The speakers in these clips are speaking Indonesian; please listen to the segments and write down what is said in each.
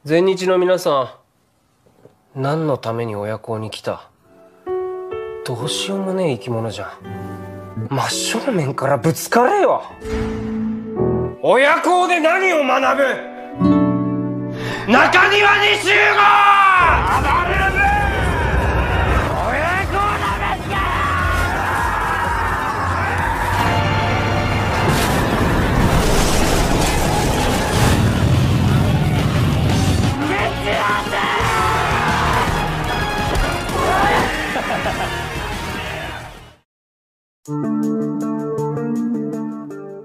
全日の皆さん、何のために親校に来た？どうしようもねえ生き物じゃん。真正面からぶつかれよ。親校で何を学ぶ？中庭に集合！親校だめっ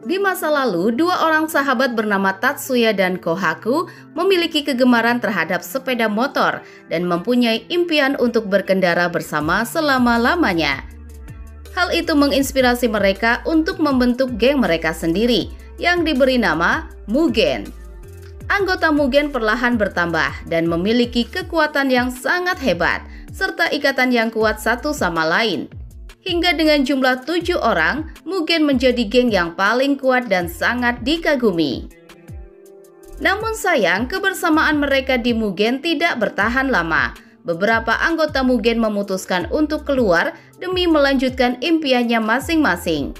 Di masa lalu, dua orang sahabat bernama Tatsuya dan Kohaku memiliki kegemaran terhadap sepeda motor dan mempunyai impian untuk berkendara bersama selama-lamanya. Hal itu menginspirasi mereka untuk membentuk geng mereka sendiri yang diberi nama Mugen. Anggota Mugen perlahan bertambah dan memiliki kekuatan yang sangat hebat serta ikatan yang kuat satu sama lain. Hingga dengan jumlah 7 orang, Mugen menjadi geng yang paling kuat dan sangat dikagumi. Namun sayang, kebersamaan mereka di Mugen tidak bertahan lama. Beberapa anggota Mugen memutuskan untuk keluar demi melanjutkan impiannya masing-masing.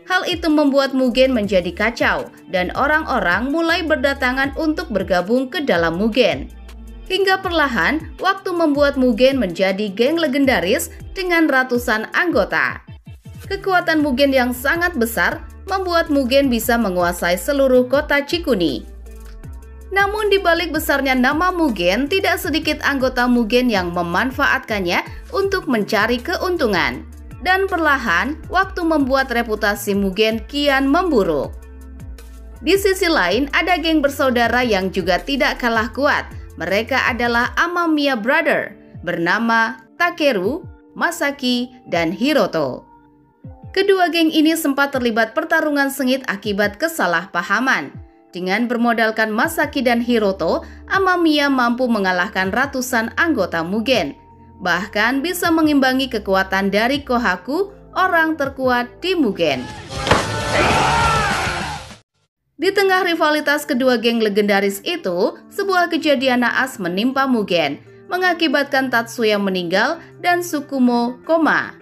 Hal itu membuat Mugen menjadi kacau dan orang-orang mulai berdatangan untuk bergabung ke dalam Mugen. Hingga perlahan, waktu membuat Mugen menjadi geng legendaris dengan ratusan anggota. Kekuatan Mugen yang sangat besar membuat Mugen bisa menguasai seluruh kota Chikuni. Namun di balik besarnya nama Mugen, tidak sedikit anggota Mugen yang memanfaatkannya untuk mencari keuntungan. Dan perlahan, waktu membuat reputasi Mugen kian memburuk. Di sisi lain, ada geng bersaudara yang juga tidak kalah kuat. Mereka adalah Amamiya Brother bernama Takeru, Masaki, dan Hiroto. Kedua geng ini sempat terlibat pertarungan sengit akibat kesalahpahaman. Dengan bermodalkan Masaki dan Hiroto, Amamiya mampu mengalahkan ratusan anggota Mugen. Bahkan bisa mengimbangi kekuatan dari Kohaku, orang terkuat di Mugen. Di tengah rivalitas kedua geng legendaris itu, sebuah kejadian naas menimpa Mugen, mengakibatkan Tatsuya meninggal dan Tsukumo koma.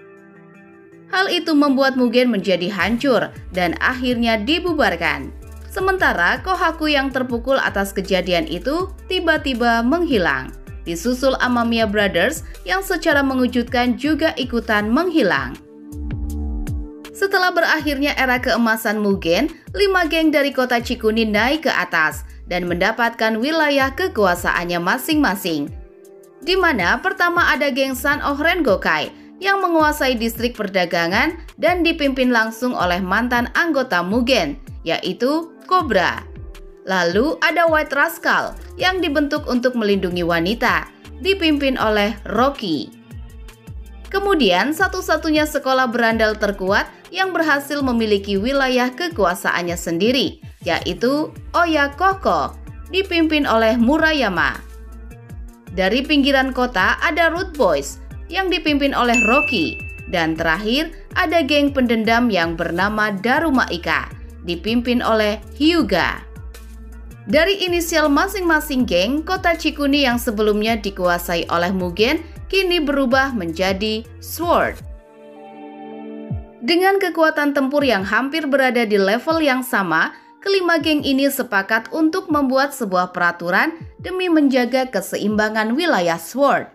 Hal itu membuat Mugen menjadi hancur dan akhirnya dibubarkan. Sementara Kohaku yang terpukul atas kejadian itu tiba-tiba menghilang. Disusul Amamiya Brothers yang secara mengejutkan juga ikutan menghilang. Setelah berakhirnya era keemasan Mugen, 5 geng dari kota Chikuni naik ke atas dan mendapatkan wilayah kekuasaannya masing-masing. Di mana pertama ada geng Son of Rengokai yang menguasai distrik perdagangan dan dipimpin langsung oleh mantan anggota Mugen, yaitu Cobra. Lalu ada White Rascal yang dibentuk untuk melindungi wanita, dipimpin oleh Rocky. Kemudian satu-satunya sekolah berandal terkuat yang berhasil memiliki wilayah kekuasaannya sendiri, yaitu Oyakoko, dipimpin oleh Murayama. Dari pinggiran kota ada Root Boys yang dipimpin oleh Rocky, dan terakhir ada geng pendendam yang bernama Darumaika, dipimpin oleh Hyuga. Dari inisial masing-masing geng, kota Chikuni yang sebelumnya dikuasai oleh Mugen kini berubah menjadi Sword. Dengan kekuatan tempur yang hampir berada di level yang sama, kelima geng ini sepakat untuk membuat sebuah peraturan demi menjaga keseimbangan wilayah Sword,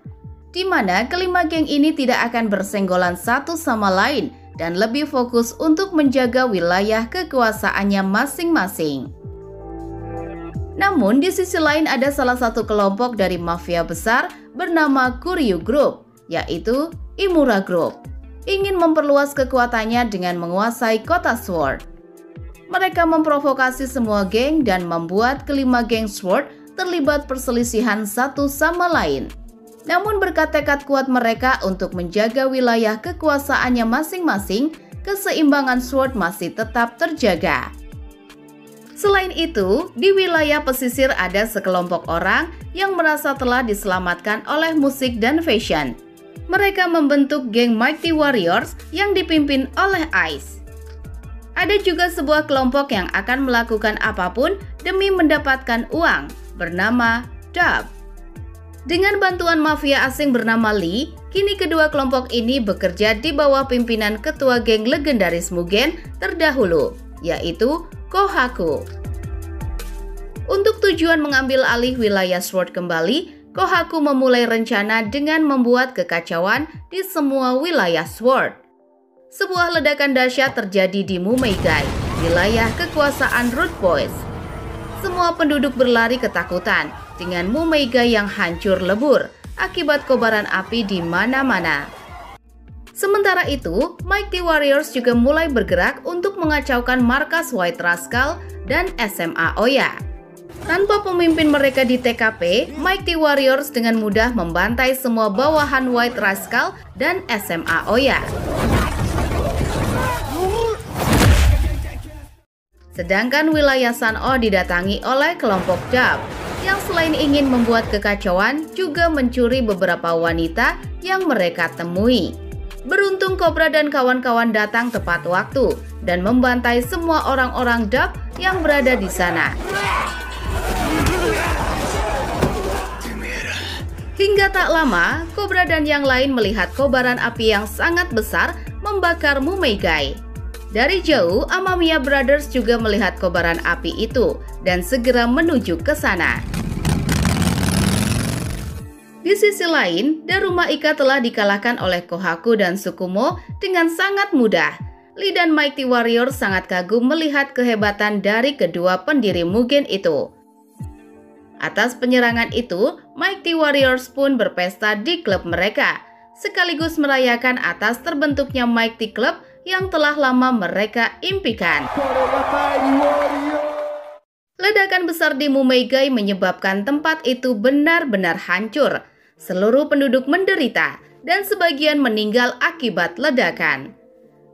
di mana kelima geng ini tidak akan bersenggolan satu sama lain dan lebih fokus untuk menjaga wilayah kekuasaannya masing-masing. Namun di sisi lain ada salah satu kelompok dari mafia besar bernama Kuryu Group, yaitu Imura Group, ingin memperluas kekuatannya dengan menguasai kota Sword. Mereka memprovokasi semua geng dan membuat kelima geng Sword terlibat perselisihan satu sama lain. Namun berkat tekad kuat mereka untuk menjaga wilayah kekuasaannya masing-masing, keseimbangan Sword masih tetap terjaga. Selain itu, di wilayah pesisir ada sekelompok orang yang merasa telah diselamatkan oleh musik dan fashion. Mereka membentuk geng Mighty Warriors yang dipimpin oleh Ice. Ada juga sebuah kelompok yang akan melakukan apapun demi mendapatkan uang, bernama Dub. Dengan bantuan mafia asing bernama Lee, kini kedua kelompok ini bekerja di bawah pimpinan ketua geng legendaris Mugen terdahulu, yaitu Kohaku. Untuk tujuan mengambil alih wilayah SWORD kembali, Kohaku memulai rencana dengan membuat kekacauan di semua wilayah SWORD. Sebuah ledakan dahsyat terjadi di Mumeigai, wilayah kekuasaan Root Boys. Semua penduduk berlari ketakutan dengan Mumeigai yang hancur lebur akibat kobaran api di mana-mana. Sementara itu, Mighty Warriors juga mulai bergerak untuk mengacaukan markas White Rascal dan SMA Oya. Tanpa pemimpin mereka di TKP, Mighty Warriors dengan mudah membantai semua bawahan White Rascal dan SMA Oya. Sedangkan wilayah San'o didatangi oleh kelompok Dub, yang selain ingin membuat kekacauan, juga mencuri beberapa wanita yang mereka temui. Beruntung Cobra dan kawan-kawan datang tepat waktu dan membantai semua orang-orang Dub yang berada di sana. Hingga tak lama, Cobra dan yang lain melihat kobaran api yang sangat besar membakar Mumeigai. Dari jauh, Amamiya Brothers juga melihat kobaran api itu dan segera menuju ke sana. Di sisi lain, Daruma Ika telah dikalahkan oleh Kohaku dan Tsukumo dengan sangat mudah. Lee dan Mighty Warrior sangat kagum melihat kehebatan dari kedua pendiri Mugen itu. Atas penyerangan itu, Mighty Warriors pun berpesta di klub mereka, sekaligus merayakan atas terbentuknya Mighty Club yang telah lama mereka impikan. Ledakan besar di Mumeigai menyebabkan tempat itu benar-benar hancur. Seluruh penduduk menderita dan sebagian meninggal akibat ledakan.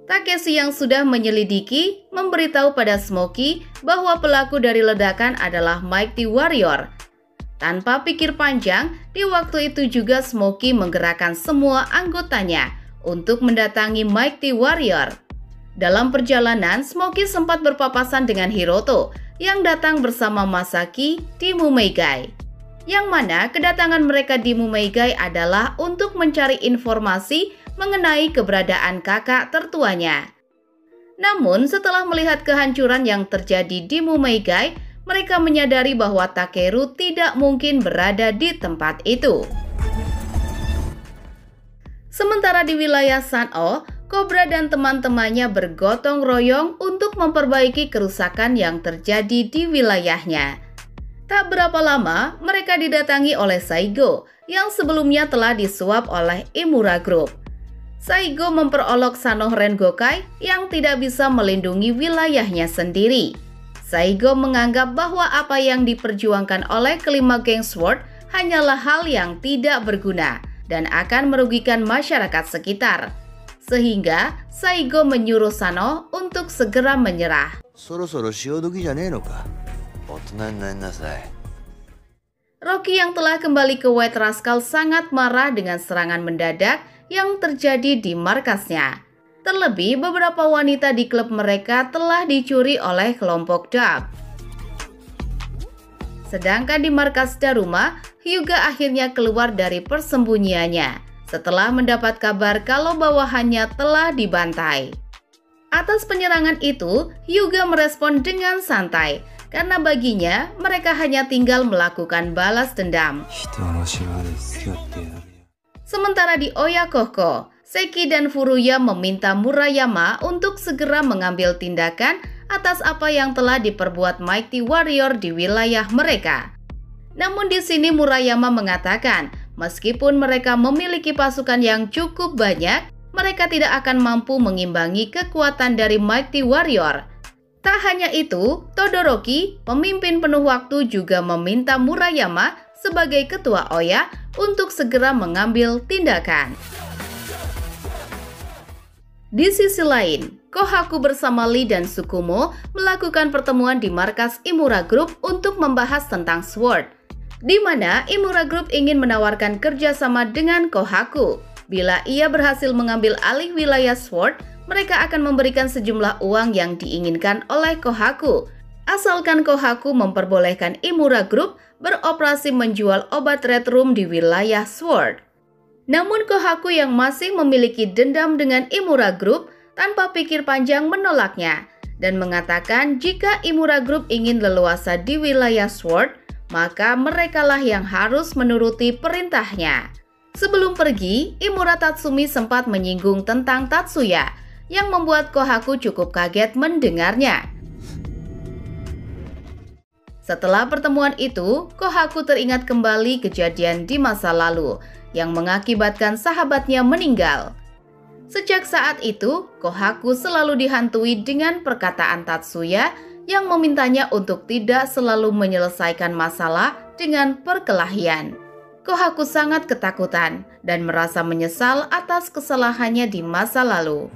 Takeshi yang sudah menyelidiki memberitahu pada Smokey bahwa pelaku dari ledakan adalah Mighty Warrior. Tanpa pikir panjang, di waktu itu juga Smokey menggerakkan semua anggotanya untuk mendatangi Mighty Warrior. Dalam perjalanan, Smokey sempat berpapasan dengan Hiroto yang datang bersama Masaki di Mumeigai. Yang mana kedatangan mereka di Mumeigai adalah untuk mencari informasi mengenai keberadaan kakak tertuanya. Namun setelah melihat kehancuran yang terjadi di Mumeigai, mereka menyadari bahwa Takeru tidak mungkin berada di tempat itu. Sementara di wilayah San'o, Cobra dan teman-temannya bergotong royong untuk memperbaiki kerusakan yang terjadi di wilayahnya. Tak berapa lama, mereka didatangi oleh Saigo yang sebelumnya telah disuap oleh Imura Group. Saigo memperolok Sano Rengokai yang tidak bisa melindungi wilayahnya sendiri. Saigo menganggap bahwa apa yang diperjuangkan oleh kelima geng SWORD hanyalah hal yang tidak berguna dan akan merugikan masyarakat sekitar. Sehingga Saigo menyuruh Sano untuk segera menyerah. Rocky yang telah kembali ke White Rascal sangat marah dengan serangan mendadak yang terjadi di markasnya. Terlebih beberapa wanita di klub mereka telah dicuri oleh kelompok Dub. Sedangkan di markas Daruma, Hyuga akhirnya keluar dari persembunyiannya setelah mendapat kabar kalau bawahannya telah dibantai. Atas penyerangan itu, Hyuga merespon dengan santai karena baginya mereka hanya tinggal melakukan balas dendam. Sementara di Oyakoko, Seki dan Furuya meminta Murayama untuk segera mengambil tindakan atas apa yang telah diperbuat Mighty Warrior di wilayah mereka. Namun di sini Murayama mengatakan, meskipun mereka memiliki pasukan yang cukup banyak, mereka tidak akan mampu mengimbangi kekuatan dari Mighty Warrior. Tak hanya itu, Todoroki, pemimpin penuh waktu, juga meminta Murayama sebagai ketua Oya untuk segera mengambil tindakan. Di sisi lain, Kohaku bersama Lee dan Tsukumo melakukan pertemuan di markas Imura Group untuk membahas tentang SWORD, di mana Imura Group ingin menawarkan kerjasama dengan Kohaku. Bila ia berhasil mengambil alih wilayah SWORD, mereka akan memberikan sejumlah uang yang diinginkan oleh Kohaku, asalkan Kohaku memperbolehkan Imura Group beroperasi menjual obat Red Room di wilayah Sword. Namun Kohaku yang masih memiliki dendam dengan Imura Group tanpa pikir panjang menolaknya dan mengatakan jika Imura Group ingin leluasa di wilayah Sword, maka merekalah yang harus menuruti perintahnya. Sebelum pergi, Imura Tatsumi sempat menyinggung tentang Tatsuya yang membuat Kohaku cukup kaget mendengarnya. Setelah pertemuan itu, Kohaku teringat kembali kejadian di masa lalu yang mengakibatkan sahabatnya meninggal. Sejak saat itu, Kohaku selalu dihantui dengan perkataan Tatsuya yang memintanya untuk tidak selalu menyelesaikan masalah dengan perkelahian. Kohaku sangat ketakutan dan merasa menyesal atas kesalahannya di masa lalu.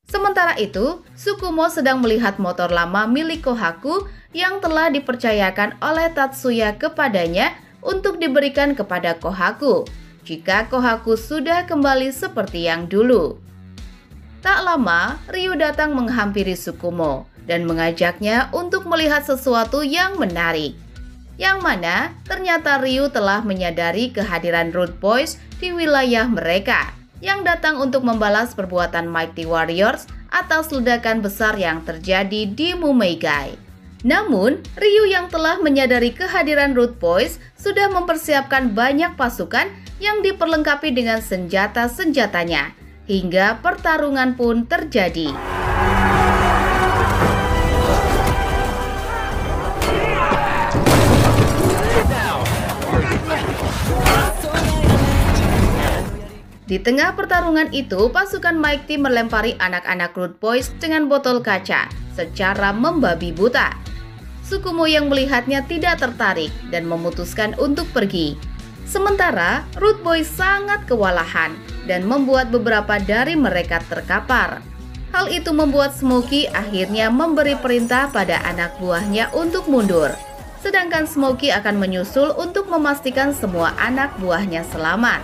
Sementara itu, Tsukumo sedang melihat motor lama milik Kohaku yang telah dipercayakan oleh Tatsuya kepadanya untuk diberikan kepada Kohaku jika Kohaku sudah kembali seperti yang dulu. Tak lama, Ryu datang menghampiri Tsukumo dan mengajaknya untuk melihat sesuatu yang menarik. Yang mana ternyata Ryu telah menyadari kehadiran Root Boys di wilayah mereka yang datang untuk membalas perbuatan Mighty Warriors atas ledakan besar yang terjadi di Mumeigai. Namun, Ryu yang telah menyadari kehadiran Root Boys sudah mempersiapkan banyak pasukan yang diperlengkapi dengan senjata-senjatanya, hingga pertarungan pun terjadi. Di tengah pertarungan itu, pasukan Mighty melempari anak-anak Root Boys dengan botol kaca secara membabi buta. Tsukumo yang melihatnya tidak tertarik dan memutuskan untuk pergi. Sementara, Root Boys sangat kewalahan dan membuat beberapa dari mereka terkapar. Hal itu membuat Smokey akhirnya memberi perintah pada anak buahnya untuk mundur. Sedangkan Smokey akan menyusul untuk memastikan semua anak buahnya selamat.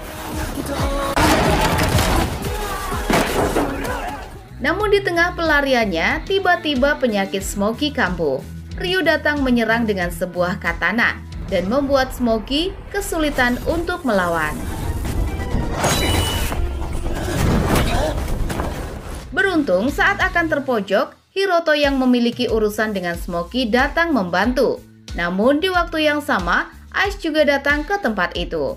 Namun di tengah pelariannya, tiba-tiba penyakit Smokey kambuh. Ryu datang menyerang dengan sebuah katana dan membuat Smokey kesulitan untuk melawan. Beruntung saat akan terpojok, Hiroto yang memiliki urusan dengan Smokey datang membantu. Namun di waktu yang sama, Ice juga datang ke tempat itu.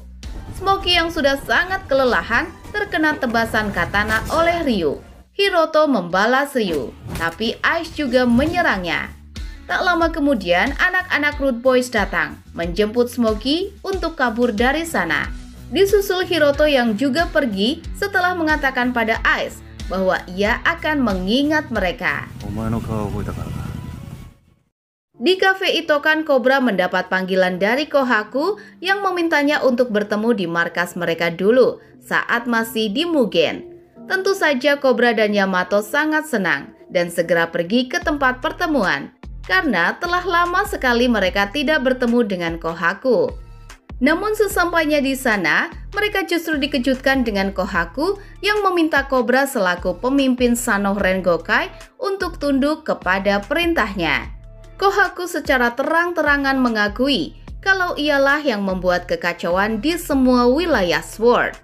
Smokey yang sudah sangat kelelahan terkena tebasan katana oleh Ryu. Hiroto membalas Ryu, tapi Ice juga menyerangnya. Tak lama kemudian, anak-anak Root Boys datang, menjemput Smokey untuk kabur dari sana. Disusul Hiroto yang juga pergi setelah mengatakan pada Ice bahwa ia akan mengingat mereka. Di kafe Itokan, Cobra mendapat panggilan dari Kohaku yang memintanya untuk bertemu di markas mereka dulu saat masih di Mugen. Tentu saja Cobra dan Yamato sangat senang dan segera pergi ke tempat pertemuan karena telah lama sekali mereka tidak bertemu dengan Kohaku. Namun sesampainya di sana, mereka justru dikejutkan dengan Kohaku yang meminta Cobra selaku pemimpin Sano Rengokai untuk tunduk kepada perintahnya. Kohaku secara terang-terangan mengakui kalau ialah yang membuat kekacauan di semua wilayah Sword.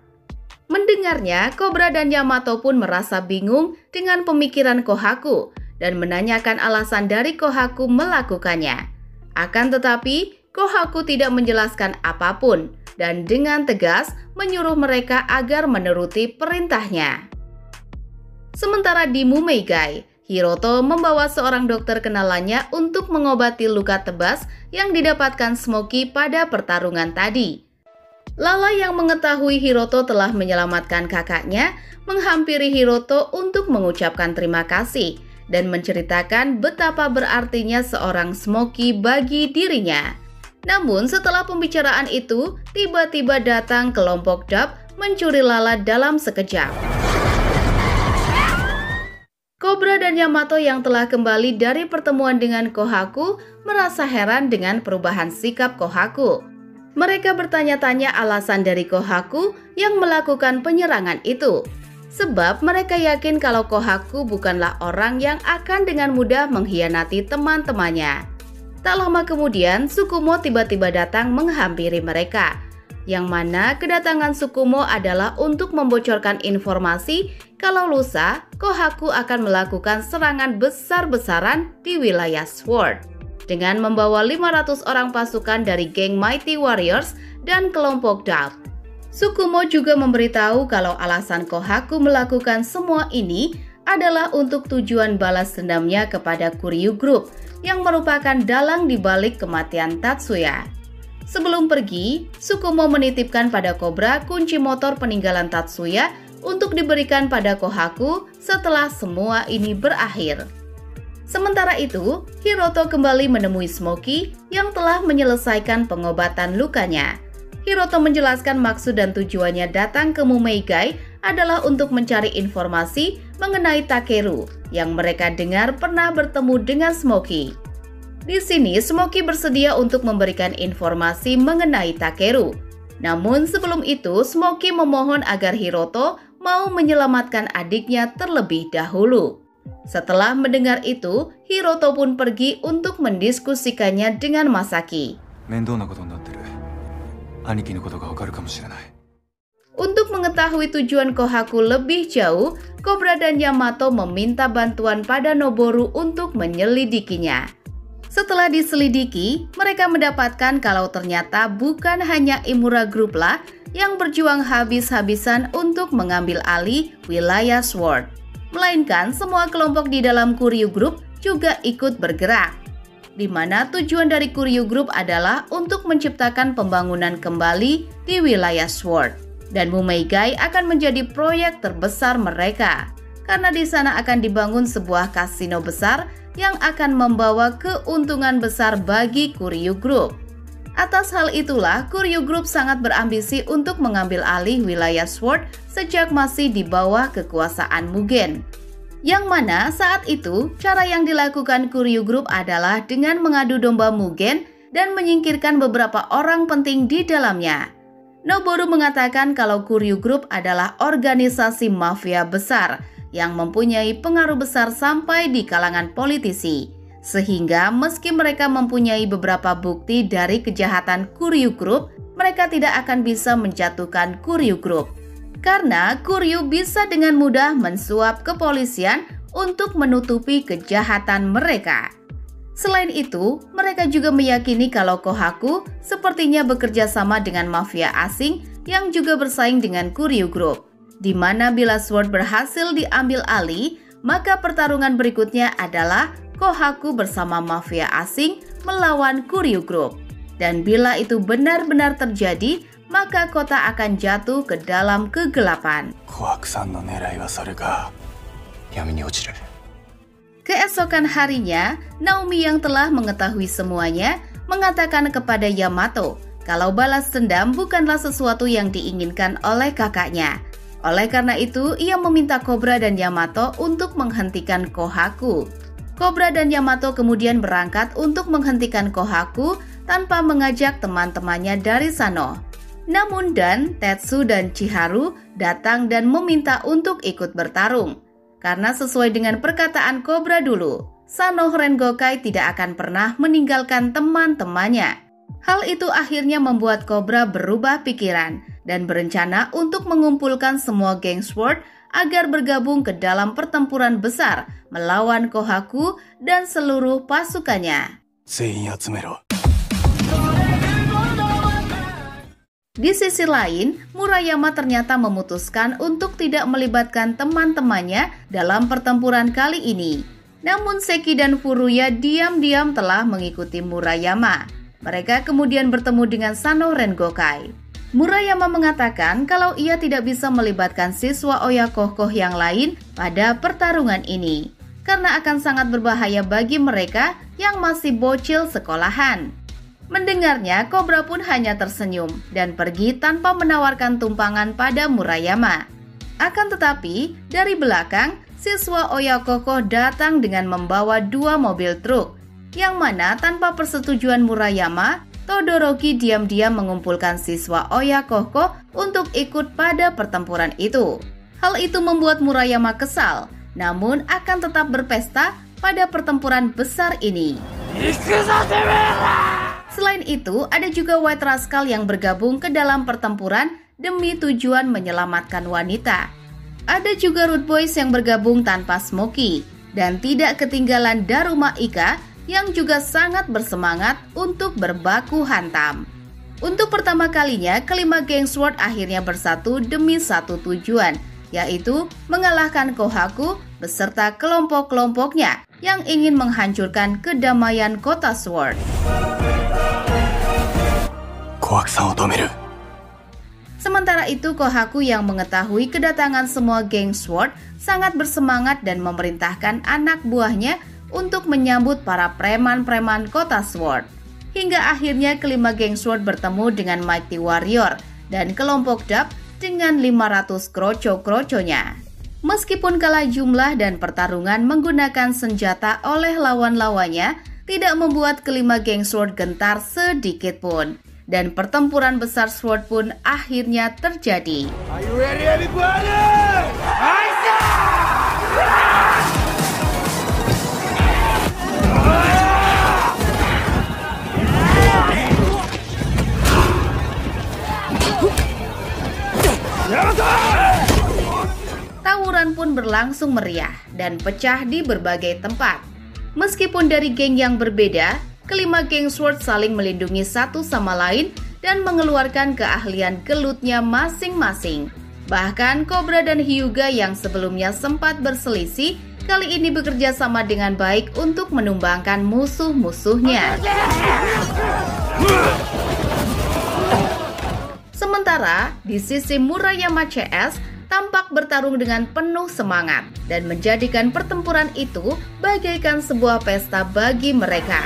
Mendengarnya, Cobra dan Yamato pun merasa bingung dengan pemikiran Kohaku dan menanyakan alasan dari Kohaku melakukannya. Akan tetapi, Kohaku tidak menjelaskan apapun dan dengan tegas menyuruh mereka agar menuruti perintahnya. Sementara di Mumeigai, Hiroto membawa seorang dokter kenalannya untuk mengobati luka tebas yang didapatkan Smokey pada pertarungan tadi. Lala yang mengetahui Hiroto telah menyelamatkan kakaknya menghampiri Hiroto untuk mengucapkan terima kasih dan menceritakan betapa berartinya seorang Smokey bagi dirinya. Namun setelah pembicaraan itu, tiba-tiba datang kelompok Dub mencuri Lala dalam sekejap. Cobra dan Yamato yang telah kembali dari pertemuan dengan Kohaku merasa heran dengan perubahan sikap Kohaku. Mereka bertanya-tanya alasan dari Kohaku yang melakukan penyerangan itu. Sebab mereka yakin kalau Kohaku bukanlah orang yang akan dengan mudah mengkhianati teman-temannya. Tak lama kemudian, Tsukumo tiba-tiba datang menghampiri mereka. Yang mana kedatangan Tsukumo adalah untuk membocorkan informasi kalau lusa Kohaku akan melakukan serangan besar-besaran di wilayah Sword dengan membawa 500 orang pasukan dari geng Mighty Warriors dan kelompok Dark. Tsukumo juga memberitahu kalau alasan Kohaku melakukan semua ini adalah untuk tujuan balas dendamnya kepada Kuryu Group yang merupakan dalang di balik kematian Tatsuya. Sebelum pergi, Tsukumo menitipkan pada Cobra kunci motor peninggalan Tatsuya untuk diberikan pada Kohaku setelah semua ini berakhir. Sementara itu, Hiroto kembali menemui Smokey yang telah menyelesaikan pengobatan lukanya. Hiroto menjelaskan maksud dan tujuannya datang ke Mumeigai adalah untuk mencari informasi mengenai Takeru yang mereka dengar pernah bertemu dengan Smokey. Di sini, Smokey bersedia untuk memberikan informasi mengenai Takeru. Namun sebelum itu, Smokey memohon agar Hiroto mau menyelamatkan adiknya terlebih dahulu. Setelah mendengar itu, Hiroto pun pergi untuk mendiskusikannya dengan Masaki. Untuk mengetahui tujuan Kohaku lebih jauh, Cobra dan Yamato meminta bantuan pada Noboru untuk menyelidikinya. Setelah diselidiki, mereka mendapatkan kalau ternyata bukan hanya Imura Group lah yang berjuang habis-habisan untuk mengambil alih wilayah Sword, melainkan semua kelompok di dalam Kuryu Group juga ikut bergerak, di mana tujuan dari Kuryu Group adalah untuk menciptakan pembangunan kembali di wilayah Sword. Dan Mumeigai akan menjadi proyek terbesar mereka, karena di sana akan dibangun sebuah kasino besar yang akan membawa keuntungan besar bagi Kuryu Group. Atas hal itulah, Kuryu Group sangat berambisi untuk mengambil alih wilayah Sword sejak masih di bawah kekuasaan Mugen. Yang mana saat itu, cara yang dilakukan Kuryu Group adalah dengan mengadu domba Mugen dan menyingkirkan beberapa orang penting di dalamnya. Noboru mengatakan kalau Kuryu Group adalah organisasi mafia besar yang mempunyai pengaruh besar sampai di kalangan politisi. Sehingga meski mereka mempunyai beberapa bukti dari kejahatan Kuryu Group, mereka tidak akan bisa menjatuhkan Kuryu Group. Karena Kuryu bisa dengan mudah mensuap kepolisian untuk menutupi kejahatan mereka. Selain itu, mereka juga meyakini kalau Kohaku sepertinya bekerja sama dengan mafia asing yang juga bersaing dengan Kuryu Group. Di mana bila Sword berhasil diambil alih, maka pertarungan berikutnya adalah Kohaku bersama mafia asing melawan Kuryu Group. Dan bila itu benar-benar terjadi, maka kota akan jatuh ke dalam kegelapan. Keesokan harinya, Naomi yang telah mengetahui semuanya mengatakan kepada Yamato kalau balas dendam bukanlah sesuatu yang diinginkan oleh kakaknya. Oleh karena itu, ia meminta Cobra dan Yamato untuk menghentikan Kohaku. Cobra dan Yamato kemudian berangkat untuk menghentikan Kohaku tanpa mengajak teman-temannya dari Sano. Namun Dan, Tetsu, dan Chiharu datang dan meminta untuk ikut bertarung. Karena sesuai dengan perkataan Cobra dulu, Sano Rengokai tidak akan pernah meninggalkan teman-temannya. Hal itu akhirnya membuat Cobra berubah pikiran dan berencana untuk mengumpulkan semua geng Sword agar bergabung ke dalam pertempuran besar melawan Kohaku dan seluruh pasukannya. Di sisi lain, Murayama ternyata memutuskan untuk tidak melibatkan teman-temannya dalam pertempuran kali ini. Namun Seki dan Furuya diam-diam telah mengikuti Murayama. Mereka kemudian bertemu dengan Sano Rengokai. Murayama mengatakan kalau ia tidak bisa melibatkan siswa Oyakokoh yang lain pada pertarungan ini, karena akan sangat berbahaya bagi mereka yang masih bocil sekolahan. Mendengarnya, Cobra pun hanya tersenyum dan pergi tanpa menawarkan tumpangan pada Murayama. Akan tetapi, dari belakang, siswa Oyakokoh datang dengan membawa 2 mobil truk, yang mana tanpa persetujuan Murayama, Todoroki diam-diam mengumpulkan siswa Oyakokoh untuk ikut pada pertempuran itu. Hal itu membuat Murayama kesal, namun akan tetap berpesta pada pertempuran besar ini. Selain itu, ada juga White Rascal yang bergabung ke dalam pertempuran demi tujuan menyelamatkan wanita. Ada juga Rude Boys yang bergabung tanpa Smokey, dan tidak ketinggalan Daruma Ika yang juga sangat bersemangat untuk berbaku hantam. Untuk pertama kalinya, kelima geng SWORD akhirnya bersatu demi satu tujuan, yaitu mengalahkan Kohaku beserta kelompok-kelompoknya yang ingin menghancurkan kedamaian kota SWORD. Sementara itu, Kohaku yang mengetahui kedatangan semua geng SWORD sangat bersemangat dan memerintahkan anak buahnya untuk menyambut para preman-preman kota SWORD. Hingga akhirnya kelima geng SWORD bertemu dengan Mighty Warrior dan kelompok Dub dengan 500 kroco-kroconya. Meskipun kalah jumlah dan pertarungan menggunakan senjata oleh lawan-lawannya, tidak membuat kelima geng SWORD gentar sedikit pun. Dan pertempuran besar SWORD pun akhirnya terjadi. Are you ready, everybody? Tawuran pun berlangsung meriah dan pecah di berbagai tempat. Meskipun dari geng yang berbeda, kelima geng SWORD saling melindungi satu sama lain dan mengeluarkan keahlian gelutnya masing-masing. Bahkan Cobra dan Hyuga yang sebelumnya sempat berselisih, kali ini bekerja sama dengan baik untuk menumbangkan musuh-musuhnya. Sementara di sisi Murayama CS tampak bertarung dengan penuh semangat dan menjadikan pertempuran itu bagaikan sebuah pesta bagi mereka.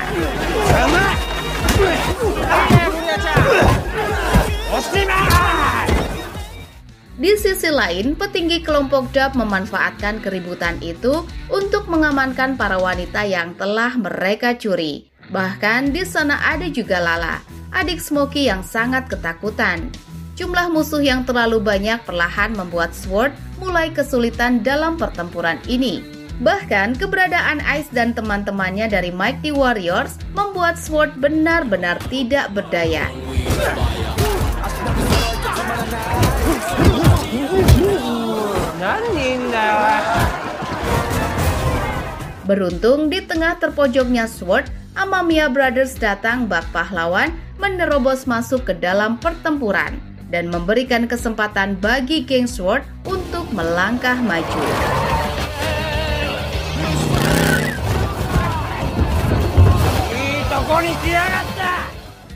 Di sisi lain, petinggi kelompok Dub memanfaatkan keributan itu untuk mengamankan para wanita yang telah mereka curi. Bahkan di sana ada juga Lala, adik Smokey yang sangat ketakutan. Jumlah musuh yang terlalu banyak perlahan membuat SWORD mulai kesulitan dalam pertempuran ini. Bahkan keberadaan Ice dan teman-temannya dari Mighty Warriors membuat SWORD benar-benar tidak berdaya. Beruntung di tengah terpojoknya SWORD, Amamiya Brothers datang bak pahlawan menerobos masuk ke dalam pertempuran dan memberikan kesempatan bagi geng SWORD untuk melangkah maju.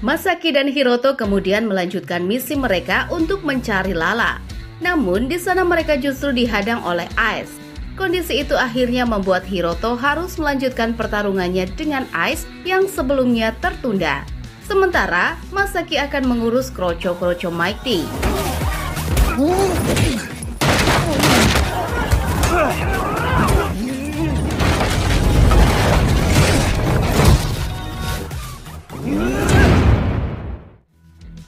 Masaki dan Hiroto kemudian melanjutkan misi mereka untuk mencari Lala. Namun di sana mereka justru dihadang oleh Ice. Kondisi itu akhirnya membuat Hiroto harus melanjutkan pertarungannya dengan Ice yang sebelumnya tertunda. Sementara, Masaki akan mengurus kroco-kroco Mighty.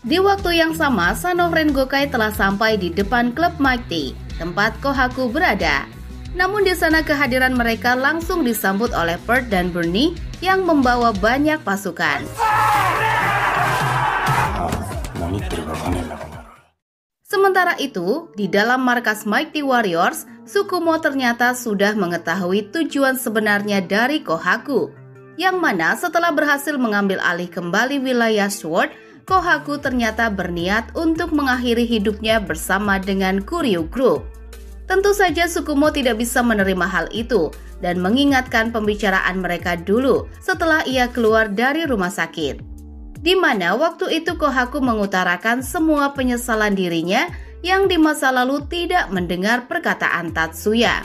Di waktu yang sama, Son of Rengokai telah sampai di depan klub Mighty, tempat Kohaku berada. Namun di sana kehadiran mereka langsung disambut oleh Pearl dan Bernie yang membawa banyak pasukan. Sementara itu, di dalam markas Mighty Warriors, Tsukumo ternyata sudah mengetahui tujuan sebenarnya dari Kohaku, yang mana setelah berhasil mengambil alih kembali wilayah SWORD, Kohaku ternyata berniat untuk mengakhiri hidupnya bersama dengan Kuryu Group. Tentu saja Tsukumo tidak bisa menerima hal itu dan mengingatkan pembicaraan mereka dulu setelah ia keluar dari rumah sakit. Di mana waktu itu Kohaku mengutarakan semua penyesalan dirinya yang di masa lalu tidak mendengar perkataan Tatsuya.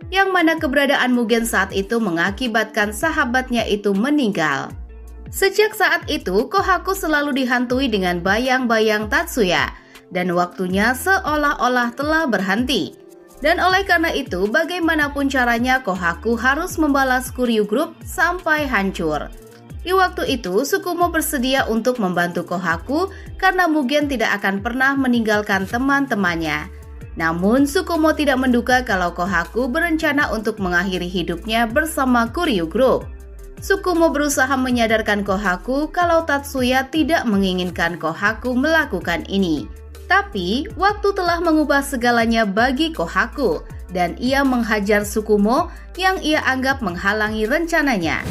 Yang mana keberadaan Mugen saat itu mengakibatkan sahabatnya itu meninggal. Sejak saat itu, Kohaku selalu dihantui dengan bayang-bayang Tatsuya dan waktunya seolah-olah telah berhenti. Dan oleh karena itu, bagaimanapun caranya Kohaku harus membalas Kuryu Group sampai hancur. Di waktu itu, Tsukumo bersedia untuk membantu Kohaku karena Mugen tidak akan pernah meninggalkan teman-temannya. Namun Tsukumo tidak menduga kalau Kohaku berencana untuk mengakhiri hidupnya bersama Kuryu Group. Tsukumo berusaha menyadarkan Kohaku kalau Tatsuya tidak menginginkan Kohaku melakukan ini. Tapi waktu telah mengubah segalanya bagi Kohaku dan ia menghajar Tsukumo yang ia anggap menghalangi rencananya.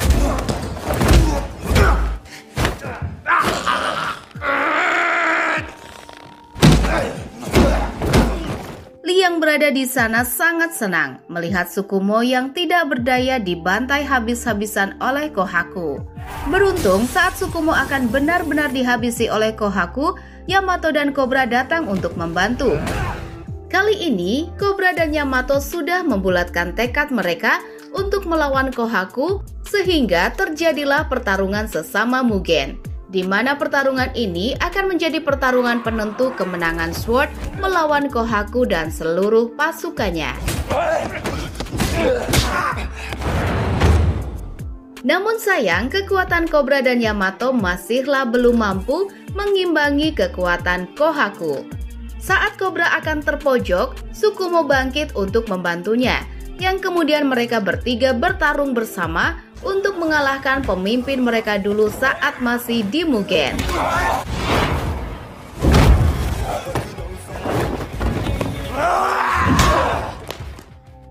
Lee yang berada di sana sangat senang melihat Tsukumo yang tidak berdaya dibantai habis-habisan oleh Kohaku. Beruntung saat Tsukumo akan benar-benar dihabisi oleh Kohaku, Yamato dan Cobra datang untuk membantu. Kali ini, Cobra dan Yamato sudah membulatkan tekad mereka untuk melawan Kohaku sehingga terjadilah pertarungan sesama Mugen, di mana pertarungan ini akan menjadi pertarungan penentu kemenangan Sword melawan Kohaku dan seluruh pasukannya. Namun sayang, kekuatan Cobra dan Yamato masihlah belum mampu mengimbangi kekuatan Kohaku. Saat Cobra akan terpojok, Tsukumo bangkit untuk membantunya, yang kemudian mereka bertiga bertarung bersama untuk mengalahkan pemimpin mereka dulu saat masih di Mugen.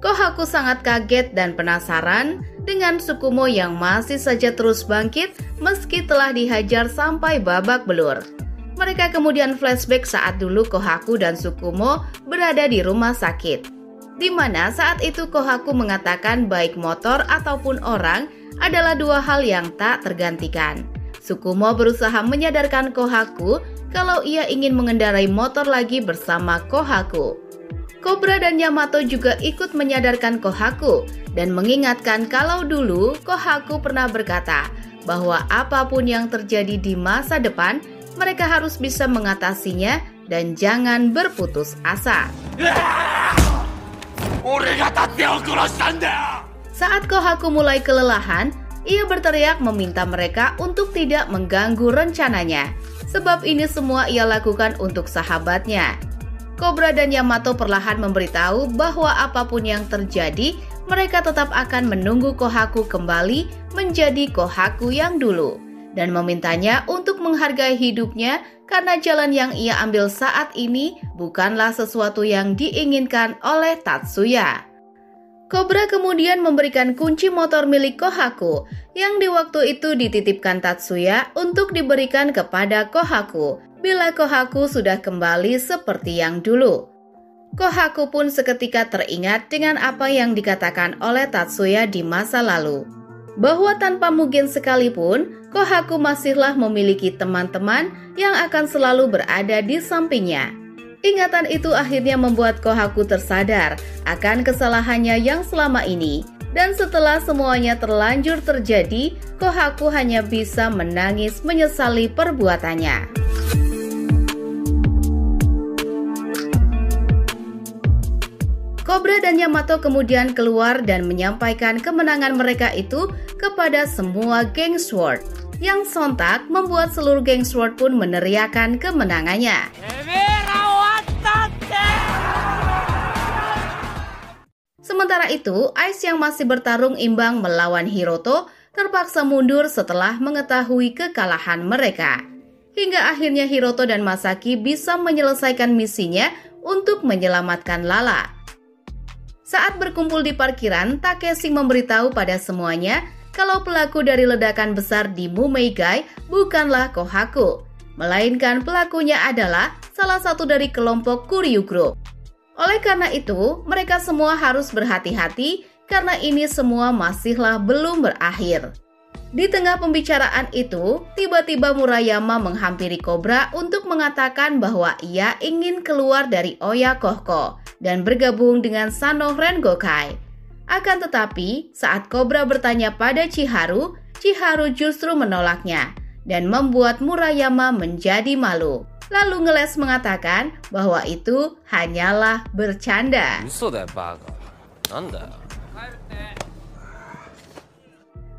Kohaku sangat kaget dan penasaran dengan Tsukumo yang masih saja terus bangkit meski telah dihajar sampai babak belur. Mereka kemudian flashback saat dulu Kohaku dan Tsukumo berada di rumah sakit, di mana saat itu Kohaku mengatakan baik motor ataupun orang adalah dua hal yang tak tergantikan. Tsukumo berusaha menyadarkan Kohaku kalau ia ingin mengendarai motor lagi bersama Kohaku. Cobra dan Yamato juga ikut menyadarkan Kohaku dan mengingatkan kalau dulu Kohaku pernah berkata bahwa apapun yang terjadi di masa depan, mereka harus bisa mengatasinya dan jangan berputus asa. Saat Kohaku mulai kelelahan, ia berteriak meminta mereka untuk tidak mengganggu rencananya, sebab ini semua ia lakukan untuk sahabatnya. Cobra dan Yamato perlahan memberitahu bahwa apapun yang terjadi, mereka tetap akan menunggu Kohaku kembali menjadi Kohaku yang dulu, dan memintanya untuk menghargai hidupnya karena jalan yang ia ambil saat ini bukanlah sesuatu yang diinginkan oleh Tatsuya. Cobra kemudian memberikan kunci motor milik Kohaku yang di waktu itu dititipkan Tatsuya untuk diberikan kepada Kohaku bila Kohaku sudah kembali seperti yang dulu. Kohaku pun seketika teringat dengan apa yang dikatakan oleh Tatsuya di masa lalu, bahwa tanpa Mugen sekalipun, Kohaku masihlah memiliki teman-teman yang akan selalu berada di sampingnya. Ingatan itu akhirnya membuat Kohaku tersadar akan kesalahannya yang selama ini, dan setelah semuanya terlanjur terjadi, Kohaku hanya bisa menangis menyesali perbuatannya. Cobra dan Yamato kemudian keluar dan menyampaikan kemenangan mereka itu kepada semua geng Sword, yang sontak membuat seluruh geng Sword pun meneriakan kemenangannya. Sementara itu, Ice yang masih bertarung imbang melawan Hiroto terpaksa mundur setelah mengetahui kekalahan mereka. Hingga akhirnya Hiroto dan Masaki bisa menyelesaikan misinya untuk menyelamatkan Lala. Saat berkumpul di parkiran, Takeshi memberitahu pada semuanya kalau pelaku dari ledakan besar di Mumeigai bukanlah Kohaku, melainkan pelakunya adalah salah satu dari kelompok Kuryu Group. Oleh karena itu, mereka semua harus berhati-hati karena ini semua masihlah belum berakhir. Di tengah pembicaraan itu, tiba-tiba Murayama menghampiri Cobra untuk mengatakan bahwa ia ingin keluar dari Oya Kohko dan bergabung dengan Sano Rengokai. Akan tetapi, saat Cobra bertanya pada Chiharu, Chiharu justru menolaknya dan membuat Murayama menjadi malu. Lalu ngeles mengatakan bahwa itu hanyalah bercanda.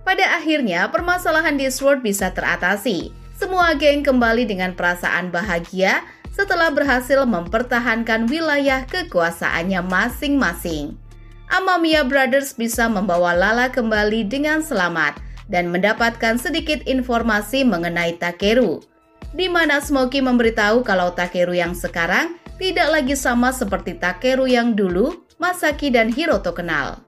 Pada akhirnya, permasalahan di Sword bisa teratasi. Semua geng kembali dengan perasaan bahagia setelah berhasil mempertahankan wilayah kekuasaannya masing-masing. Amamiya Brothers bisa membawa Lala kembali dengan selamat dan mendapatkan sedikit informasi mengenai Takeru, di mana Smokey memberitahu kalau Takeru yang sekarang tidak lagi sama seperti Takeru yang dulu Masaki dan Hiroto kenal.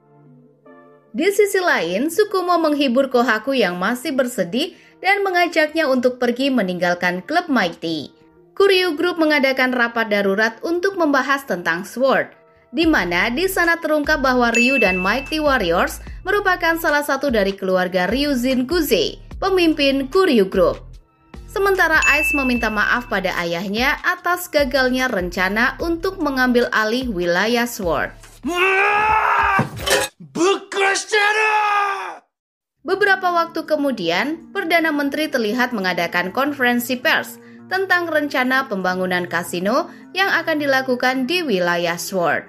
Di sisi lain, Tsukumo menghibur Kohaku yang masih bersedih dan mengajaknya untuk pergi meninggalkan klub Mighty. Kuryu Group mengadakan rapat darurat untuk membahas tentang Sword, di mana di sana terungkap bahwa Ryu dan Mighty Warriors merupakan salah satu dari keluarga Ryujin Kuze, pemimpin Kuryu Group. Sementara Ice meminta maaf pada ayahnya atas gagalnya rencana untuk mengambil alih wilayah Sword. Beberapa waktu kemudian, Perdana Menteri terlihat mengadakan konferensi pers tentang rencana pembangunan kasino yang akan dilakukan di wilayah Sword.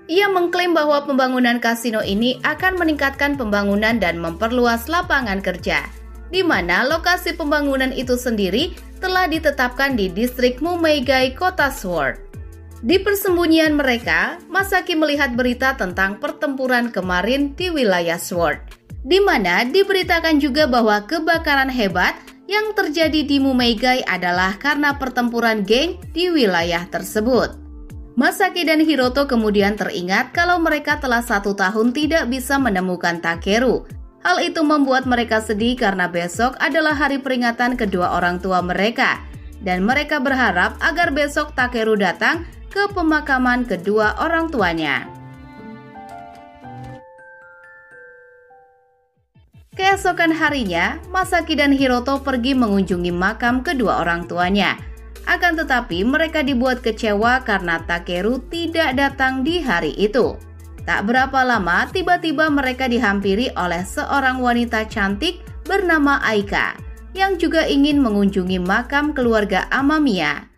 Ia mengklaim bahwa pembangunan kasino ini akan meningkatkan pembangunan dan memperluas lapangan kerja, di mana lokasi pembangunan itu sendiri telah ditetapkan di distrik Mumeigai, kota Sword. Di persembunyian mereka, Masaki melihat berita tentang pertempuran kemarin di wilayah Sword, di mana diberitakan juga bahwa kebakaran hebat yang terjadi di Mumeigai adalah karena pertempuran geng di wilayah tersebut. Masaki dan Hiroto kemudian teringat kalau mereka telah 1 tahun tidak bisa menemukan Takeru. Hal itu membuat mereka sedih karena besok adalah hari peringatan kedua orang tua mereka, dan mereka berharap agar besok Takeru datang ke pemakaman kedua orang tuanya. Keesokan harinya, Masaki dan Hiroto pergi mengunjungi makam kedua orang tuanya. Akan tetapi mereka dibuat kecewa karena Takeru tidak datang di hari itu. Tak berapa lama, tiba-tiba mereka dihampiri oleh seorang wanita cantik bernama Aika, yang juga ingin mengunjungi makam keluarga Amamiya.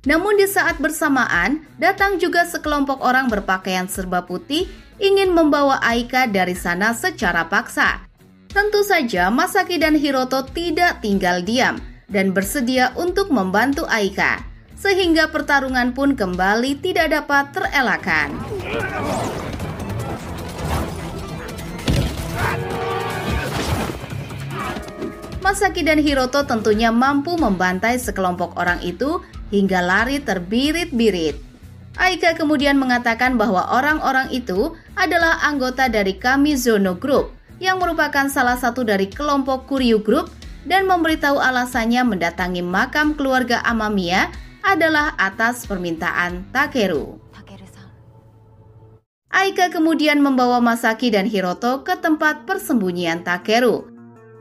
Namun di saat bersamaan, datang juga sekelompok orang berpakaian serba putih ingin membawa Aika dari sana secara paksa. Tentu saja Masaki dan Hiroto tidak tinggal diam dan bersedia untuk membantu Aika, sehingga pertarungan pun kembali tidak dapat terelakkan. Masaki dan Hiroto tentunya mampu membantai sekelompok orang itu hingga lari terbirit-birit. Aika kemudian mengatakan bahwa orang-orang itu adalah anggota dari Kamizono Group, yang merupakan salah satu dari kelompok Kuryu Group, dan memberitahu alasannya mendatangi makam keluarga Amamiya adalah atas permintaan Takeru. Aika kemudian membawa Masaki dan Hiroto ke tempat persembunyian Takeru.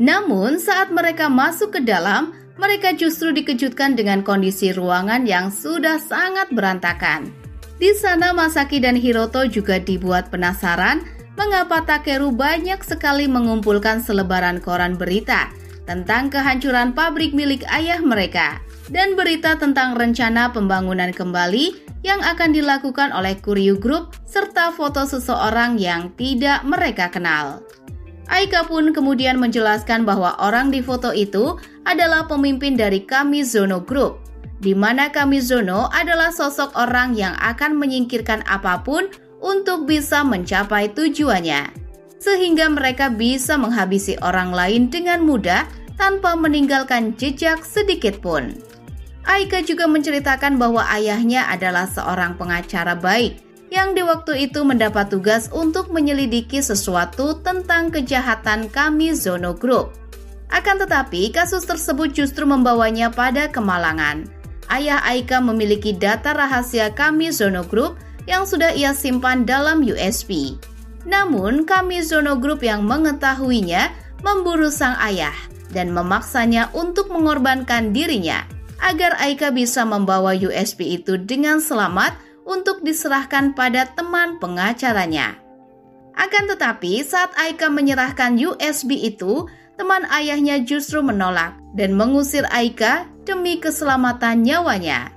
Namun saat mereka masuk ke dalam, mereka justru dikejutkan dengan kondisi ruangan yang sudah sangat berantakan. Di sana Masaki dan Hiroto juga dibuat penasaran mengapa Takeru banyak sekali mengumpulkan selebaran koran berita tentang kehancuran pabrik milik ayah mereka dan berita tentang rencana pembangunan kembali yang akan dilakukan oleh Kuryu Group serta foto seseorang yang tidak mereka kenal. Aika pun kemudian menjelaskan bahwa orang di foto itu adalah pemimpin dari Kamizono Group, di mana Kamizono adalah sosok orang yang akan menyingkirkan apapun untuk bisa mencapai tujuannya, sehingga mereka bisa menghabisi orang lain dengan mudah tanpa meninggalkan jejak sedikit pun. Aika juga menceritakan bahwa ayahnya adalah seorang pengacara baik yang di waktu itu mendapat tugas untuk menyelidiki sesuatu tentang kejahatan Kamizono Group. Akan tetapi, kasus tersebut justru membawanya pada kemalangan. Ayah Aika memiliki data rahasia Kamizono Group yang sudah ia simpan dalam USB. Namun, Kamizono Group yang mengetahuinya memburu sang ayah dan memaksanya untuk mengorbankan dirinya agar Aika bisa membawa USB itu dengan selamat untuk diserahkan pada teman pengacaranya. Akan tetapi, saat Aika menyerahkan USB itu, teman ayahnya justru menolak dan mengusir Aika demi keselamatan nyawanya.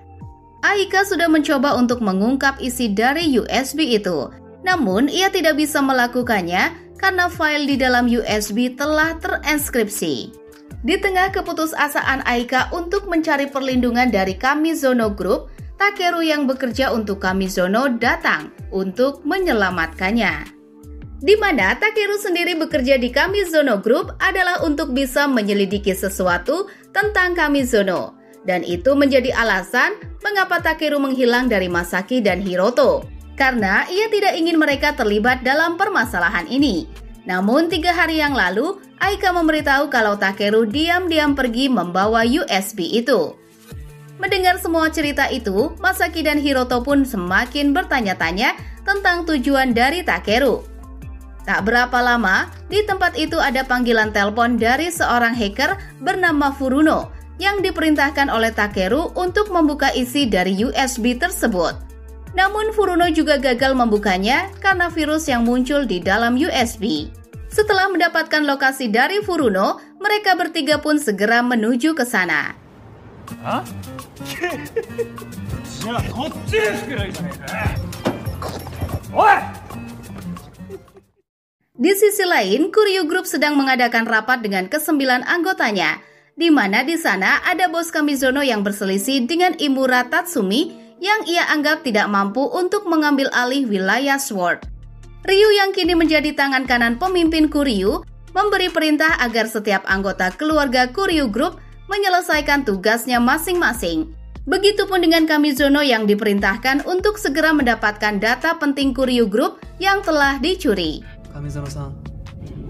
Aika sudah mencoba untuk mengungkap isi dari USB itu, namun ia tidak bisa melakukannya karena file di dalam USB telah terenskripsi. Di tengah keputusasaan Aika untuk mencari perlindungan dari Kamizono Group, Takeru yang bekerja untuk Kamizono datang untuk menyelamatkannya. Di mana Takeru sendiri bekerja di Kamizono Group adalah untuk bisa menyelidiki sesuatu tentang Kamizono. Dan itu menjadi alasan mengapa Takeru menghilang dari Masaki dan Hiroto. Karena ia tidak ingin mereka terlibat dalam permasalahan ini. Namun 3 hari yang lalu, Aika memberitahu kalau Takeru diam-diam pergi membawa USB itu. Mendengar semua cerita itu, Masaki dan Hiroto pun semakin bertanya-tanya tentang tujuan dari Takeru. Tak berapa lama, di tempat itu ada panggilan telepon dari seorang hacker bernama Furuno yang diperintahkan oleh Takeru untuk membuka isi dari USB tersebut. Namun Furuno juga gagal membukanya karena virus yang muncul di dalam USB. Setelah mendapatkan lokasi dari Furuno, mereka bertiga pun segera menuju ke sana. Hah? Di sisi lain, Kuryu Group sedang mengadakan rapat dengan ke-9 anggotanya, di mana di sana ada bos Kamizono yang berselisih dengan Imura Tatsumi yang ia anggap tidak mampu untuk mengambil alih wilayah Sword. Ryu yang kini menjadi tangan kanan pemimpin Kuryu memberi perintah agar setiap anggota keluarga Kuryu Group menyelesaikan tugasnya masing-masing. Begitupun dengan Kamizono yang diperintahkan untuk segera mendapatkan data penting Kuryu Group yang telah dicuri. Kamizono-san,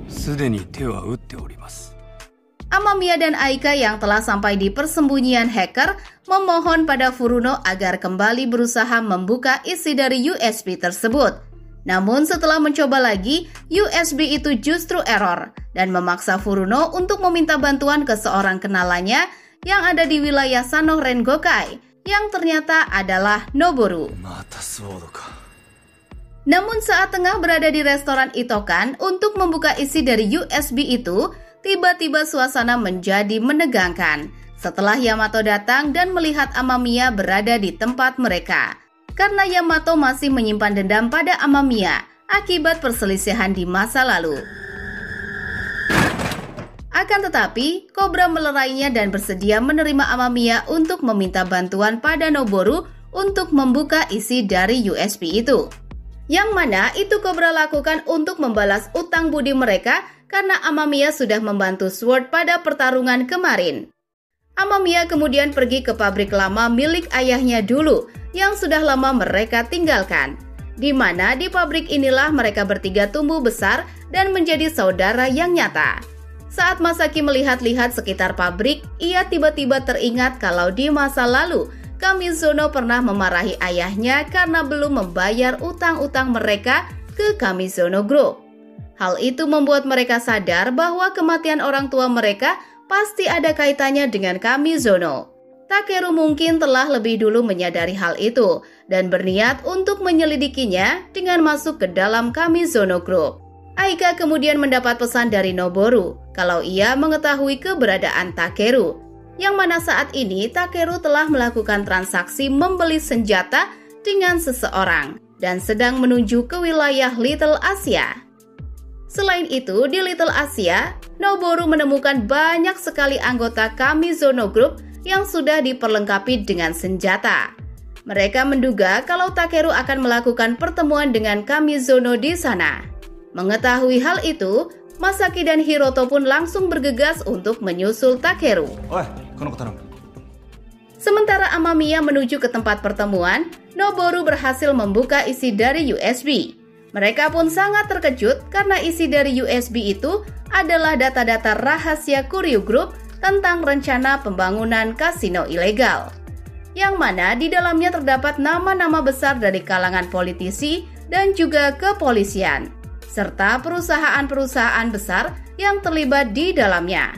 sudeni te wa utte orimasu. Amamiya dan Aika yang telah sampai di persembunyian hacker memohon pada Furuno agar kembali berusaha membuka isi dari USB tersebut. Namun setelah mencoba lagi, USB itu justru error dan memaksa Furuno untuk meminta bantuan ke seorang kenalannya yang ada di wilayah Sano Rengokai yang ternyata adalah Noboru. Namun saat tengah berada di restoran Itokan untuk membuka isi dari USB itu, tiba-tiba suasana menjadi menegangkan setelah Yamato datang dan melihat Amamiya berada di tempat mereka. Karena Yamato masih menyimpan dendam pada Amamiya akibat perselisihan di masa lalu. Akan tetapi, Cobra melerainya dan bersedia menerima Amamiya untuk meminta bantuan pada Noboru untuk membuka isi dari USB itu. Yang mana itu Cobra lakukan untuk membalas utang budi mereka karena Amamiya sudah membantu Sword pada pertarungan kemarin. Amamiya kemudian pergi ke pabrik lama milik ayahnya dulu yang sudah lama mereka tinggalkan. Di mana di pabrik inilah mereka bertiga tumbuh besar dan menjadi saudara yang nyata. Saat Masaki melihat-lihat sekitar pabrik, ia tiba-tiba teringat kalau di masa lalu Kamizono pernah memarahi ayahnya karena belum membayar utang-utang mereka ke Kamizono Group. Hal itu membuat mereka sadar bahwa kematian orang tua mereka pasti ada kaitannya dengan Kamizono. Takeru mungkin telah lebih dulu menyadari hal itu dan berniat untuk menyelidikinya dengan masuk ke dalam Kamizono Group. Aika kemudian mendapat pesan dari Noboru kalau ia mengetahui keberadaan Takeru, yang mana saat ini Takeru telah melakukan transaksi membeli senjata dengan seseorang dan sedang menuju ke wilayah Little Asia. Selain itu, di Little Asia, Noboru menemukan banyak sekali anggota Kamizono Group yang sudah diperlengkapi dengan senjata. Mereka menduga kalau Takeru akan melakukan pertemuan dengan Kamizono di sana. Mengetahui hal itu, Masaki dan Hiroto pun langsung bergegas untuk menyusul Takeru. Sementara Amamiya menuju ke tempat pertemuan, Noboru berhasil membuka isi dari USB. Mereka pun sangat terkejut karena isi dari USB itu adalah data-data rahasia Kuryu Group tentang rencana pembangunan kasino ilegal. Yang mana di dalamnya terdapat nama-nama besar dari kalangan politisi dan juga kepolisian, serta perusahaan-perusahaan besar yang terlibat di dalamnya.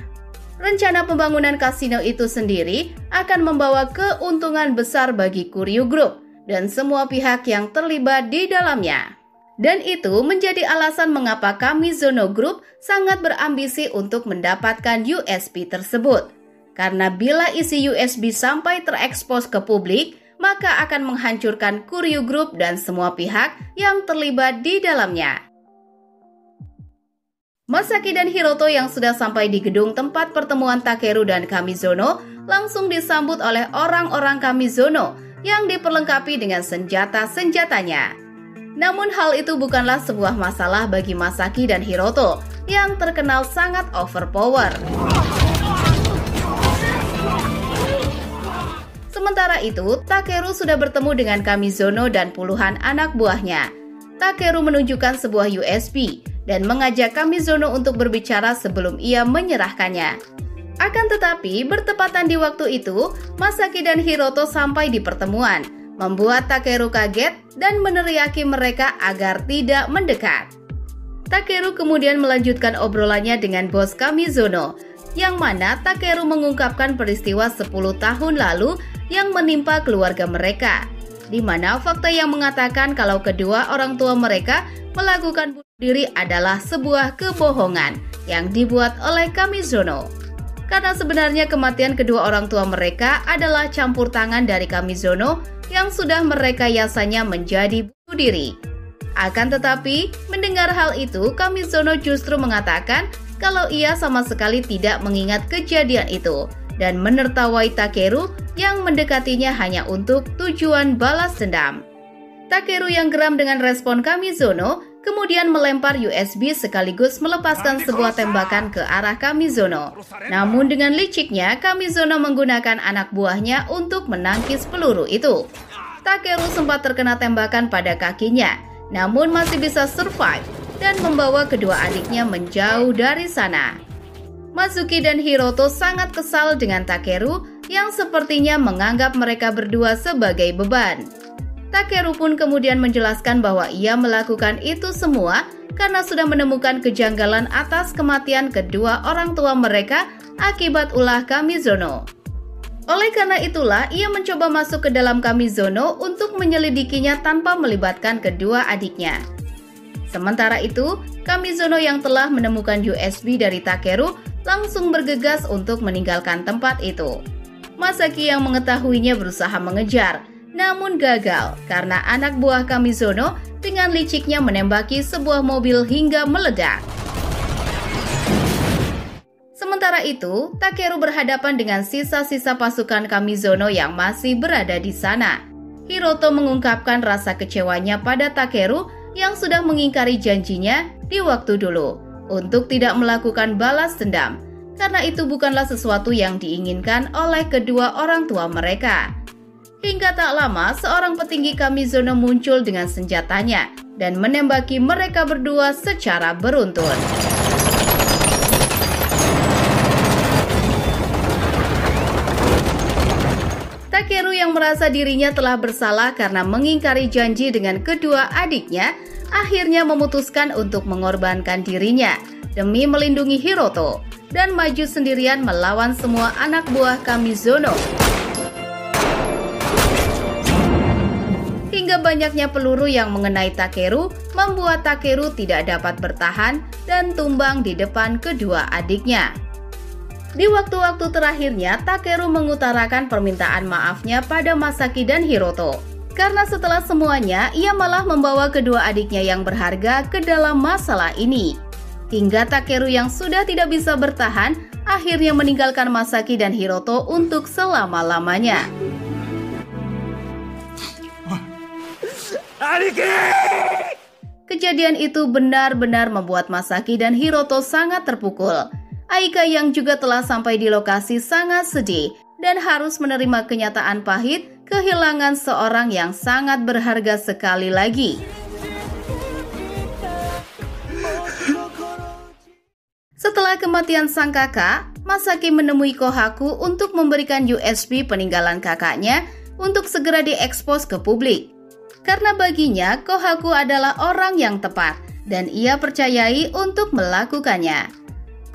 Rencana pembangunan kasino itu sendiri akan membawa keuntungan besar bagi Kuryu Group dan semua pihak yang terlibat di dalamnya. Dan itu menjadi alasan mengapa Kamizono Group sangat berambisi untuk mendapatkan USB tersebut. Karena bila isi USB sampai terekspos ke publik, maka akan menghancurkan Kuryu Group dan semua pihak yang terlibat di dalamnya. Masaki dan Hiroto yang sudah sampai di gedung tempat pertemuan Takeru dan Kamizono langsung disambut oleh orang-orang Kamizono yang diperlengkapi dengan senjata-senjatanya. Namun hal itu bukanlah sebuah masalah bagi Masaki dan Hiroto yang terkenal sangat overpower. Sementara itu, Takeru sudah bertemu dengan Kamizono dan puluhan anak buahnya. Takeru menunjukkan sebuah USB dan mengajak Kamizono untuk berbicara sebelum ia menyerahkannya. Akan tetapi, bertepatan di waktu itu, Masaki dan Hiroto sampai di pertemuan, membuat Takeru kaget dan meneriaki mereka agar tidak mendekat. Takeru kemudian melanjutkan obrolannya dengan bos Kamizono, yang mana Takeru mengungkapkan peristiwa 10 tahun lalu yang menimpa keluarga mereka, di mana fakta yang mengatakan kalau kedua orang tua mereka melakukan bunuh diri adalah sebuah kebohongan yang dibuat oleh Kamizono. Karena sebenarnya kematian kedua orang tua mereka adalah campur tangan dari Kamizono yang sudah merekayasanya menjadi bunuh diri. Akan tetapi, mendengar hal itu, Kamizono justru mengatakan kalau ia sama sekali tidak mengingat kejadian itu dan menertawai Takeru yang mendekatinya hanya untuk tujuan balas dendam. Takeru yang geram dengan respon Kamizono kemudian melempar USB sekaligus melepaskan sebuah tembakan ke arah Kamizono. Namun dengan liciknya, Kamizono menggunakan anak buahnya untuk menangkis peluru itu. Takeru sempat terkena tembakan pada kakinya, namun masih bisa survive dan membawa kedua adiknya menjauh dari sana. Masuki dan Hiroto sangat kesal dengan Takeru yang sepertinya menganggap mereka berdua sebagai beban. Takeru pun kemudian menjelaskan bahwa ia melakukan itu semua karena sudah menemukan kejanggalan atas kematian kedua orang tua mereka akibat ulah Kamizono. Oleh karena itulah, ia mencoba masuk ke dalam Kamizono untuk menyelidikinya tanpa melibatkan kedua adiknya. Sementara itu, Kamizono yang telah menemukan USB dari Takeru langsung bergegas untuk meninggalkan tempat itu. Masaki yang mengetahuinya berusaha mengejar, namun gagal karena anak buah Kamizono dengan liciknya menembaki sebuah mobil hingga meledak. Sementara itu, Takeru berhadapan dengan sisa-sisa pasukan Kamizono yang masih berada di sana. Hiroto mengungkapkan rasa kecewanya pada Takeru yang sudah mengingkari janjinya di waktu dulu untuk tidak melakukan balas dendam, karena itu bukanlah sesuatu yang diinginkan oleh kedua orang tua mereka. Hingga tak lama, seorang petinggi Kamizono muncul dengan senjatanya dan menembaki mereka berdua secara beruntun. Takeru yang merasa dirinya telah bersalah karena mengingkari janji dengan kedua adiknya, akhirnya memutuskan untuk mengorbankan dirinya demi melindungi Hiroto dan maju sendirian melawan semua anak buah Kamizono. Hingga banyaknya peluru yang mengenai Takeru membuat Takeru tidak dapat bertahan dan tumbang di depan kedua adiknya. Di waktu-waktu terakhirnya, Takeru mengutarakan permintaan maafnya pada Masaki dan Hiroto. Karena setelah semuanya, ia malah membawa kedua adiknya yang berharga ke dalam masalah ini. Hingga Takeru yang sudah tidak bisa bertahan, akhirnya meninggalkan Masaki dan Hiroto untuk selama-lamanya. Kejadian itu benar-benar membuat Masaki dan Hiroto sangat terpukul. Aika yang juga telah sampai di lokasi sangat sedih dan harus menerima kenyataan pahit kehilangan seorang yang sangat berharga sekali lagi. Setelah kematian sang kakak, Masaki menemui Kohaku untuk memberikan USB peninggalan kakaknya untuk segera diekspos ke publik. Karena baginya, Kohaku adalah orang yang tepat dan ia percayai untuk melakukannya.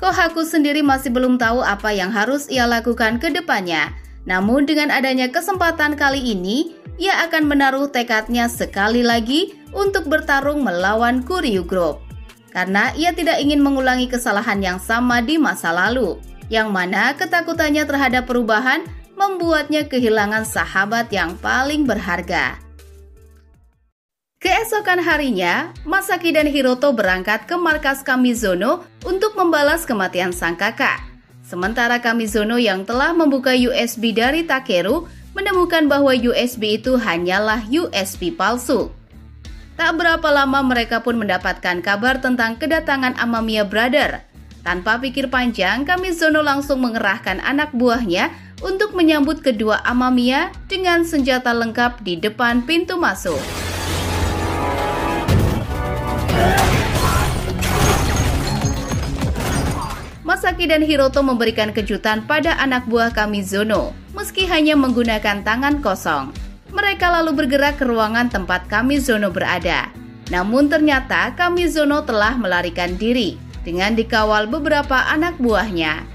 Kohaku sendiri masih belum tahu apa yang harus ia lakukan ke depannya. Namun dengan adanya kesempatan kali ini, ia akan menaruh tekadnya sekali lagi untuk bertarung melawan Kuryu Group. Karena ia tidak ingin mengulangi kesalahan yang sama di masa lalu, yang mana ketakutannya terhadap perubahan membuatnya kehilangan sahabat yang paling berharga. Keesokan harinya, Masaki dan Hiroto berangkat ke markas Kamizono untuk membalas kematian sang kakak. Sementara Kamizono yang telah membuka USB dari Takeru menemukan bahwa USB itu hanyalah USB palsu. Tak berapa lama mereka pun mendapatkan kabar tentang kedatangan Amamiya Brother. Tanpa pikir panjang, Kamizono langsung mengerahkan anak buahnya untuk menyambut kedua Amamiya dengan senjata lengkap di depan pintu masuk. Masaki dan Hiroto memberikan kejutan pada anak buah Kamizono, meski hanya menggunakan tangan kosong. Mereka lalu bergerak ke ruangan tempat Kamizono berada. Namun ternyata Kamizono telah melarikan diri dengan dikawal beberapa anak buahnya.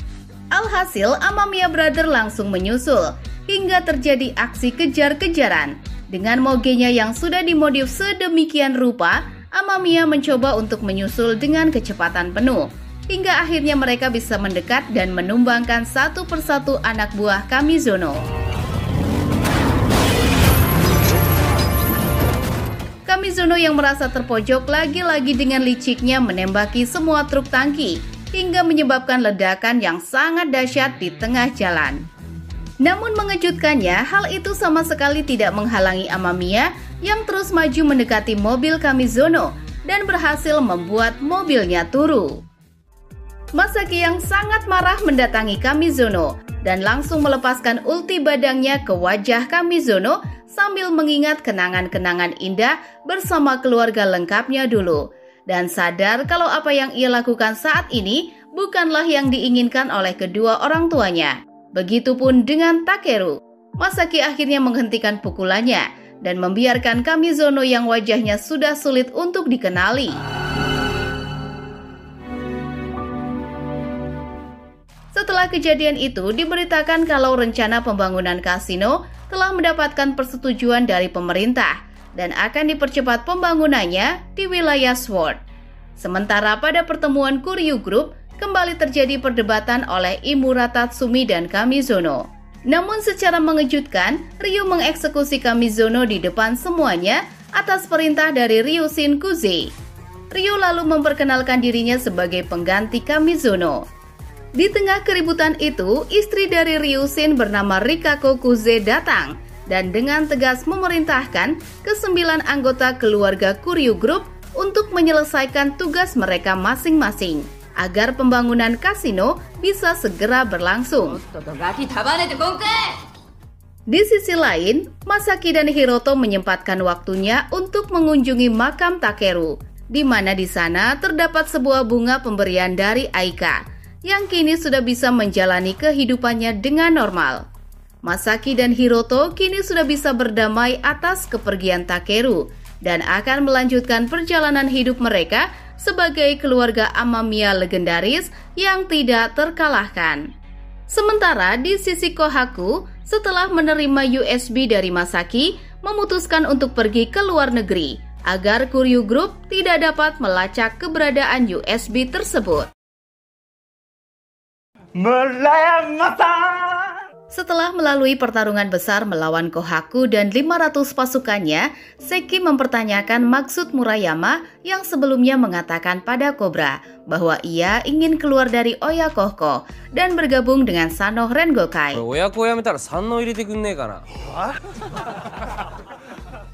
Alhasil, Amamiya Brother langsung menyusul hingga terjadi aksi kejar-kejaran. Dengan mogenya yang sudah dimodif sedemikian rupa, Amamiya mencoba untuk menyusul dengan kecepatan penuh. Hingga akhirnya mereka bisa mendekat dan menumbangkan satu persatu anak buah Kamizono. Kamizono yang merasa terpojok lagi-lagi dengan liciknya menembaki semua truk tangki hingga menyebabkan ledakan yang sangat dahsyat di tengah jalan. Namun mengejutkannya, hal itu sama sekali tidak menghalangi Amamiya yang terus maju mendekati mobil Kamizono dan berhasil membuat mobilnya turun. Masaki yang sangat marah mendatangi Kamizono dan langsung melepaskan ulti badangnya ke wajah Kamizono sambil mengingat kenangan-kenangan indah bersama keluarga lengkapnya dulu. Dan sadar kalau apa yang ia lakukan saat ini bukanlah yang diinginkan oleh kedua orang tuanya. Begitupun dengan Takeru. Masaki akhirnya menghentikan pukulannya dan membiarkan Kamizono yang wajahnya sudah sulit untuk dikenali. Setelah kejadian itu, diberitakan kalau rencana pembangunan kasino telah mendapatkan persetujuan dari pemerintah dan akan dipercepat pembangunannya di wilayah Sword. Sementara pada pertemuan Kuryu Group, kembali terjadi perdebatan oleh Imura Tatsumi dan Kamizono. Namun secara mengejutkan, Ryu mengeksekusi Kamizono di depan semuanya atas perintah dari Ryushin Kuze. Ryu lalu memperkenalkan dirinya sebagai pengganti Kamizono. Di tengah keributan itu, istri dari Ryushin bernama Rikako Kuze datang dan dengan tegas memerintahkan ke-9 anggota keluarga Kuryu Group untuk menyelesaikan tugas mereka masing-masing agar pembangunan kasino bisa segera berlangsung. Di sisi lain, Masaki dan Hiroto menyempatkan waktunya untuk mengunjungi makam Takeru, di mana di sana terdapat sebuah bunga pemberian dari Aika yang kini sudah bisa menjalani kehidupannya dengan normal. Masaki dan Hiroto kini sudah bisa berdamai atas kepergian Takeru dan akan melanjutkan perjalanan hidup mereka sebagai keluarga Amamiya legendaris yang tidak terkalahkan. Sementara di sisi Kohaku, setelah menerima USB dari Masaki, memutuskan untuk pergi ke luar negeri agar Kuryu Group tidak dapat melacak keberadaan USB tersebut. Setelah melalui pertarungan besar melawan Kohaku dan 500 pasukannya, Seki mempertanyakan maksud Murayama yang sebelumnya mengatakan pada Cobra bahwa ia ingin keluar dari Oyakohko dan bergabung dengan Sanno Rengokai.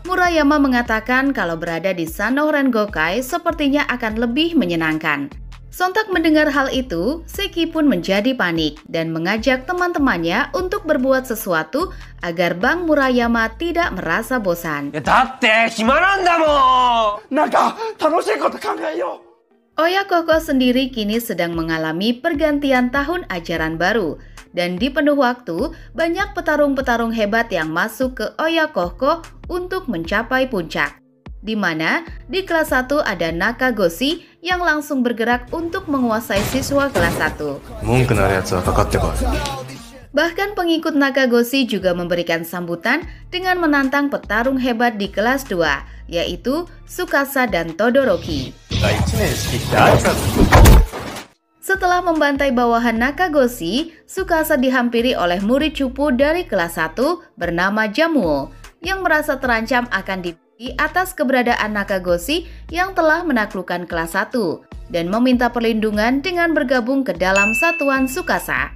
Murayama mengatakan kalau berada di Sanno Rengokai sepertinya akan lebih menyenangkan. Sontak mendengar hal itu, Seki pun menjadi panik dan mengajak teman-temannya untuk berbuat sesuatu agar Bang Murayama tidak merasa bosan. Oyakohko sendiri kini sedang mengalami pergantian tahun ajaran baru dan di penuh waktu banyak petarung-petarung hebat yang masuk ke Oyakohko untuk mencapai puncak. Di mana di kelas 1 ada Nakagoshi yang langsung bergerak untuk menguasai siswa kelas 1. Bahkan pengikut Nakagoshi juga memberikan sambutan dengan menantang petarung hebat di kelas 2, yaitu Tsukasa dan Todoroki. Setelah membantai bawahan Nakagoshi, Tsukasa dihampiri oleh murid cupu dari kelas 1 bernama Jamuo yang merasa terancam akan di atas keberadaan Nakagoshi yang telah menaklukkan kelas 1 dan meminta perlindungan dengan bergabung ke dalam satuan Tsukasa.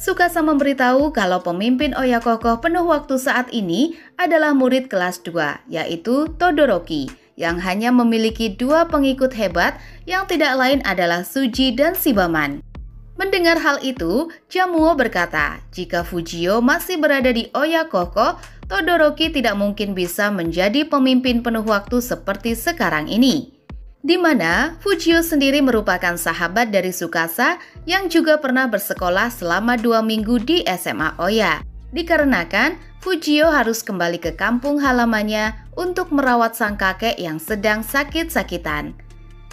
Tsukasa memberitahu kalau pemimpin Oyakoko penuh waktu saat ini adalah murid kelas 2, yaitu Todoroki, yang hanya memiliki 2 pengikut hebat yang tidak lain adalah Tsuji dan Shibaman. Mendengar hal itu, Jamuo berkata, jika Fujio masih berada di Oyakoko, Todoroki tidak mungkin bisa menjadi pemimpin penuh waktu seperti sekarang ini. Di mana Fujio sendiri merupakan sahabat dari Tsukasa yang juga pernah bersekolah selama 2 minggu di SMA Oya. Dikarenakan Fujio harus kembali ke kampung halamannya untuk merawat sang kakek yang sedang sakit-sakitan.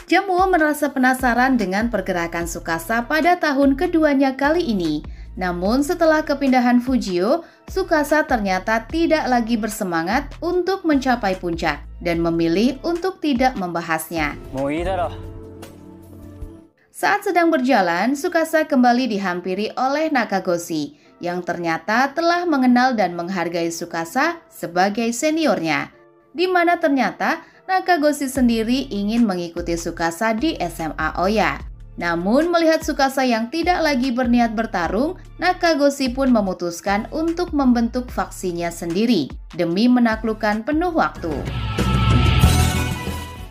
Jamuo merasa penasaran dengan pergerakan Tsukasa pada tahun keduanya kali ini. Namun setelah kepindahan Fujio, Tsukasa ternyata tidak lagi bersemangat untuk mencapai puncak dan memilih untuk tidak membahasnya. Saat sedang berjalan, Tsukasa kembali dihampiri oleh Nakagoshi yang ternyata telah mengenal dan menghargai Tsukasa sebagai seniornya. Di mana ternyata Nakagoshi sendiri ingin mengikuti Tsukasa di SMA Oya. Namun melihat Tsukasa yang tidak lagi berniat bertarung, Nakagoshi pun memutuskan untuk membentuk faksinya sendiri demi menaklukkan penuh waktu.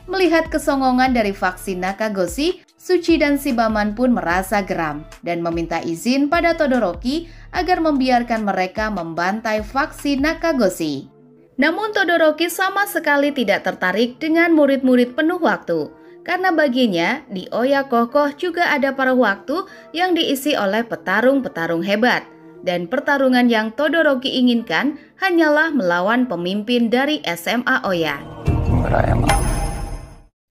Melihat kesongongan dari faksi Nakagoshi, Tsuji dan Shibaman pun merasa geram dan meminta izin pada Todoroki agar membiarkan mereka membantai faksi Nakagoshi. Namun Todoroki sama sekali tidak tertarik dengan murid-murid penuh waktu. Karena baginya, di Oyakoko juga ada paruh waktu yang diisi oleh petarung-petarung hebat. Dan pertarungan yang Todoroki inginkan hanyalah melawan pemimpin dari SMA Oya.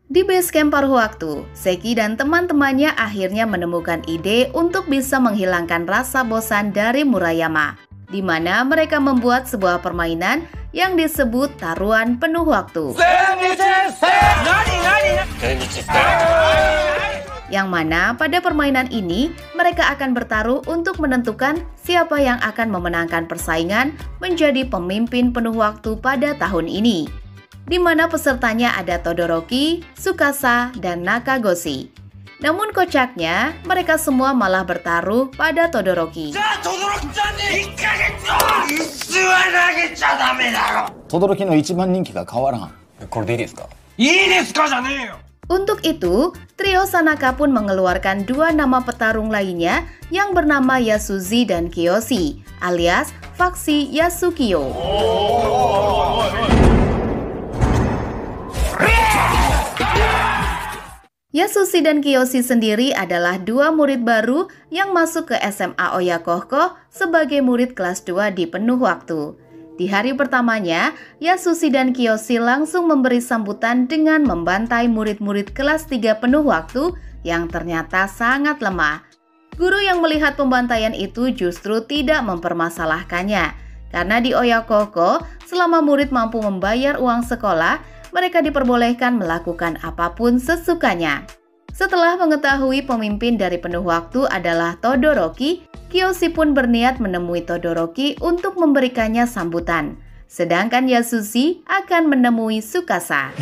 Di base camp paruh waktu, Seki dan teman-temannya akhirnya menemukan ide untuk bisa menghilangkan rasa bosan dari Murayama, di mana mereka membuat sebuah permainan yang disebut taruhan penuh waktu. Yang mana pada permainan ini mereka akan bertaruh untuk menentukan siapa yang akan memenangkan persaingan menjadi pemimpin penuh waktu pada tahun ini. Di mana pesertanya ada Todoroki, Tsukasa, dan Nakagoshi. Namun kocaknya, mereka semua malah bertaruh pada Todoroki. Untuk itu, trio Sanaka pun mengeluarkan 2 nama petarung lainnya yang bernama Yasuji dan Kiyoshi, alias faksi Yasukiyo. Yasushi dan Kiyoshi sendiri adalah 2 murid baru yang masuk ke SMA Oyakoko sebagai murid kelas 2 di penuh waktu. Di hari pertamanya, Yasushi dan Kiyoshi langsung memberi sambutan dengan membantai murid-murid kelas 3 penuh waktu yang ternyata sangat lemah. Guru yang melihat pembantaian itu justru tidak mempermasalahkannya, karena di Oyakoko, selama murid mampu membayar uang sekolah, mereka diperbolehkan melakukan apapun sesukanya. Setelah mengetahui pemimpin dari penuh waktu adalah Todoroki, Kiyoshi pun berniat menemui Todoroki untuk memberikannya sambutan. Sedangkan Yasushi akan menemui Tsukasa.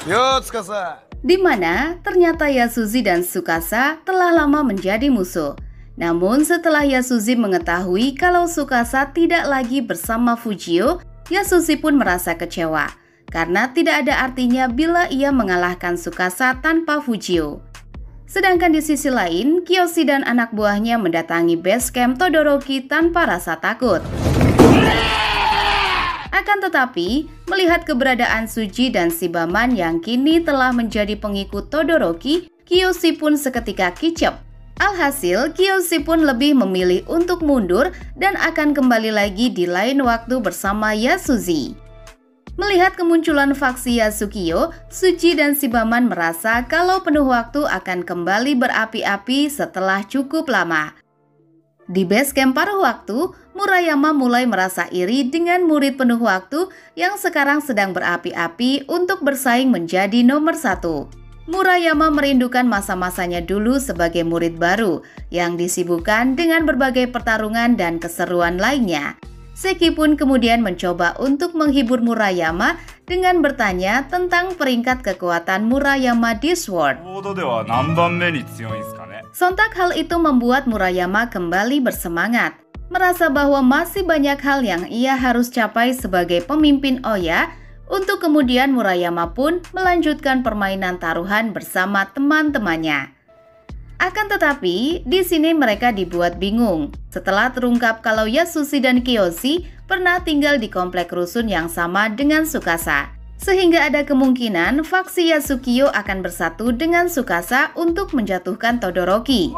Yo, Tsukasa! Di mana ternyata Yasushi dan Tsukasa telah lama menjadi musuh. Namun setelah Yasushi mengetahui kalau Tsukasa tidak lagi bersama Fujio, Yasushi pun merasa kecewa. Karena tidak ada artinya bila ia mengalahkan Tsukasa tanpa Fujio. Sedangkan di sisi lain, Kiyoshi dan anak buahnya mendatangi base camp Todoroki tanpa rasa takut. Akan tetapi, melihat keberadaan Tsuji dan Shibaman yang kini telah menjadi pengikut Todoroki, Kiyoshi pun seketika kicep. Alhasil, Kiyoshi pun lebih memilih untuk mundur dan akan kembali lagi di lain waktu bersama Yasuji. Melihat kemunculan faksi Yasukiyo, Tsuji dan Shibaman merasa kalau penuh waktu akan kembali berapi-api setelah cukup lama. Di base camp paruh waktu, Murayama mulai merasa iri dengan murid penuh waktu yang sekarang sedang berapi-api untuk bersaing menjadi nomor 1. Murayama merindukan masa-masanya dulu sebagai murid baru yang disibukkan dengan berbagai pertarungan dan keseruan lainnya. Seki pun kemudian mencoba untuk menghibur Murayama dengan bertanya tentang peringkat kekuatan Murayama di Sword. Sontak hal itu membuat Murayama kembali bersemangat, merasa bahwa masih banyak hal yang ia harus capai sebagai pemimpin Oya. Untuk kemudian Murayama pun melanjutkan permainan taruhan bersama teman-temannya. Akan tetapi, di sini mereka dibuat bingung setelah terungkap kalau Yasushi dan Kiyoshi pernah tinggal di komplek rusun yang sama dengan Tsukasa. Sehingga ada kemungkinan faksi Yasukiyo akan bersatu dengan Tsukasa untuk menjatuhkan Todoroki.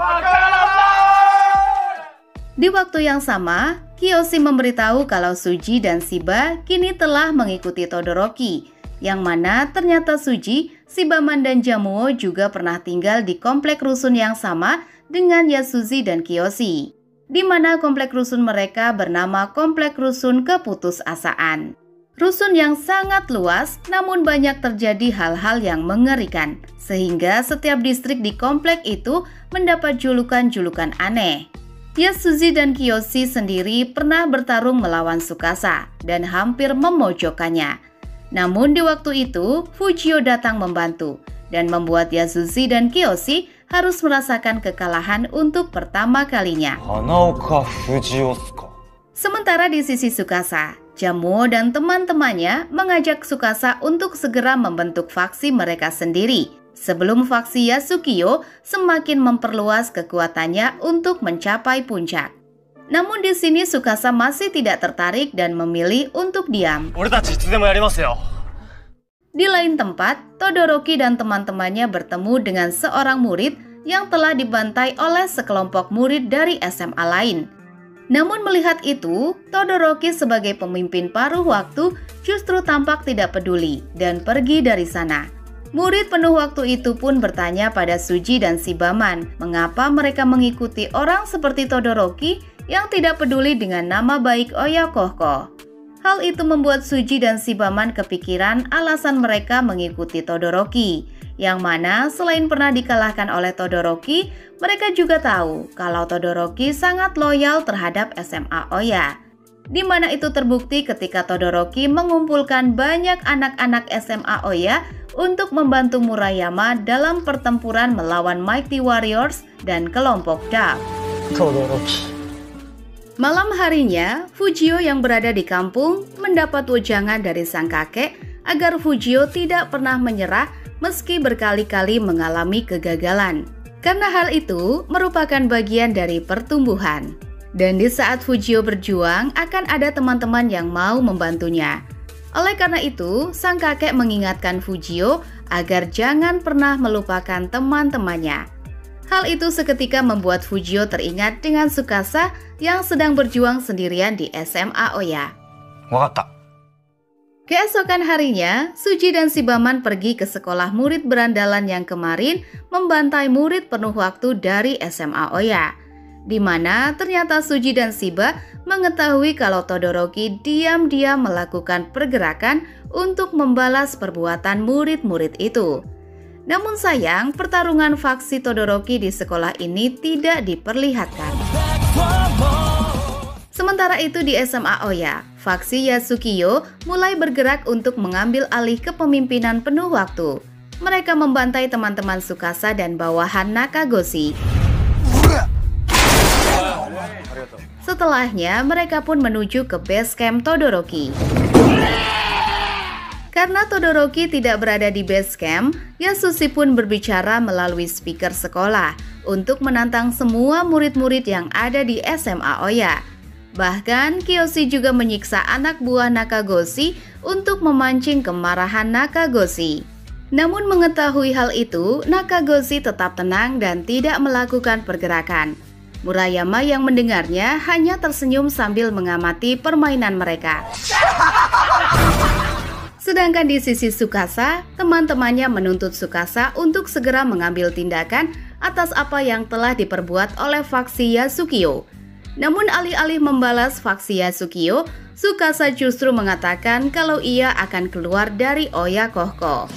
Di waktu yang sama, Kiyoshi memberitahu kalau Suji dan Shiba kini telah mengikuti Todoroki, yang mana ternyata Suji, Shibaman dan Jamuo juga pernah tinggal di komplek rusun yang sama dengan Yasushi dan Kiyoshi, di mana komplek rusun mereka bernama Komplek Rusun Keputusasaan. Rusun yang sangat luas, namun banyak terjadi hal-hal yang mengerikan, sehingga setiap distrik di komplek itu mendapat julukan-julukan aneh. Yasushi dan Kiyoshi sendiri pernah bertarung melawan Tsukasa dan hampir memojokkannya. Namun di waktu itu, Fujio datang membantu dan membuat Yasushi dan Kiyoshi harus merasakan kekalahan untuk pertama kalinya. Hanaoka Fujio suka? Sementara di sisi Tsukasa, Jamuo dan teman-temannya mengajak Tsukasa untuk segera membentuk faksi mereka sendiri sebelum faksi Yasukiyo semakin memperluas kekuatannya untuk mencapai puncak. Namun di sini Tsukasa masih tidak tertarik dan memilih untuk diam. Di lain tempat, Todoroki dan teman-temannya bertemu dengan seorang murid yang telah dibantai oleh sekelompok murid dari SMA lain. Namun melihat itu, Todoroki sebagai pemimpin paruh waktu justru tampak tidak peduli dan pergi dari sana. Murid penuh waktu itu pun bertanya pada Suji dan Shibaman mengapa mereka mengikuti orang seperti Todoroki yang tidak peduli dengan nama baik Oya Kohko. Hal itu membuat Suji dan Shibaman kepikiran alasan mereka mengikuti Todoroki, yang mana selain pernah dikalahkan oleh Todoroki, mereka juga tahu kalau Todoroki sangat loyal terhadap SMA Oya. Di mana itu terbukti ketika Todoroki mengumpulkan banyak anak-anak SMA Oya untuk membantu Murayama dalam pertempuran melawan Mighty Warriors dan kelompok Dark. Todoroki. Malam harinya, Fujio yang berada di kampung mendapat wejangan dari sang kakek agar Fujio tidak pernah menyerah meski berkali-kali mengalami kegagalan. Karena hal itu merupakan bagian dari pertumbuhan. Dan di saat Fujio berjuang akan ada teman-teman yang mau membantunya. Oleh karena itu, sang kakek mengingatkan Fujio agar jangan pernah melupakan teman-temannya. Hal itu seketika membuat Fujio teringat dengan Tsukasa yang sedang berjuang sendirian di SMA Oya. Wakatta. Keesokan harinya, Suji dan Shibaman pergi ke sekolah murid berandalan yang kemarin membantai murid penuh waktu dari SMA Oya. Di mana ternyata Suji dan Shiba mengetahui kalau Todoroki diam-diam melakukan pergerakan untuk membalas perbuatan murid-murid itu. Namun sayang, pertarungan faksi Todoroki di sekolah ini tidak diperlihatkan. Sementara itu di SMA Oya, faksi Yasukiyo mulai bergerak untuk mengambil alih kepemimpinan penuh waktu. Mereka membantai teman-teman Tsukasa dan bawahan Nakagoshi. Setelahnya, mereka pun menuju ke base camp Todoroki. Karena Todoroki tidak berada di base camp, Yasushi pun berbicara melalui speaker sekolah untuk menantang semua murid-murid yang ada di SMA Oya. Bahkan Kiyoshi juga menyiksa anak buah Nakagoshi untuk memancing kemarahan Nakagoshi. Namun mengetahui hal itu, Nakagoshi tetap tenang dan tidak melakukan pergerakan. Murayama yang mendengarnya hanya tersenyum sambil mengamati permainan mereka. Sedangkan di sisi Tsukasa, teman-temannya menuntut Tsukasa untuk segera mengambil tindakan atas apa yang telah diperbuat oleh faksi Yasukiyo. Namun alih-alih membalas faksi Yasukiyo, Tsukasa justru mengatakan kalau ia akan keluar dari Oya Kohko.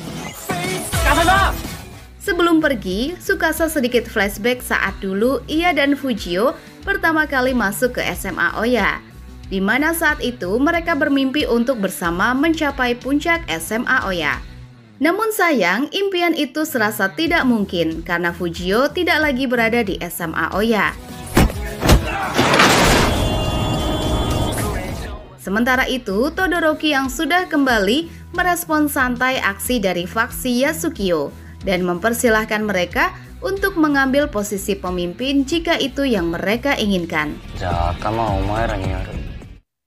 Sebelum pergi, Tsukasa sedikit flashback saat dulu ia dan Fujio pertama kali masuk ke SMA Oya, di mana saat itu mereka bermimpi untuk bersama mencapai puncak SMA Oya. Namun sayang, impian itu serasa tidak mungkin karena Fujio tidak lagi berada di SMA Oya. Sementara itu, Todoroki yang sudah kembali merespons santai aksi dari faksi Yasukio dan mempersilahkan mereka untuk mengambil posisi pemimpin jika itu yang mereka inginkan.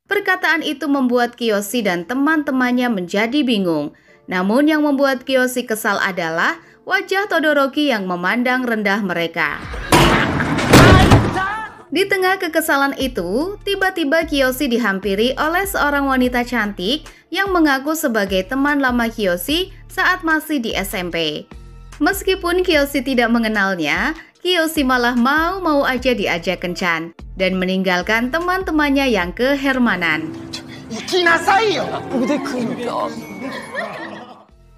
Perkataan itu membuat Kiyoshi dan teman-temannya menjadi bingung. Namun yang membuat Kiyoshi kesal adalah wajah Todoroki yang memandang rendah mereka. Di tengah kekesalan itu, tiba-tiba Kiyoshi dihampiri oleh seorang wanita cantik yang mengaku sebagai teman lama Kiyoshi saat masih di SMP. Meskipun Kiyoshi tidak mengenalnya, Kiyoshi malah mau aja diajak kencan dan meninggalkan teman-temannya yang kehermanan.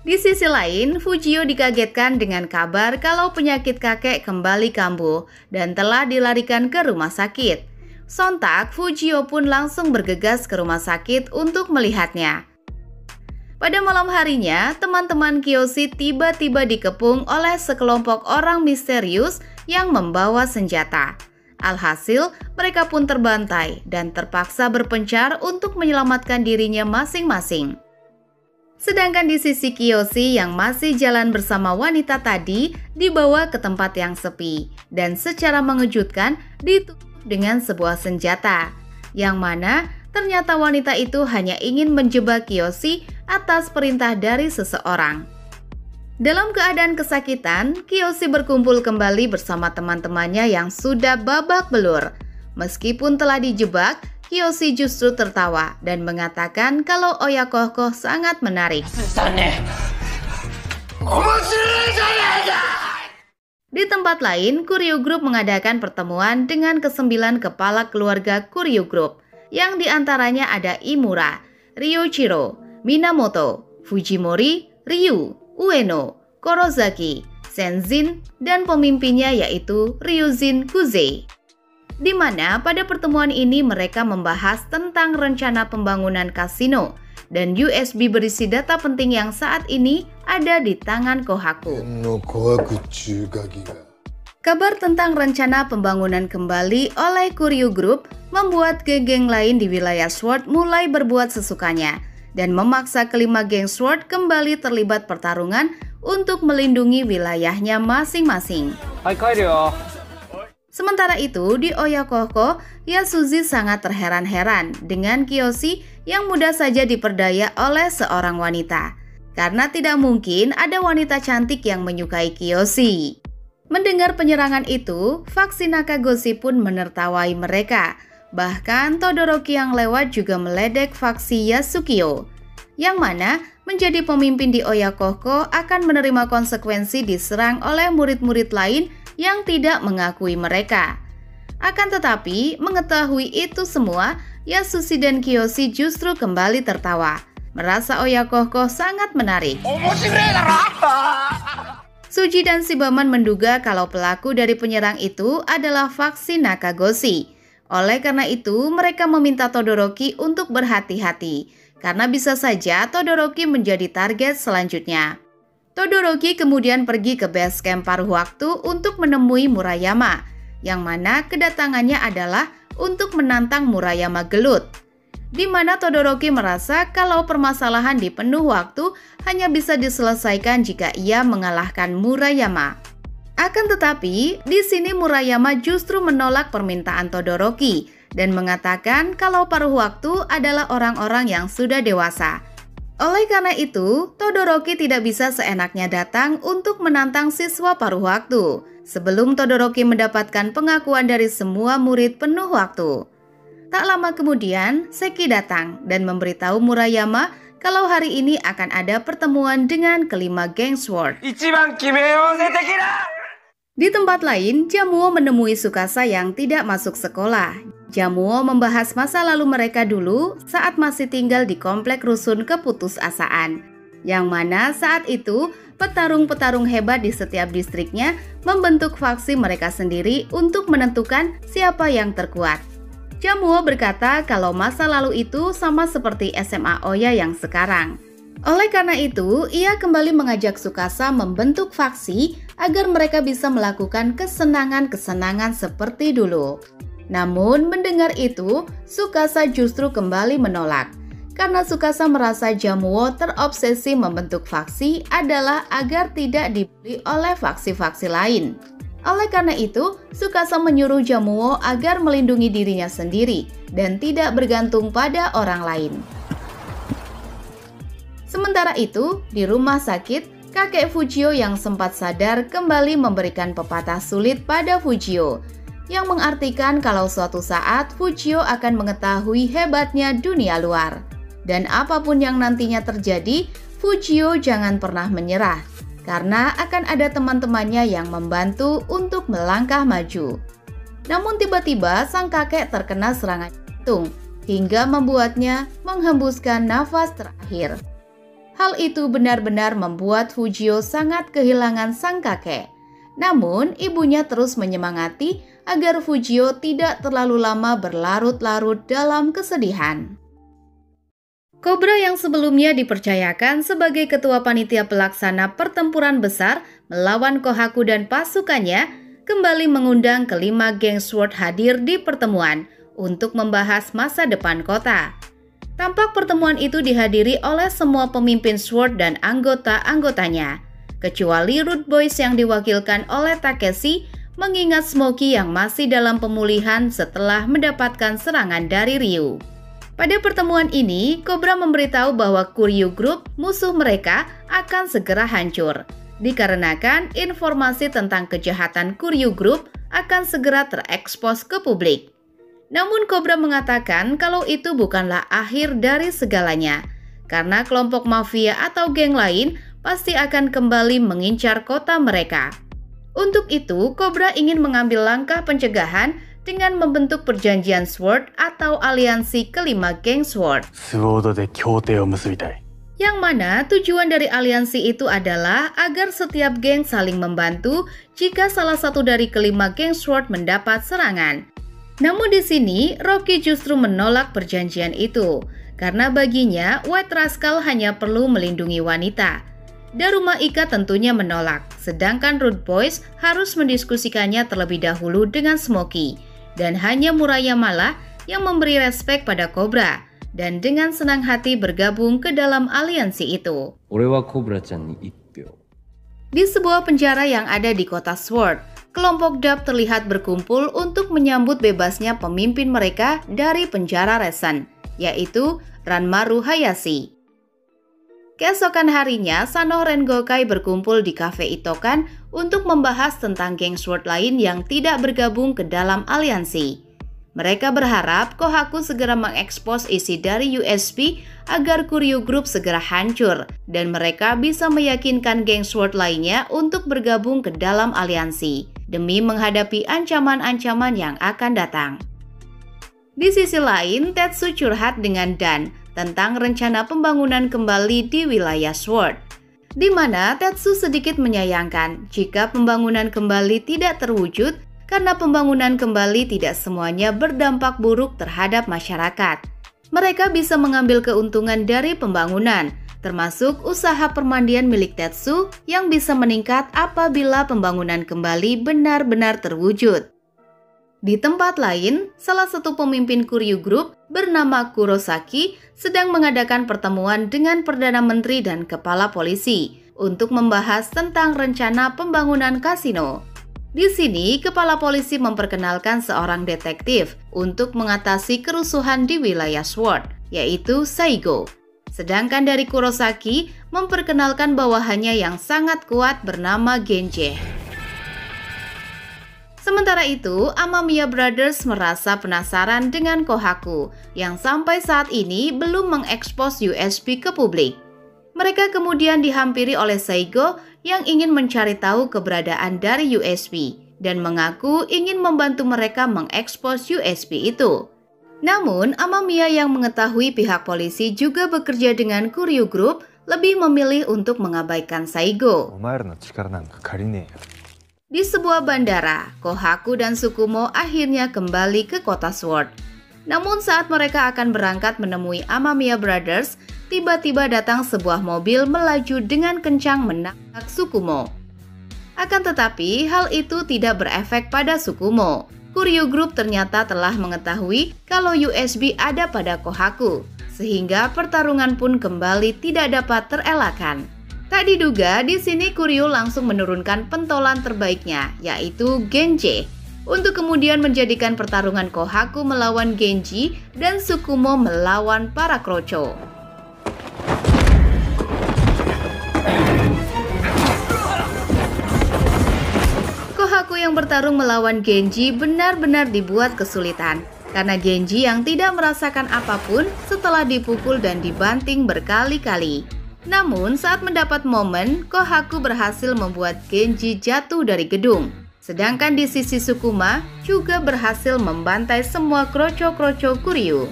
Di sisi lain, Fujio dikagetkan dengan kabar kalau penyakit kakek kembali kambuh dan telah dilarikan ke rumah sakit. Sontak, Fujio pun langsung bergegas ke rumah sakit untuk melihatnya. Pada malam harinya, teman-teman Kiyoshi tiba-tiba dikepung oleh sekelompok orang misterius yang membawa senjata. Alhasil, mereka pun terbantai dan terpaksa berpencar untuk menyelamatkan dirinya masing-masing. Sedangkan di sisi Kiyoshi yang masih jalan bersama wanita tadi dibawa ke tempat yang sepi dan secara mengejutkan ditutup dengan sebuah senjata, yang mana ternyata wanita itu hanya ingin menjebak Kiyoshi atas perintah dari seseorang. Dalam keadaan kesakitan, Kiyoshi berkumpul kembali bersama teman-temannya yang sudah babak belur. Meskipun telah dijebak, Kiyoshi justru tertawa dan mengatakan kalau Oyakohko sangat menarik. Di tempat lain, Kuryu Group mengadakan pertemuan dengan ke-9 kepala keluarga Kuryu Group, yang diantaranya ada Imura, Ryoichiro, Minamoto, Fujimori, Ryu, Ueno, Korozaki, Senzin, dan pemimpinnya yaitu Ryujin Kuzei. Di mana pada pertemuan ini mereka membahas tentang rencana pembangunan kasino dan USB berisi data penting yang saat ini ada di tangan Kohaku. Kabar tentang rencana pembangunan kembali oleh Kuryu Group membuat geng-geng lain di wilayah Sword mulai berbuat sesukanya dan memaksa kelima geng Sword kembali terlibat pertarungan untuk melindungi wilayahnya masing-masing. Sementara itu, di Oyakohko, Yasuji sangat terheran-heran dengan Kiyoshi yang mudah saja diperdaya oleh seorang wanita. Karena tidak mungkin ada wanita cantik yang menyukai Kiyoshi. Mendengar penyerangan itu, faksi Nakagoshi pun menertawai mereka. Bahkan Todoroki yang lewat juga meledek faksi Yasukio, yang mana menjadi pemimpin di Oyakohko akan menerima konsekuensi diserang oleh murid-murid lain yang tidak mengakui mereka. Akan tetapi, mengetahui itu semua, Yasushi dan Kiyoshi justru kembali tertawa, merasa Oyakohko sangat menarik. Suji dan Shibaman menduga kalau pelaku dari penyerang itu adalah faksi Nakagoshi. Oleh karena itu, mereka meminta Todoroki untuk berhati-hati, karena bisa saja Todoroki menjadi target selanjutnya. Todoroki kemudian pergi ke base camp paruh waktu untuk menemui Murayama, yang mana kedatangannya adalah untuk menantang Murayama gelut. Di mana Todoroki merasa kalau permasalahan di penuh waktu hanya bisa diselesaikan jika ia mengalahkan Murayama. Akan tetapi, di sini Murayama justru menolak permintaan Todoroki dan mengatakan kalau paruh waktu adalah orang-orang yang sudah dewasa. Oleh karena itu, Todoroki tidak bisa seenaknya datang untuk menantang siswa paruh waktu sebelum Todoroki mendapatkan pengakuan dari semua murid penuh waktu. Tak lama kemudian, Seki datang dan memberitahu Murayama kalau hari ini akan ada pertemuan dengan kelima geng Sword. Di tempat lain, Jamuo menemui Tsukasa yang tidak masuk sekolah. Jamuo membahas masa lalu mereka dulu saat masih tinggal di komplek rusun keputusasaan, yang mana saat itu petarung-petarung hebat di setiap distriknya membentuk faksi mereka sendiri untuk menentukan siapa yang terkuat. Jamuo berkata kalau masa lalu itu sama seperti SMA Oya yang sekarang. Oleh karena itu, ia kembali mengajak Tsukasa membentuk faksi agar mereka bisa melakukan kesenangan-kesenangan seperti dulu. Namun, mendengar itu, Tsukasa justru kembali menolak. Karena Tsukasa merasa Jamuo terobsesi membentuk faksi adalah agar tidak dibeli oleh faksi-faksi lain. Oleh karena itu, Tsukasa menyuruh Jamuo agar melindungi dirinya sendiri dan tidak bergantung pada orang lain. Sementara itu, di rumah sakit, kakek Fujio yang sempat sadar kembali memberikan pepatah sulit pada Fujio, yang mengartikan kalau suatu saat Fujio akan mengetahui hebatnya dunia luar. Dan apapun yang nantinya terjadi, Fujio jangan pernah menyerah, karena akan ada teman-temannya yang membantu untuk melangkah maju. Namun tiba-tiba sang kakek terkena serangan jantung, hingga membuatnya menghembuskan nafas terakhir. Hal itu benar-benar membuat Fujio sangat kehilangan sang kakek. Namun, ibunya terus menyemangati agar Fujio tidak terlalu lama berlarut-larut dalam kesedihan. Cobra yang sebelumnya dipercayakan sebagai ketua panitia pelaksana pertempuran besar melawan Kohaku dan pasukannya, kembali mengundang kelima geng SWORD hadir di pertemuan untuk membahas masa depan kota. Tampak pertemuan itu dihadiri oleh semua pemimpin SWORD dan anggota-anggotanya, kecuali Root Boys yang diwakilkan oleh Takeshi, mengingat Smokey yang masih dalam pemulihan setelah mendapatkan serangan dari Ryu. Pada pertemuan ini, Cobra memberitahu bahwa Kuryu Group, musuh mereka, akan segera hancur, dikarenakan informasi tentang kejahatan Kuryu Group akan segera terekspos ke publik. Namun Cobra mengatakan kalau itu bukanlah akhir dari segalanya, karena kelompok mafia atau geng lain pasti akan kembali mengincar kota mereka. Untuk itu, Cobra ingin mengambil langkah pencegahan dengan membentuk perjanjian SWORD atau aliansi kelima geng SWORD. Yang mana tujuan dari aliansi itu adalah agar setiap geng saling membantu jika salah satu dari kelima geng SWORD mendapat serangan. Namun di sini, Rocky justru menolak perjanjian itu, karena baginya White Rascal hanya perlu melindungi wanita. Daruma Ika tentunya menolak, sedangkan Root Boys harus mendiskusikannya terlebih dahulu dengan Smokey, dan hanya Murayama yang memberi respek pada Cobra, dan dengan senang hati bergabung ke dalam aliansi itu. Di sebuah penjara yang ada di kota SWORD, kelompok Dub terlihat berkumpul untuk menyambut bebasnya pemimpin mereka dari penjara Resen, yaitu Ranmaru Hayashi. Keesokan harinya, Sano Rengokai berkumpul di Cafe Itokan untuk membahas tentang geng SWORD lain yang tidak bergabung ke dalam aliansi. Mereka berharap Kohaku segera mengekspos isi dari USP agar Kuryu Group segera hancur dan mereka bisa meyakinkan geng SWORD lainnya untuk bergabung ke dalam aliansi demi menghadapi ancaman-ancaman yang akan datang. Di sisi lain, Tetsu curhat dengan Dan tentang rencana pembangunan kembali di wilayah SWORD, di mana Tetsu sedikit menyayangkan jika pembangunan kembali tidak terwujud karena pembangunan kembali tidak semuanya berdampak buruk terhadap masyarakat. Mereka bisa mengambil keuntungan dari pembangunan, termasuk usaha permandian milik Tetsu yang bisa meningkat apabila pembangunan kembali benar-benar terwujud. Di tempat lain, salah satu pemimpin Kuryu Group bernama Kurosaki sedang mengadakan pertemuan dengan Perdana Menteri dan Kepala Polisi untuk membahas tentang rencana pembangunan kasino. Di sini, Kepala Polisi memperkenalkan seorang detektif untuk mengatasi kerusuhan di wilayah SWORD, yaitu Saigo. Sedangkan dari Kurosaki memperkenalkan bawahannya yang sangat kuat bernama Genje. Sementara itu, Amamiya Brothers merasa penasaran dengan Kohaku yang sampai saat ini belum mengekspos USP ke publik. Mereka kemudian dihampiri oleh Saigo yang ingin mencari tahu keberadaan dari USP dan mengaku ingin membantu mereka mengekspos USP itu. Namun, Amamiya yang mengetahui pihak polisi juga bekerja dengan Kuryu Group lebih memilih untuk mengabaikan Saigo. Di sebuah bandara, Kohaku dan Tsukumo akhirnya kembali ke kota SWORD. Namun saat mereka akan berangkat menemui Amamiya Brothers, tiba-tiba datang sebuah mobil melaju dengan kencang menabrak Tsukumo. Akan tetapi, hal itu tidak berefek pada Tsukumo. Kuryu Group ternyata telah mengetahui kalau USB ada pada Kohaku, sehingga pertarungan pun kembali tidak dapat terelakkan. Tak diduga, di sini Kuryu langsung menurunkan pentolan terbaiknya, yaitu Genji, untuk kemudian menjadikan pertarungan Kohaku melawan Genji dan Tsukumo melawan para Kroco. Kohaku yang bertarung melawan Genji benar-benar dibuat kesulitan, karena Genji yang tidak merasakan apapun setelah dipukul dan dibanting berkali-kali. Namun saat mendapat momen, Kohaku berhasil membuat Genji jatuh dari gedung. Sedangkan di sisi Tsukuma juga berhasil membantai semua kroco-kroco Kuryu.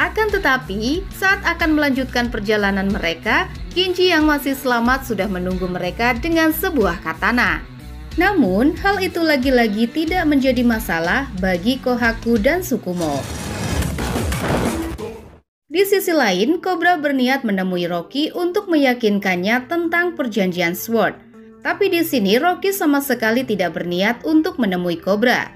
Akan tetapi, saat akan melanjutkan perjalanan mereka, Genji yang masih selamat sudah menunggu mereka dengan sebuah katana. Namun, hal itu lagi-lagi tidak menjadi masalah bagi Kohaku dan Tsukumo. Di sisi lain, Cobra berniat menemui Rocky untuk meyakinkannya tentang perjanjian Sword. Tapi di sini Rocky sama sekali tidak berniat untuk menemui Cobra.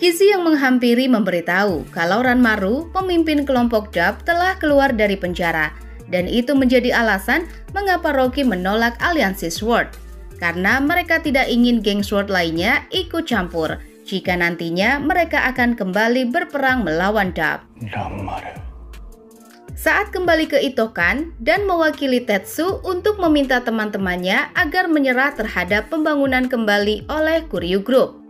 Kizzy yang menghampiri memberitahu kalau Ranmaru, pemimpin kelompok Dub, telah keluar dari penjara. Dan itu menjadi alasan mengapa Rocky menolak aliansi Sword. Karena mereka tidak ingin geng Sword lainnya ikut campur jika nantinya mereka akan kembali berperang melawan Dub. Saat kembali ke Itokan dan mewakili Tetsu untuk meminta teman-temannya agar menyerah terhadap pembangunan kembali oleh Kuryu Group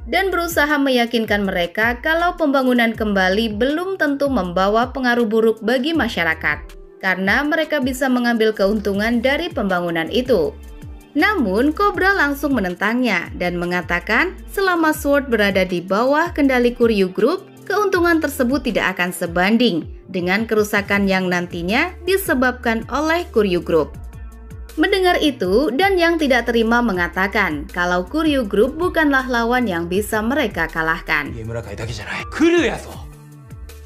dan berusaha meyakinkan mereka kalau pembangunan kembali belum tentu membawa pengaruh buruk bagi masyarakat karena mereka bisa mengambil keuntungan dari pembangunan itu. Namun Cobra langsung menentangnya dan mengatakan selama Sword berada di bawah kendali Kuryu Group, keuntungan tersebut tidak akan sebanding dengan kerusakan yang nantinya disebabkan oleh Kuryu Group. Mendengar itu, Dan yang tidak terima mengatakan kalau Kuryu Group bukanlah lawan yang bisa mereka kalahkan.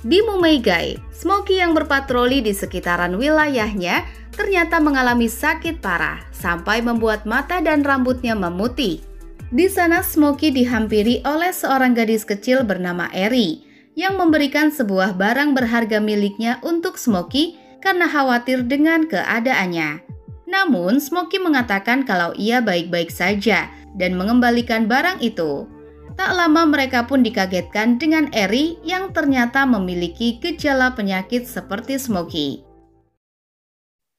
Di Mumeigai, Smokey yang berpatroli di sekitaran wilayahnya ternyata mengalami sakit parah sampai membuat mata dan rambutnya memutih. Di sana Smokey dihampiri oleh seorang gadis kecil bernama Eri yang memberikan sebuah barang berharga miliknya untuk Smokey karena khawatir dengan keadaannya. Namun Smokey mengatakan kalau ia baik-baik saja dan mengembalikan barang itu. Tak lama mereka pun dikagetkan dengan Eri yang ternyata memiliki gejala penyakit seperti Smokey.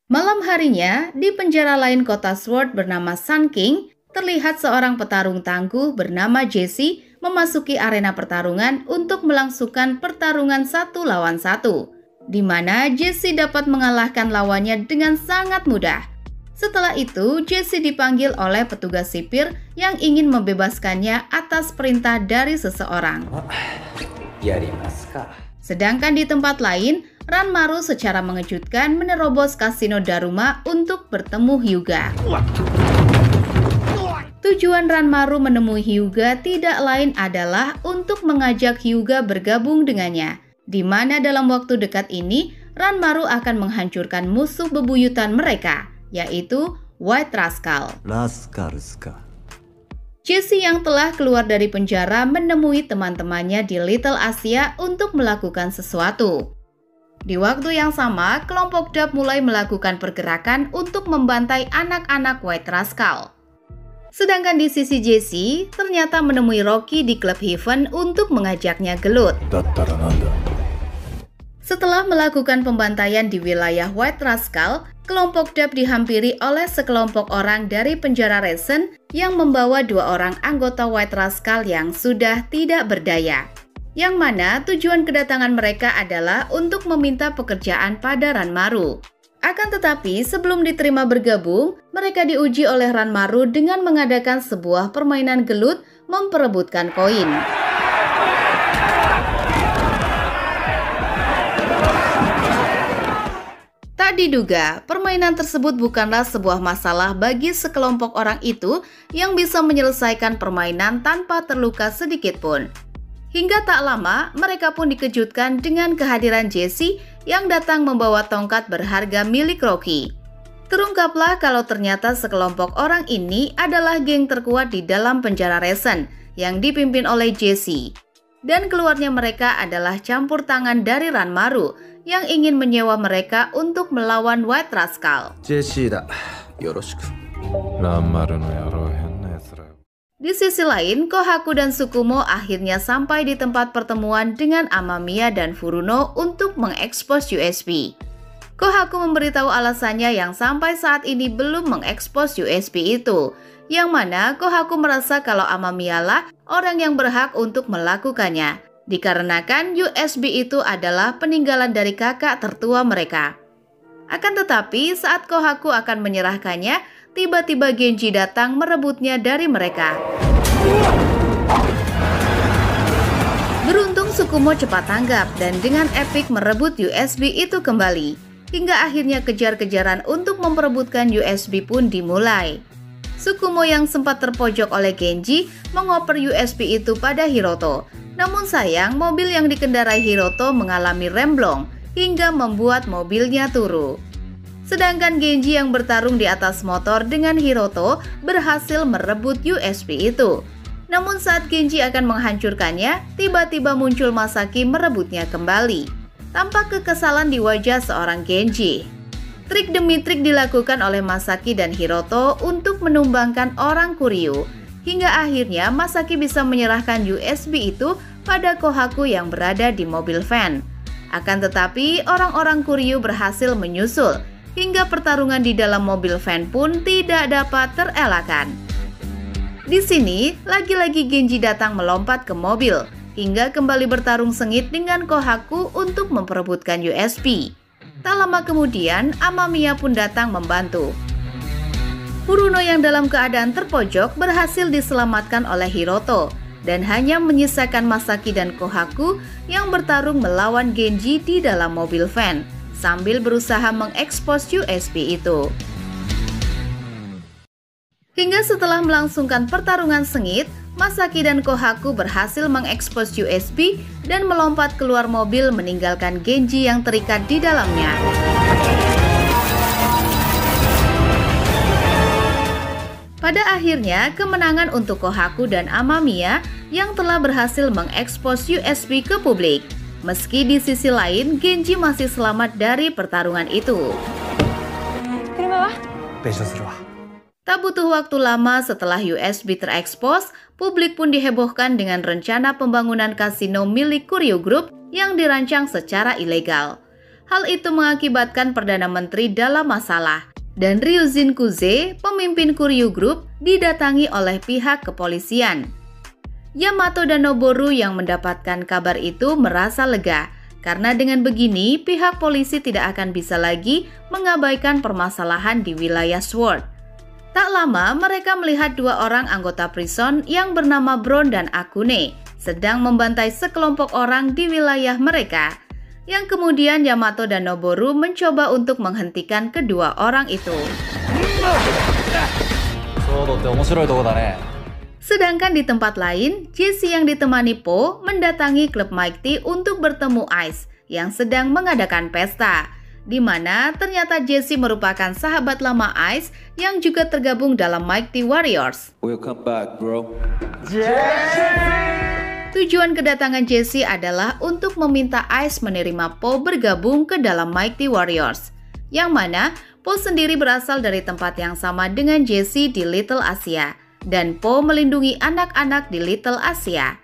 Malam harinya, di penjara lain kota Sword bernama Sun King, terlihat seorang petarung tangguh bernama Jesse memasuki arena pertarungan untuk melangsungkan pertarungan 1 lawan 1, di mana Jesse dapat mengalahkan lawannya dengan sangat mudah. Setelah itu, Jesse dipanggil oleh petugas sipir yang ingin membebaskannya atas perintah dari seseorang. Sedangkan di tempat lain, Ranmaru secara mengejutkan menerobos kasino Daruma untuk bertemu Hyuga. Tujuan Ranmaru menemui Hyuga tidak lain adalah untuk mengajak Hyuga bergabung dengannya, di mana dalam waktu dekat ini Ranmaru akan menghancurkan musuh bebuyutan mereka, yaitu White Rascal. Jesse yang telah keluar dari penjara menemui teman-temannya di Little Asia untuk melakukan sesuatu. Di waktu yang sama, kelompok Dub mulai melakukan pergerakan untuk membantai anak-anak White Rascal. Sedangkan di sisi Jesse, ternyata menemui Rocky di klub Heaven untuk mengajaknya gelut. Setelah melakukan pembantaian di wilayah White Rascal, kelompok Dub dihampiri oleh sekelompok orang dari penjara Resen yang membawa 2 orang anggota White Rascal yang sudah tidak berdaya. Yang mana tujuan kedatangan mereka adalah untuk meminta pekerjaan pada Ranmaru. Akan tetapi sebelum diterima bergabung, mereka diuji oleh Ranmaru dengan mengadakan sebuah permainan gelut memperebutkan koin. Tak diduga, permainan tersebut bukanlah sebuah masalah bagi sekelompok orang itu yang bisa menyelesaikan permainan tanpa terluka sedikit pun. Hingga tak lama, mereka pun dikejutkan dengan kehadiran Jesse yang datang membawa tongkat berharga milik Rocky. Terungkaplah kalau ternyata sekelompok orang ini adalah geng terkuat di dalam penjara Resen yang dipimpin oleh Jesse. Dan keluarnya mereka adalah campur tangan dari Ranmaru yang ingin menyewa mereka untuk melawan White Rascal. JC だ。よろしく。ランマルの野郎変な奴ら。 Di sisi lain, Kohaku dan Tsukumo akhirnya sampai di tempat pertemuan dengan Amamiya dan Furuno untuk mengekspos USB. Kohaku memberitahu alasannya yang sampai saat ini belum mengekspos USB itu, yang mana Kohaku merasa kalau Amamiya lah orang yang berhak untuk melakukannya, dikarenakan USB itu adalah peninggalan dari kakak tertua mereka. Akan tetapi, saat Kohaku akan menyerahkannya, tiba-tiba Genji datang merebutnya dari mereka. Beruntung Tsukumo cepat tanggap dan dengan epik merebut USB itu kembali. Hingga akhirnya kejar-kejaran untuk memperebutkan USB pun dimulai. Tsukumo yang sempat terpojok oleh Genji mengoper USB itu pada Hiroto. Namun sayang, mobil yang dikendarai Hiroto mengalami remblong hingga membuat mobilnya turu. Sedangkan Genji yang bertarung di atas motor dengan Hiroto berhasil merebut USB itu. Namun saat Genji akan menghancurkannya, tiba-tiba muncul Masaki merebutnya kembali. Tampak kekesalan di wajah seorang Genji. Trik demi trik dilakukan oleh Masaki dan Hiroto untuk menumbangkan orang Kuryu. Hingga akhirnya Masaki bisa menyerahkan USB itu pada Kohaku yang berada di mobil van. Akan tetapi orang-orang Kuryu berhasil menyusul. Hingga pertarungan di dalam mobil van pun tidak dapat terelakkan. Di sini, lagi-lagi Genji datang melompat ke mobil, hingga kembali bertarung sengit dengan Kohaku untuk memperebutkan USB. Tak lama kemudian, Amamiya pun datang membantu. Furuno yang dalam keadaan terpojok berhasil diselamatkan oleh Hiroto, dan hanya menyisakan Masaki dan Kohaku yang bertarung melawan Genji di dalam mobil van, sambil berusaha mengekspos USB itu. Hingga setelah melangsungkan pertarungan sengit, Masaki dan Kohaku berhasil mengekspos USB dan melompat keluar mobil meninggalkan Genji yang terikat di dalamnya. Pada akhirnya, kemenangan untuk Kohaku dan Amamiya yang telah berhasil mengekspos USB ke publik. Meski di sisi lain, Genji masih selamat dari pertarungan itu. Tak butuh waktu lama setelah USB terekspos, publik pun dihebohkan dengan rencana pembangunan kasino milik Kuryu Group yang dirancang secara ilegal. Hal itu mengakibatkan Perdana Menteri dalam masalah, dan Ryujin Kuze, pemimpin Kuryu Group, didatangi oleh pihak kepolisian. Yamato dan Noboru yang mendapatkan kabar itu merasa lega, karena dengan begini pihak polisi tidak akan bisa lagi mengabaikan permasalahan di wilayah Sword. Tak lama mereka melihat dua orang anggota prison yang bernama Bron dan Akune sedang membantai sekelompok orang di wilayah mereka, yang kemudian Yamato dan Noboru mencoba untuk menghentikan kedua orang itu. Sedangkan di tempat lain, Jesse yang ditemani Po mendatangi klub Mike T untuk bertemu Ice yang sedang mengadakan pesta, di mana ternyata Jesse merupakan sahabat lama Ice yang juga tergabung dalam Mike T Warriors. Welcome back, bro. Tujuan kedatangan Jesse adalah untuk meminta Ice menerima Po bergabung ke dalam Mike T Warriors, yang mana Po sendiri berasal dari tempat yang sama dengan Jesse di Little Asia. Dan Po melindungi anak-anak di Little Asia.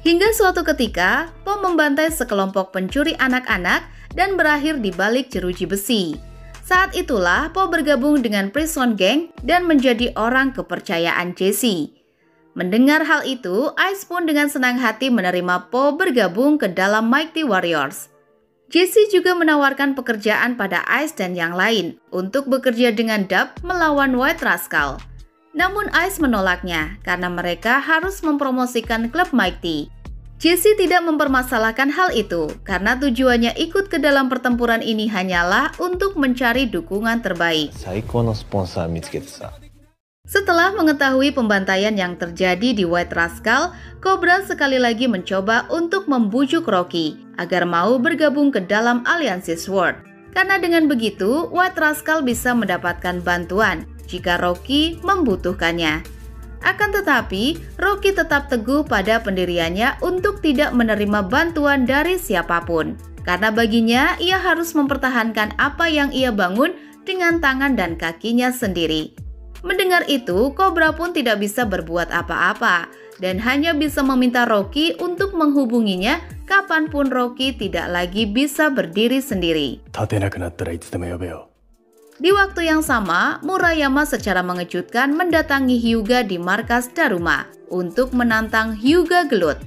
Hingga suatu ketika, Po membantai sekelompok pencuri anak-anak dan berakhir di balik jeruji besi. Saat itulah Po bergabung dengan Prison Gang dan menjadi orang kepercayaan Jesse. Mendengar hal itu, Ice pun dengan senang hati menerima Po bergabung ke dalam Mike T Warriors. Jesse juga menawarkan pekerjaan pada Ice dan yang lain untuk bekerja dengan Dub melawan White Rascal. Namun Ice menolaknya karena mereka harus mempromosikan klub Mike T. Jesse tidak mempermasalahkan hal itu karena tujuannya ikut ke dalam pertempuran ini hanyalah untuk mencari dukungan terbaik. Setelah mengetahui pembantaian yang terjadi di White Rascal, Cobra sekali lagi mencoba untuk membujuk Rocky agar mau bergabung ke dalam aliansi SWORD. Karena dengan begitu, White Rascal bisa mendapatkan bantuan jika Rocky membutuhkannya. Akan tetapi, Rocky tetap teguh pada pendiriannya untuk tidak menerima bantuan dari siapapun. Karena baginya, ia harus mempertahankan apa yang ia bangun dengan tangan dan kakinya sendiri. Mendengar itu, Cobra pun tidak bisa berbuat apa-apa dan hanya bisa meminta Rocky untuk menghubunginya kapanpun Rocky tidak lagi bisa berdiri sendiri. 立てなくなったらいつでも呼べよ。 Di waktu yang sama, Murayama secara mengejutkan mendatangi Hyuga di markas Daruma untuk menantang Hyuga gelut.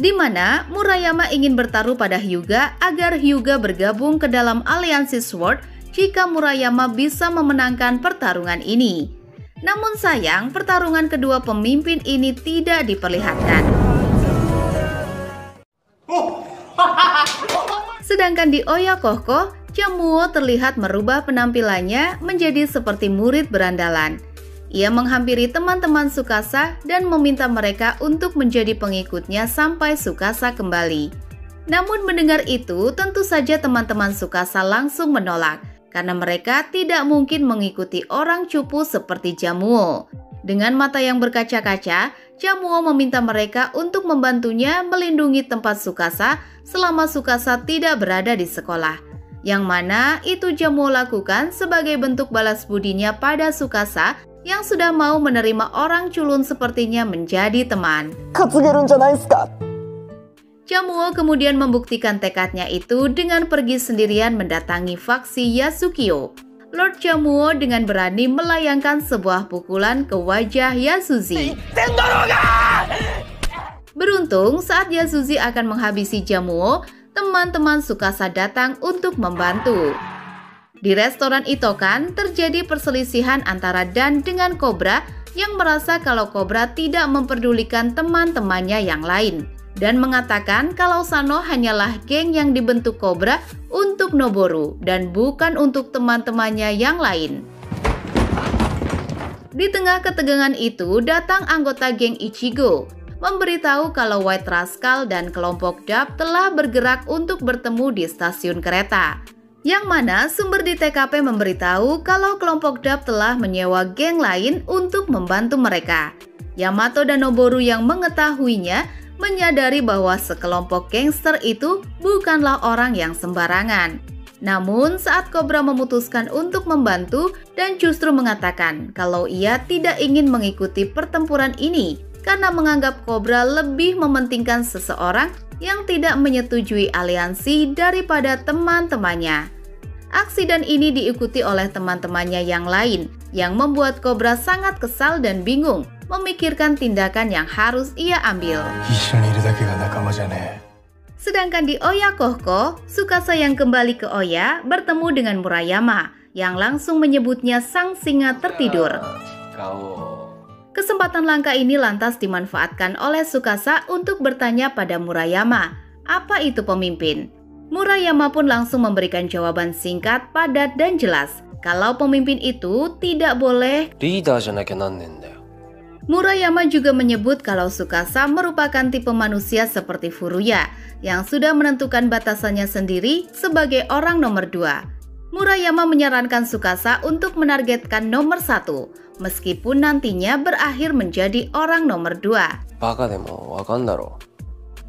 Di mana Murayama ingin bertaruh pada Hyuga agar Hyuga bergabung ke dalam aliansi SWORD jika Murayama bisa memenangkan pertarungan ini. Namun sayang, pertarungan kedua pemimpin ini tidak diperlihatkan. Sedangkan di Oyakohko, Jamuo terlihat merubah penampilannya menjadi seperti murid berandalan. Ia menghampiri teman-teman Tsukasa dan meminta mereka untuk menjadi pengikutnya sampai Tsukasa kembali. Namun mendengar itu, tentu saja teman-teman Tsukasa langsung menolak, karena mereka tidak mungkin mengikuti orang cupu seperti Jamuo. Dengan mata yang berkaca-kaca, Jamuo meminta mereka untuk membantunya melindungi tempat Tsukasa selama Tsukasa tidak berada di sekolah. Yang mana itu Jamuo lakukan sebagai bentuk balas budinya pada Tsukasa yang sudah mau menerima orang culun sepertinya menjadi teman. Jamuo kemudian membuktikan tekadnya itu dengan pergi sendirian mendatangi faksi Yasukyo. Lord Jamuo dengan berani melayangkan sebuah pukulan ke wajah Yasuzi. Beruntung saat Yasuzi akan menghabisi Jamuo, teman-teman Tsukasa datang untuk membantu. Di restoran Itokan terjadi perselisihan antara Dan dengan Cobra yang merasa kalau Cobra tidak memperdulikan teman-temannya yang lain. Dan mengatakan kalau Sano hanyalah geng yang dibentuk Cobra untuk Noboru dan bukan untuk teman-temannya yang lain. Di tengah ketegangan itu datang anggota geng Ichigo, memberitahu kalau White Rascal dan kelompok Dub telah bergerak untuk bertemu di stasiun kereta. Yang mana sumber di TKP memberitahu kalau kelompok Dub telah menyewa geng lain untuk membantu mereka. Yamato dan Noboru yang mengetahuinya menyadari bahwa sekelompok gangster itu bukanlah orang yang sembarangan. Namun saat Cobra memutuskan untuk membantu dan justru mengatakan kalau ia tidak ingin mengikuti pertempuran ini karena menganggap Cobra lebih mementingkan seseorang yang tidak menyetujui aliansi daripada teman-temannya. Aksi Dan ini diikuti oleh teman-temannya yang lain yang membuat Cobra sangat kesal dan bingung memikirkan tindakan yang harus ia ambil. Sedangkan di Oyakohko, Tsukasa yang kembali ke Oya bertemu dengan Murayama yang langsung menyebutnya sang singa tertidur. Kesempatan langka ini lantas dimanfaatkan oleh Tsukasa untuk bertanya pada Murayama, apa itu pemimpin? Murayama pun langsung memberikan jawaban singkat, padat, dan jelas kalau pemimpin itu tidak boleh. Murayama juga menyebut kalau Tsukasa merupakan tipe manusia seperti Furuya yang sudah menentukan batasannya sendiri sebagai orang nomor 2. Murayama menyarankan Tsukasa untuk menargetkan nomor 1, meskipun nantinya berakhir menjadi orang nomor 2.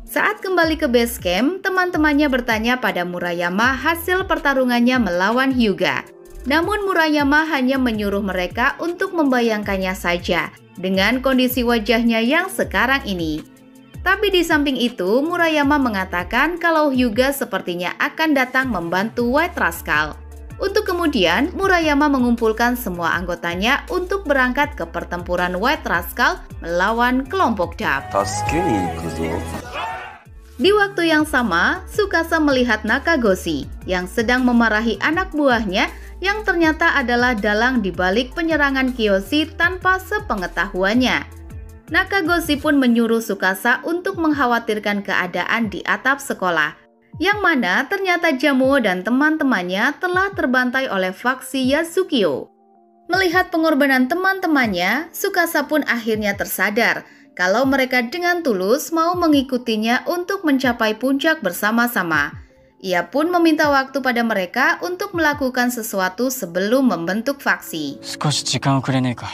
Saat kembali ke base camp, teman-temannya bertanya pada Murayama hasil pertarungannya melawan Hyuga. Namun Murayama hanya menyuruh mereka untuk membayangkannya saja dengan kondisi wajahnya yang sekarang ini. Tapi di samping itu, Murayama mengatakan kalau Hyuga sepertinya akan datang membantu White Rascal. Untuk kemudian, Murayama mengumpulkan semua anggotanya untuk berangkat ke pertempuran White Rascal melawan kelompok Dub. Di waktu yang sama, Tsukasa melihat Nakagoshi yang sedang memarahi anak buahnya yang ternyata adalah dalang di balik penyerangan Kiyoshi tanpa sepengetahuannya. Nakagoshi pun menyuruh Tsukasa untuk mengkhawatirkan keadaan di atap sekolah, yang mana ternyata Jamuo dan teman-temannya telah terbantai oleh faksi Yasukyo. Melihat pengorbanan teman-temannya, Tsukasa pun akhirnya tersadar kalau mereka dengan tulus mau mengikutinya untuk mencapai puncak bersama-sama. Ia pun meminta waktu pada mereka untuk melakukan sesuatu sebelum membentuk faksi. 少し時間をくれねえか。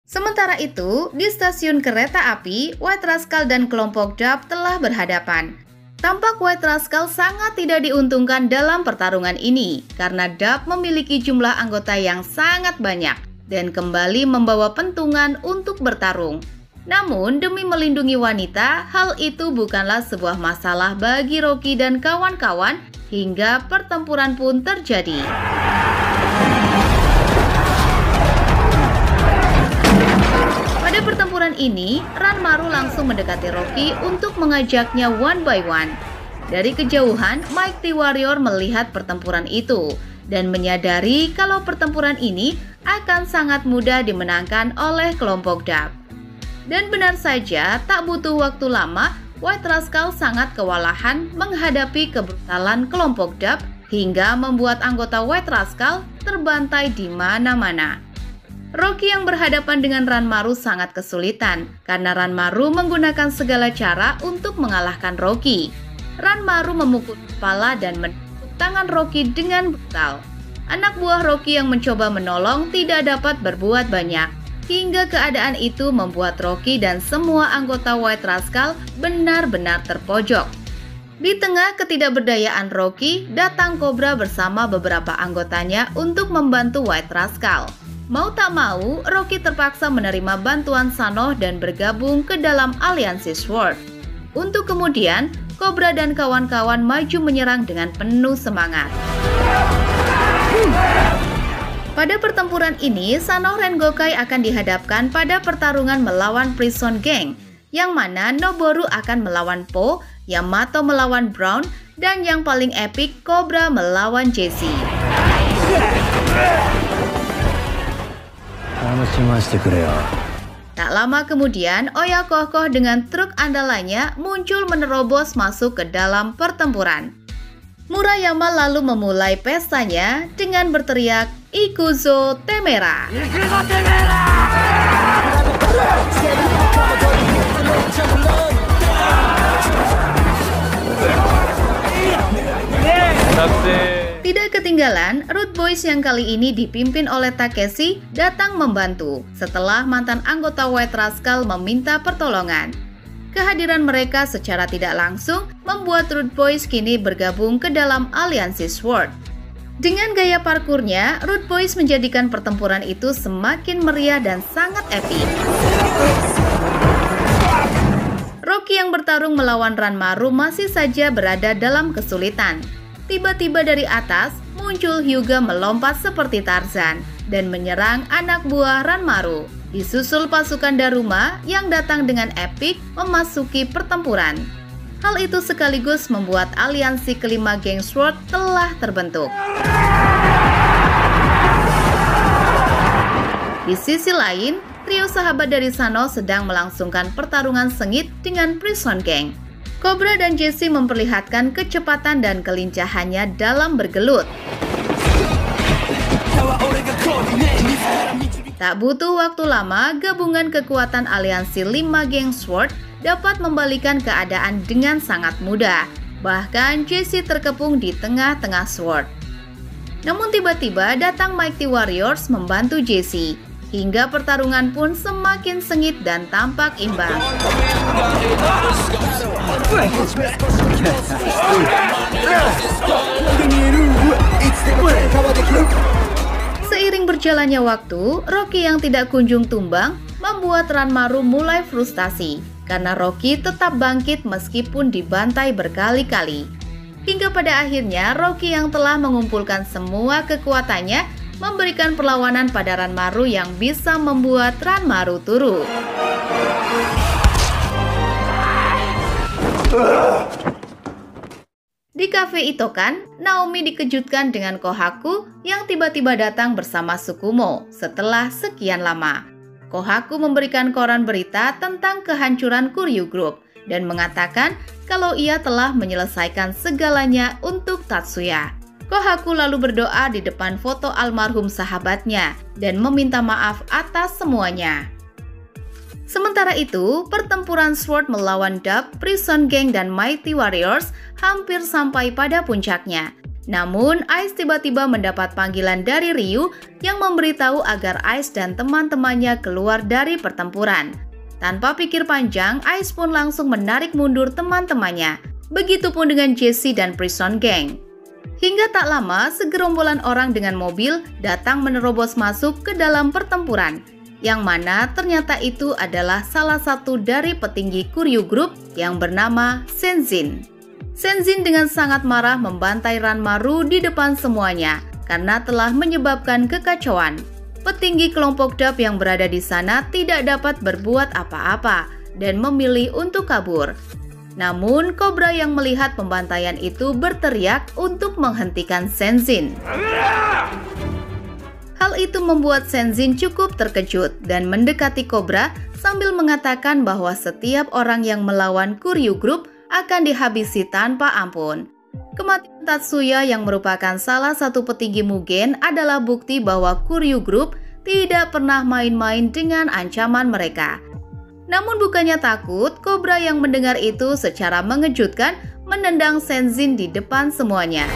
Sementara itu, di stasiun kereta api, White Rascal dan kelompok Dub telah berhadapan. Tampak White Rascal sangat tidak diuntungkan dalam pertarungan ini karena Dub memiliki jumlah anggota yang sangat banyak dan kembali membawa pentungan untuk bertarung. Namun, demi melindungi wanita, hal itu bukanlah sebuah masalah bagi Rocky dan kawan-kawan hingga pertempuran pun terjadi. Pada pertempuran ini, Ranmaru langsung mendekati Rocky untuk mengajaknya one by one. Dari kejauhan, Mighty Warrior melihat pertempuran itu dan menyadari kalau pertempuran ini akan sangat mudah dimenangkan oleh kelompok Dub. Dan benar saja, tak butuh waktu lama, White Rascal sangat kewalahan menghadapi kebrutalan kelompok Dub hingga membuat anggota White Rascal terbantai di mana-mana. Rocky yang berhadapan dengan Ranmaru sangat kesulitan karena Ranmaru menggunakan segala cara untuk mengalahkan Rocky. Ranmaru memukul kepala dan menepuk tangan Rocky dengan brutal. Anak buah Rocky yang mencoba menolong tidak dapat berbuat banyak. Hingga keadaan itu membuat Rocky dan semua anggota White Rascal benar-benar terpojok. Di tengah ketidakberdayaan Rocky, datang Cobra bersama beberapa anggotanya untuk membantu White Rascal. Mau tak mau, Rocky terpaksa menerima bantuan Sanoh dan bergabung ke dalam aliansi Sword. Untuk kemudian, Cobra dan kawan-kawan maju menyerang dengan penuh semangat. Pada pertempuran ini, Sanoh Rengokai akan dihadapkan pada pertarungan melawan Prison Gang, yang mana Noboru akan melawan Po, Yamato melawan Brown, dan yang paling epik, Cobra melawan Jesse. Tak lama kemudian, Oya Kokoh dengan truk andalannya muncul menerobos masuk ke dalam pertempuran. Murayama lalu memulai pestanya dengan berteriak Ikuzo Temera. Tidak ketinggalan, Root Boys yang kali ini dipimpin oleh Takeshi datang membantu setelah mantan anggota White Rascal meminta pertolongan. Kehadiran mereka secara tidak langsung membuat Root Boys kini bergabung ke dalam aliansi Sword. Dengan gaya parkurnya, Root Boys menjadikan pertempuran itu semakin meriah dan sangat epik. Rocky yang bertarung melawan Ranmaru masih saja berada dalam kesulitan. Tiba-tiba dari atas, muncul Hyuga melompat seperti Tarzan dan menyerang anak buah Ranmaru. Disusul pasukan Daruma yang datang dengan epik memasuki pertempuran. Hal itu sekaligus membuat aliansi kelima geng Sword telah terbentuk. Di sisi lain, trio sahabat dari Sanoh sedang melangsungkan pertarungan sengit dengan Prison Gang. Cobra dan Jesse memperlihatkan kecepatan dan kelincahannya dalam bergelut. Tak butuh waktu lama, gabungan kekuatan aliansi 5 geng Sword dapat membalikan keadaan dengan sangat mudah. Bahkan Jesse terkepung di tengah-tengah Sword. Namun tiba-tiba datang Mighty Warriors membantu Jesse, hingga pertarungan pun semakin sengit dan tampak imbang. Seiring berjalannya waktu, Rocky yang tidak kunjung tumbang membuat Ranmaru mulai frustasi karena Rocky tetap bangkit meskipun dibantai berkali-kali. Hingga pada akhirnya Rocky yang telah mengumpulkan semua kekuatannya memberikan perlawanan pada Ranmaru yang bisa membuat Ranmaru turun. Di kafe Itokan, Naomi dikejutkan dengan Kohaku yang tiba-tiba datang bersama Tsukumo setelah sekian lama. Kohaku memberikan koran berita tentang kehancuran Kuryu Group dan mengatakan kalau ia telah menyelesaikan segalanya untuk Tatsuya. Kohaku lalu berdoa di depan foto almarhum sahabatnya dan meminta maaf atas semuanya. Sementara itu, pertempuran Sword melawan Dub, Prison Gang, dan Mighty Warriors hampir sampai pada puncaknya. Namun, Ice tiba-tiba mendapat panggilan dari Ryu yang memberitahu agar Ice dan teman-temannya keluar dari pertempuran. Tanpa pikir panjang, Ice pun langsung menarik mundur teman-temannya. Begitupun dengan Jesse dan Prison Gang. Hingga tak lama, segerombolan orang dengan mobil datang menerobos masuk ke dalam pertempuran. Yang mana ternyata itu adalah salah satu dari petinggi Kuryu Group yang bernama Senzin. Senzin dengan sangat marah membantai Ranmaru di depan semuanya karena telah menyebabkan kekacauan. Petinggi kelompok Dub yang berada di sana tidak dapat berbuat apa-apa dan memilih untuk kabur. Namun, Cobra yang melihat pembantaian itu berteriak untuk menghentikan Senzin. Hal itu membuat Senzin cukup terkejut dan mendekati Cobra sambil mengatakan bahwa setiap orang yang melawan Kuryu Group akan dihabisi tanpa ampun. Kematian Tatsuya yang merupakan salah satu petinggi Mugen adalah bukti bahwa Kuryu Group tidak pernah main-main dengan ancaman mereka. Namun bukannya takut, Cobra yang mendengar itu secara mengejutkan menendang Senzin di depan semuanya.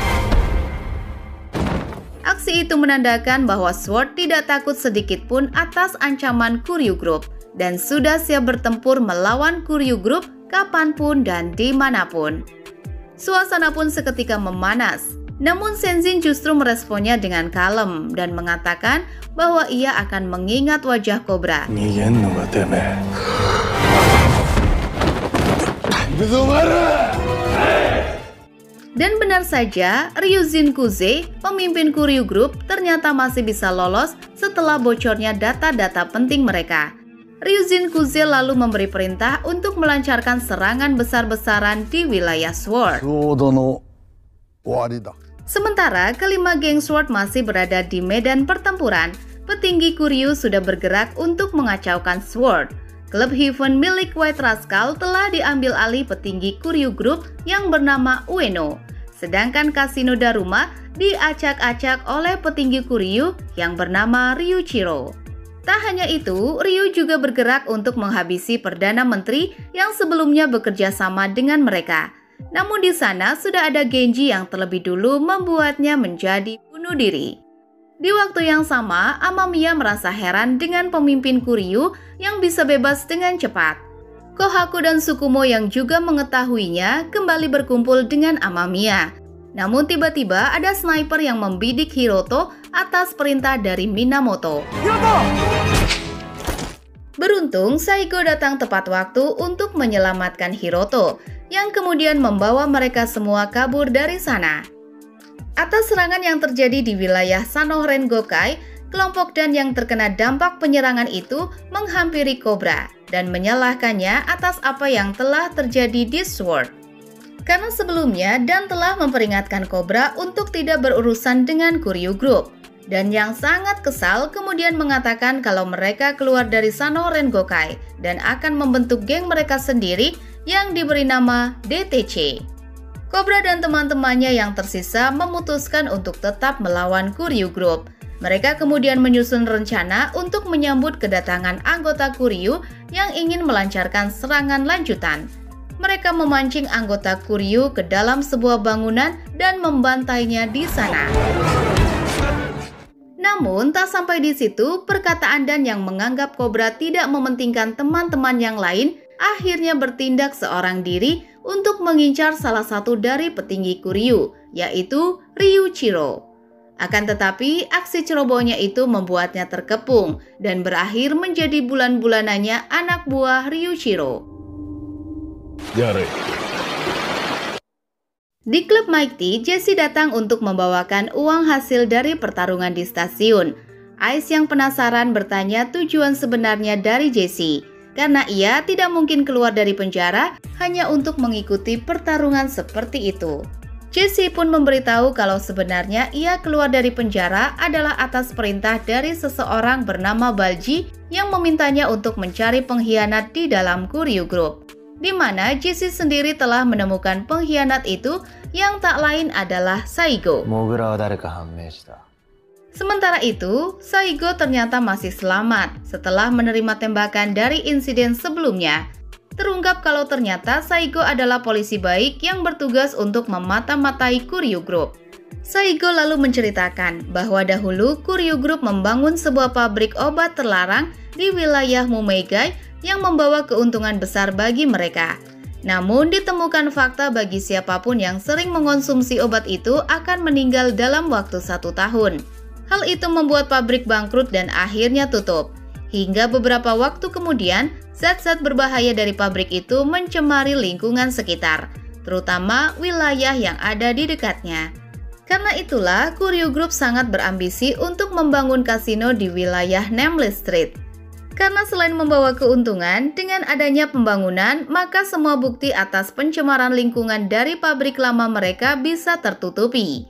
Aksi itu menandakan bahwa Sword tidak takut sedikit pun atas ancaman Kuryu Group dan sudah siap bertempur melawan Kuryu Group kapanpun dan dimanapun. Suasana pun seketika memanas, namun Senzin justru meresponnya dengan kalem dan mengatakan bahwa ia akan mengingat wajah Cobra. Dan benar saja, Ryujin Kuze, pemimpin Kuryu Group, ternyata masih bisa lolos setelah bocornya data-data penting mereka. Ryujin Kuze lalu memberi perintah untuk melancarkan serangan besar-besaran di wilayah Sword. Sementara kelima geng Sword masih berada di medan pertempuran, petinggi Kuryu sudah bergerak untuk mengacaukan Sword. Klub Heaven milik White Rascal telah diambil alih petinggi Kuryu Group yang bernama Ueno. Sedangkan Kasino Daruma diacak-acak oleh petinggi Kuryu yang bernama Ryuichiro. Tak hanya itu, Ryu juga bergerak untuk menghabisi Perdana Menteri yang sebelumnya bekerja sama dengan mereka. Namun di sana sudah ada Genji yang terlebih dulu membuatnya menjadi bunuh diri. Di waktu yang sama, Amamiya merasa heran dengan pemimpin Kuryu yang bisa bebas dengan cepat. Kohaku dan Tsukumo yang juga mengetahuinya kembali berkumpul dengan Amamiya. Namun tiba-tiba ada sniper yang membidik Hiroto atas perintah dari Minamoto. Beruntung, Saigo datang tepat waktu untuk menyelamatkan Hiroto, yang kemudian membawa mereka semua kabur dari sana. Atas serangan yang terjadi di wilayah Sanohren Gokai, kelompok Dan yang terkena dampak penyerangan itu menghampiri Cobra dan menyalahkannya atas apa yang telah terjadi di Sword. Karena sebelumnya Dan telah memperingatkan Cobra untuk tidak berurusan dengan Kuryu Group. Dan yang sangat kesal kemudian mengatakan kalau mereka keluar dari Sanohren Gokai dan akan membentuk geng mereka sendiri yang diberi nama DTC. Cobra dan teman-temannya yang tersisa memutuskan untuk tetap melawan Kuryu Group. Mereka kemudian menyusun rencana untuk menyambut kedatangan anggota Kuryu yang ingin melancarkan serangan lanjutan. Mereka memancing anggota Kuryu ke dalam sebuah bangunan dan membantainya di sana. Namun, tak sampai di situ, perkataan Dan yang menganggap Cobra tidak mementingkan teman-teman yang lain akhirnya bertindak seorang diri untuk mengincar salah satu dari petinggi Kuryu, yaitu Ryuichiro. Akan tetapi, aksi cerobohnya itu membuatnya terkepung dan berakhir menjadi bulan-bulanannya anak buah Ryuichiro. Di klub Mighty, Jesse datang untuk membawakan uang hasil dari pertarungan di stasiun. Ice yang penasaran bertanya tujuan sebenarnya dari Jesse, karena ia tidak mungkin keluar dari penjara hanya untuk mengikuti pertarungan seperti itu. Jesse pun memberitahu kalau sebenarnya ia keluar dari penjara adalah atas perintah dari seseorang bernama Balji yang memintanya untuk mencari pengkhianat di dalam Kuryu Group. di mana Jesse sendiri telah menemukan pengkhianat itu yang tak lain adalah Saigo. モグラは誰か判明した。 Sementara itu, Saigo ternyata masih selamat setelah menerima tembakan dari insiden sebelumnya. Terungkap kalau ternyata Saigo adalah polisi baik yang bertugas untuk memata-matai Kuryu Group. Saigo lalu menceritakan bahwa dahulu Kuryu Group membangun sebuah pabrik obat terlarang di wilayah Mumegai yang membawa keuntungan besar bagi mereka. Namun ditemukan fakta bagi siapapun yang sering mengonsumsi obat itu akan meninggal dalam waktu 1 tahun. Hal itu membuat pabrik bangkrut dan akhirnya tutup. Hingga beberapa waktu kemudian, zat-zat berbahaya dari pabrik itu mencemari lingkungan sekitar, terutama wilayah yang ada di dekatnya. Karena itulah, Kuryu Group sangat berambisi untuk membangun kasino di wilayah Namely Street. Karena selain membawa keuntungan, dengan adanya pembangunan, maka semua bukti atas pencemaran lingkungan dari pabrik lama mereka bisa tertutupi.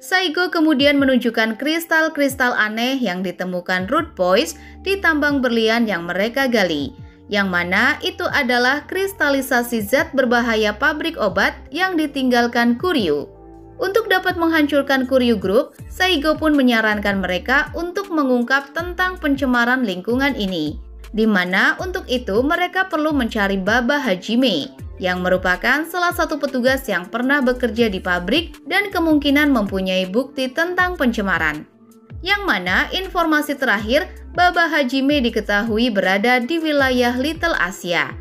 Saigo kemudian menunjukkan kristal-kristal aneh yang ditemukan Root Boys di tambang berlian yang mereka gali, yang mana itu adalah kristalisasi zat berbahaya pabrik obat yang ditinggalkan Kuryu. Untuk dapat menghancurkan Kuryu Group, Saigo pun menyarankan mereka untuk mengungkap tentang pencemaran lingkungan ini, di mana untuk itu mereka perlu mencari Baba Hajime, yang merupakan salah satu petugas yang pernah bekerja di pabrik dan kemungkinan mempunyai bukti tentang pencemaran. Yang mana informasi terakhir, Baba Hajime diketahui berada di wilayah Little Asia.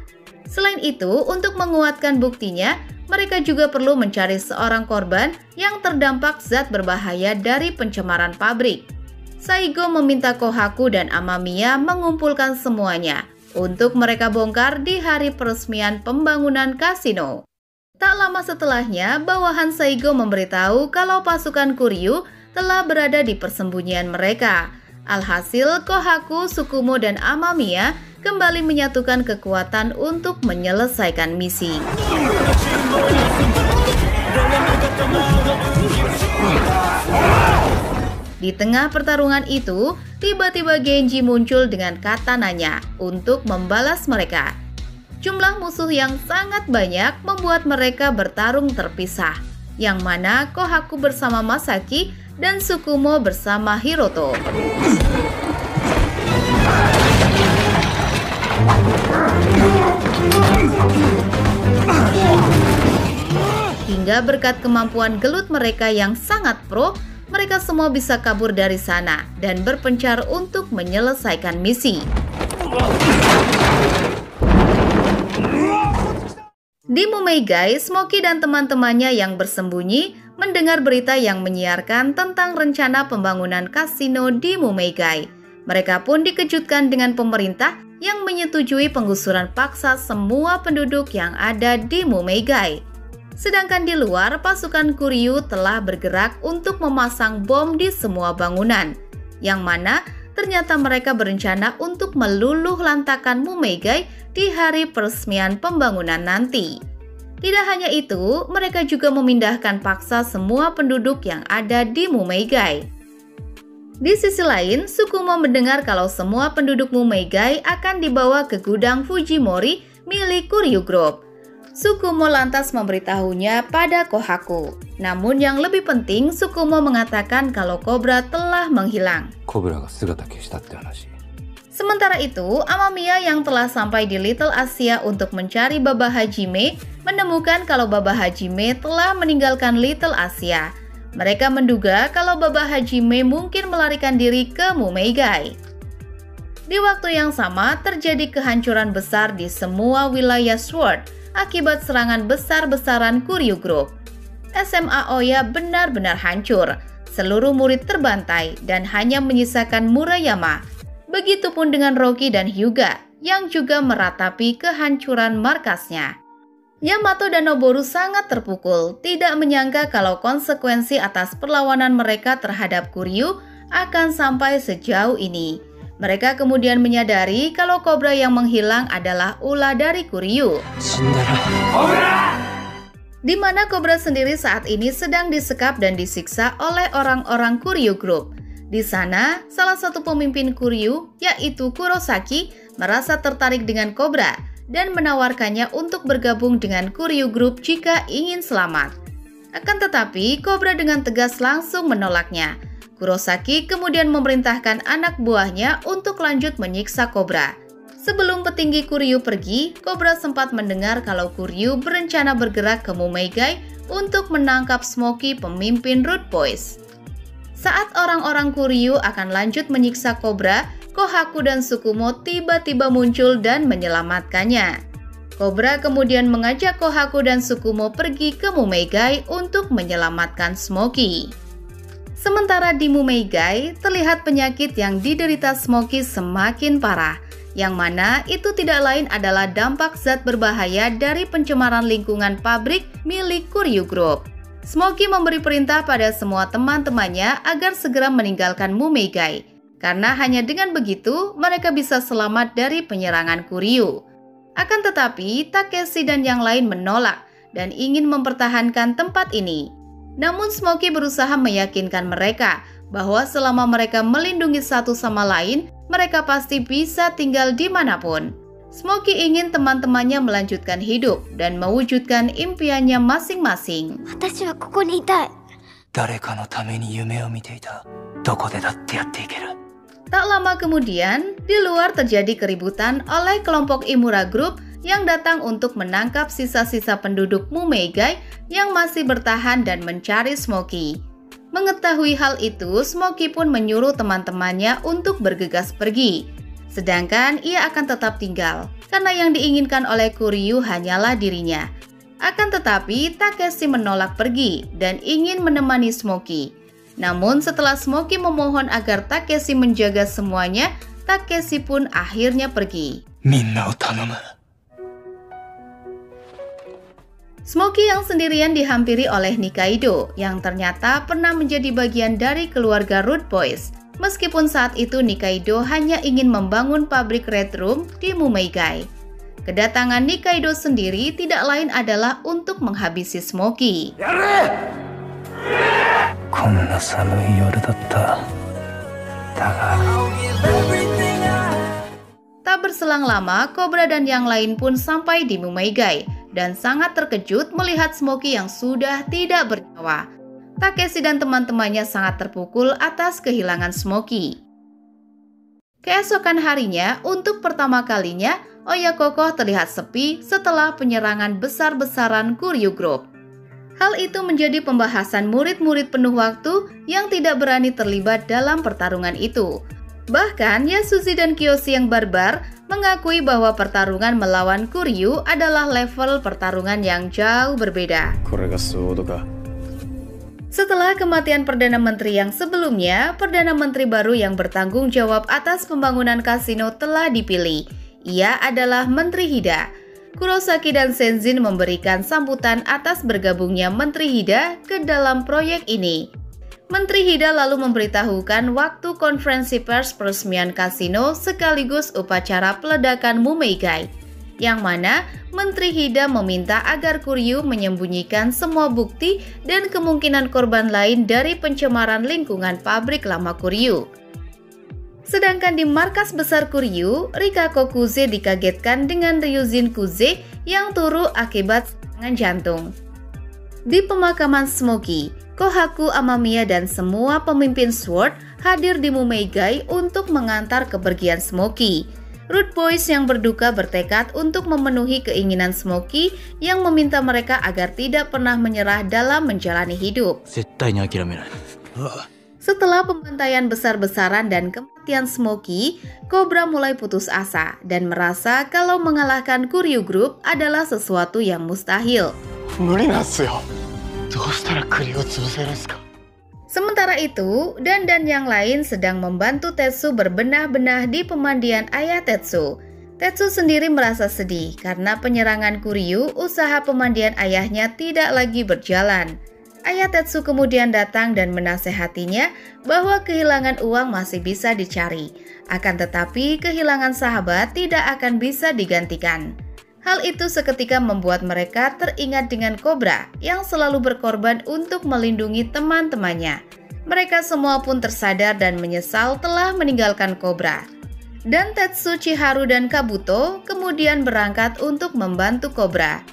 Selain itu, untuk menguatkan buktinya, mereka juga perlu mencari seorang korban yang terdampak zat berbahaya dari pencemaran pabrik. Saigo meminta Kohaku dan Amamiya mengumpulkan semuanya untuk mereka bongkar di hari peresmian pembangunan kasino. Tak lama setelahnya, bawahan Saigo memberitahu kalau pasukan Kuryu telah berada di persembunyian mereka. Alhasil, Kohaku, Tsukumo, dan Amamiya kembali menyatukan kekuatan untuk menyelesaikan misi. Di tengah pertarungan itu, tiba-tiba Genji muncul dengan katananya untuk membalas mereka. Jumlah musuh yang sangat banyak membuat mereka bertarung terpisah, yang mana Kohaku bersama Masaki dan Tsukumo bersama Hiroto. Hingga berkat kemampuan gelut mereka yang sangat pro, mereka semua bisa kabur dari sana dan berpencar untuk menyelesaikan misi. Di Mumegai, Smokey dan teman-temannya yang bersembunyi mendengar berita yang menyiarkan tentang rencana pembangunan kasino di Mumegai. Mereka pun dikejutkan dengan pemerintah yang menyetujui penggusuran paksa semua penduduk yang ada di Mumegai. Sedangkan di luar, pasukan Kuryu telah bergerak untuk memasang bom di semua bangunan, yang mana ternyata mereka berencana untuk meluluh lantakan Mumegai di hari peresmian pembangunan nanti. Tidak hanya itu, mereka juga memindahkan paksa semua penduduk yang ada di Mumegai. Di sisi lain, Tsukumo mendengar kalau semua penduduk Mumegai akan dibawa ke gudang Fujimori milik Kuryu Group. Tsukumo lantas memberitahunya pada Kohaku. Namun yang lebih penting, Tsukumo mengatakan kalau Cobra telah menghilang. Sementara itu, Amamiya yang telah sampai di Little Asia untuk mencari Baba Hajime menemukan kalau Baba Hajime telah meninggalkan Little Asia. Mereka menduga kalau Baba Hajime mungkin melarikan diri ke Mumegai. Di waktu yang sama, terjadi kehancuran besar di semua wilayah Sword akibat serangan besar-besaran Kuryu Group. SMA Oya benar-benar hancur, seluruh murid terbantai dan hanya menyisakan Murayama. Begitupun dengan Rocky dan Hyuga yang juga meratapi kehancuran markasnya. Yamato dan Noboru sangat terpukul, tidak menyangka kalau konsekuensi atas perlawanan mereka terhadap Kuryu akan sampai sejauh ini. Mereka kemudian menyadari kalau Cobra yang menghilang adalah ulah dari Kuryu. Di mana Cobra sendiri saat ini sedang disekap dan disiksa oleh orang-orang Kuryu Group. Di sana, salah satu pemimpin Kuryu, yaitu Kurosaki, merasa tertarik dengan Cobra dan menawarkannya untuk bergabung dengan Kuryu Group jika ingin selamat. Akan tetapi, Cobra dengan tegas langsung menolaknya. Kurosaki kemudian memerintahkan anak buahnya untuk lanjut menyiksa Cobra. Sebelum petinggi Kuryu pergi, Cobra sempat mendengar kalau Kuryu berencana bergerak ke Mumeigai untuk menangkap Smoky, pemimpin Rude Boys. Saat orang-orang Kuryu akan lanjut menyiksa Cobra, Kohaku dan Tsukumo tiba-tiba muncul dan menyelamatkannya. Cobra kemudian mengajak Kohaku dan Tsukumo pergi ke Mumeigai untuk menyelamatkan Smoky. Sementara di Mumeigai, terlihat penyakit yang diderita Smoky semakin parah, yang mana itu tidak lain adalah dampak zat berbahaya dari pencemaran lingkungan pabrik milik Kuryu Group. Smoky memberi perintah pada semua teman-temannya agar segera meninggalkan Mumeigai, karena hanya dengan begitu mereka bisa selamat dari penyerangan Kuryu. Akan tetapi, Takeshi dan yang lain menolak dan ingin mempertahankan tempat ini. Namun Smoky berusaha meyakinkan mereka bahwa selama mereka melindungi satu sama lain, mereka pasti bisa tinggal dimanapun. Smoky ingin teman-temannya melanjutkan hidup dan mewujudkan impiannya masing-masing. 私はここにいたい。誰かのために夢を見ていた。どこでだってやっていける。 Tak lama kemudian, di luar terjadi keributan oleh kelompok Imura Group yang datang untuk menangkap sisa-sisa penduduk Mumeigai yang masih bertahan dan mencari Smoky. Mengetahui hal itu, Smoky pun menyuruh teman-temannya untuk bergegas pergi. Sedangkan ia akan tetap tinggal, karena yang diinginkan oleh Kuryu hanyalah dirinya. Akan tetapi, Takeshi menolak pergi dan ingin menemani Smoky. Namun setelah Smoky memohon agar Takeshi menjaga semuanya, Takeshi pun akhirnya pergi. みんなを頼む。 Smoky yang sendirian dihampiri oleh Nikaido yang ternyata pernah menjadi bagian dari keluarga Rude Boys. Meskipun saat itu Nikaido hanya ingin membangun pabrik Red Room di Mumeigai. Kedatangan Nikaido sendiri tidak lain adalah untuk menghabisi Smoky. こんな寒い夜だった。だが Tak berselang lama, Cobra dan yang lain pun sampai di Mumeigai dan sangat terkejut melihat Smoky yang sudah tidak bernyawa. Takeshi dan teman-temannya sangat terpukul atas kehilangan Smoky. Keesokan harinya, untuk pertama kalinya, Oyakokoh terlihat sepi setelah penyerangan besar-besaran Kuryu Group. Hal itu menjadi pembahasan murid-murid penuh waktu yang tidak berani terlibat dalam pertarungan itu. Bahkan Yasushi dan Kiyoshi yang barbar mengakui bahwa pertarungan melawan Kuryu adalah level pertarungan yang jauh berbeda. これがソードか。 Setelah kematian Perdana Menteri yang sebelumnya, Perdana Menteri baru yang bertanggung jawab atas pembangunan kasino telah dipilih. Ia adalah Menteri Hida. Kurosaki dan Senzin memberikan sambutan atas bergabungnya Menteri Hida ke dalam proyek ini. Menteri Hida lalu memberitahukan waktu konferensi pers peresmian kasino sekaligus upacara peledakan Mumeigai, yang mana Menteri Hida meminta agar Kuryu menyembunyikan semua bukti dan kemungkinan korban lain dari pencemaran lingkungan pabrik lama Kuryu. Sedangkan di markas besar Kuryu, Rikako Kuze dikagetkan dengan Ryujin Kuze yang turu akibat serangan jantung. Di pemakaman Smoky, Kohaku, Amamiya, dan semua pemimpin SWORD hadir di Mumeigai untuk mengantar kepergian Smoky. Rude Boys yang berduka bertekad untuk memenuhi keinginan Smoky yang meminta mereka agar tidak pernah menyerah dalam menjalani hidup. 絶対に諦めない。 Setelah pembantaian besar-besaran dan kematian Smoky, Cobra mulai putus asa dan merasa kalau mengalahkan Kuryu Group adalah sesuatu yang mustahil. 無理なんすよ。どうしたら栗を潰せるんすか。 Sementara itu, Dan yang lain sedang membantu Tetsu berbenah-benah di pemandian ayah Tetsu. Tetsu sendiri merasa sedih karena penyerangan Kuryu, usaha pemandian ayahnya tidak lagi berjalan. Ayah Tetsu kemudian datang dan menasehatinya bahwa kehilangan uang masih bisa dicari. Akan tetapi kehilangan sahabat tidak akan bisa digantikan. Hal itu seketika membuat mereka teringat dengan Cobra yang selalu berkorban untuk melindungi teman-temannya. Mereka semua pun tersadar dan menyesal telah meninggalkan Cobra. Dan Tetsu, Chiharu, dan Kabuto kemudian berangkat untuk membantu Cobra.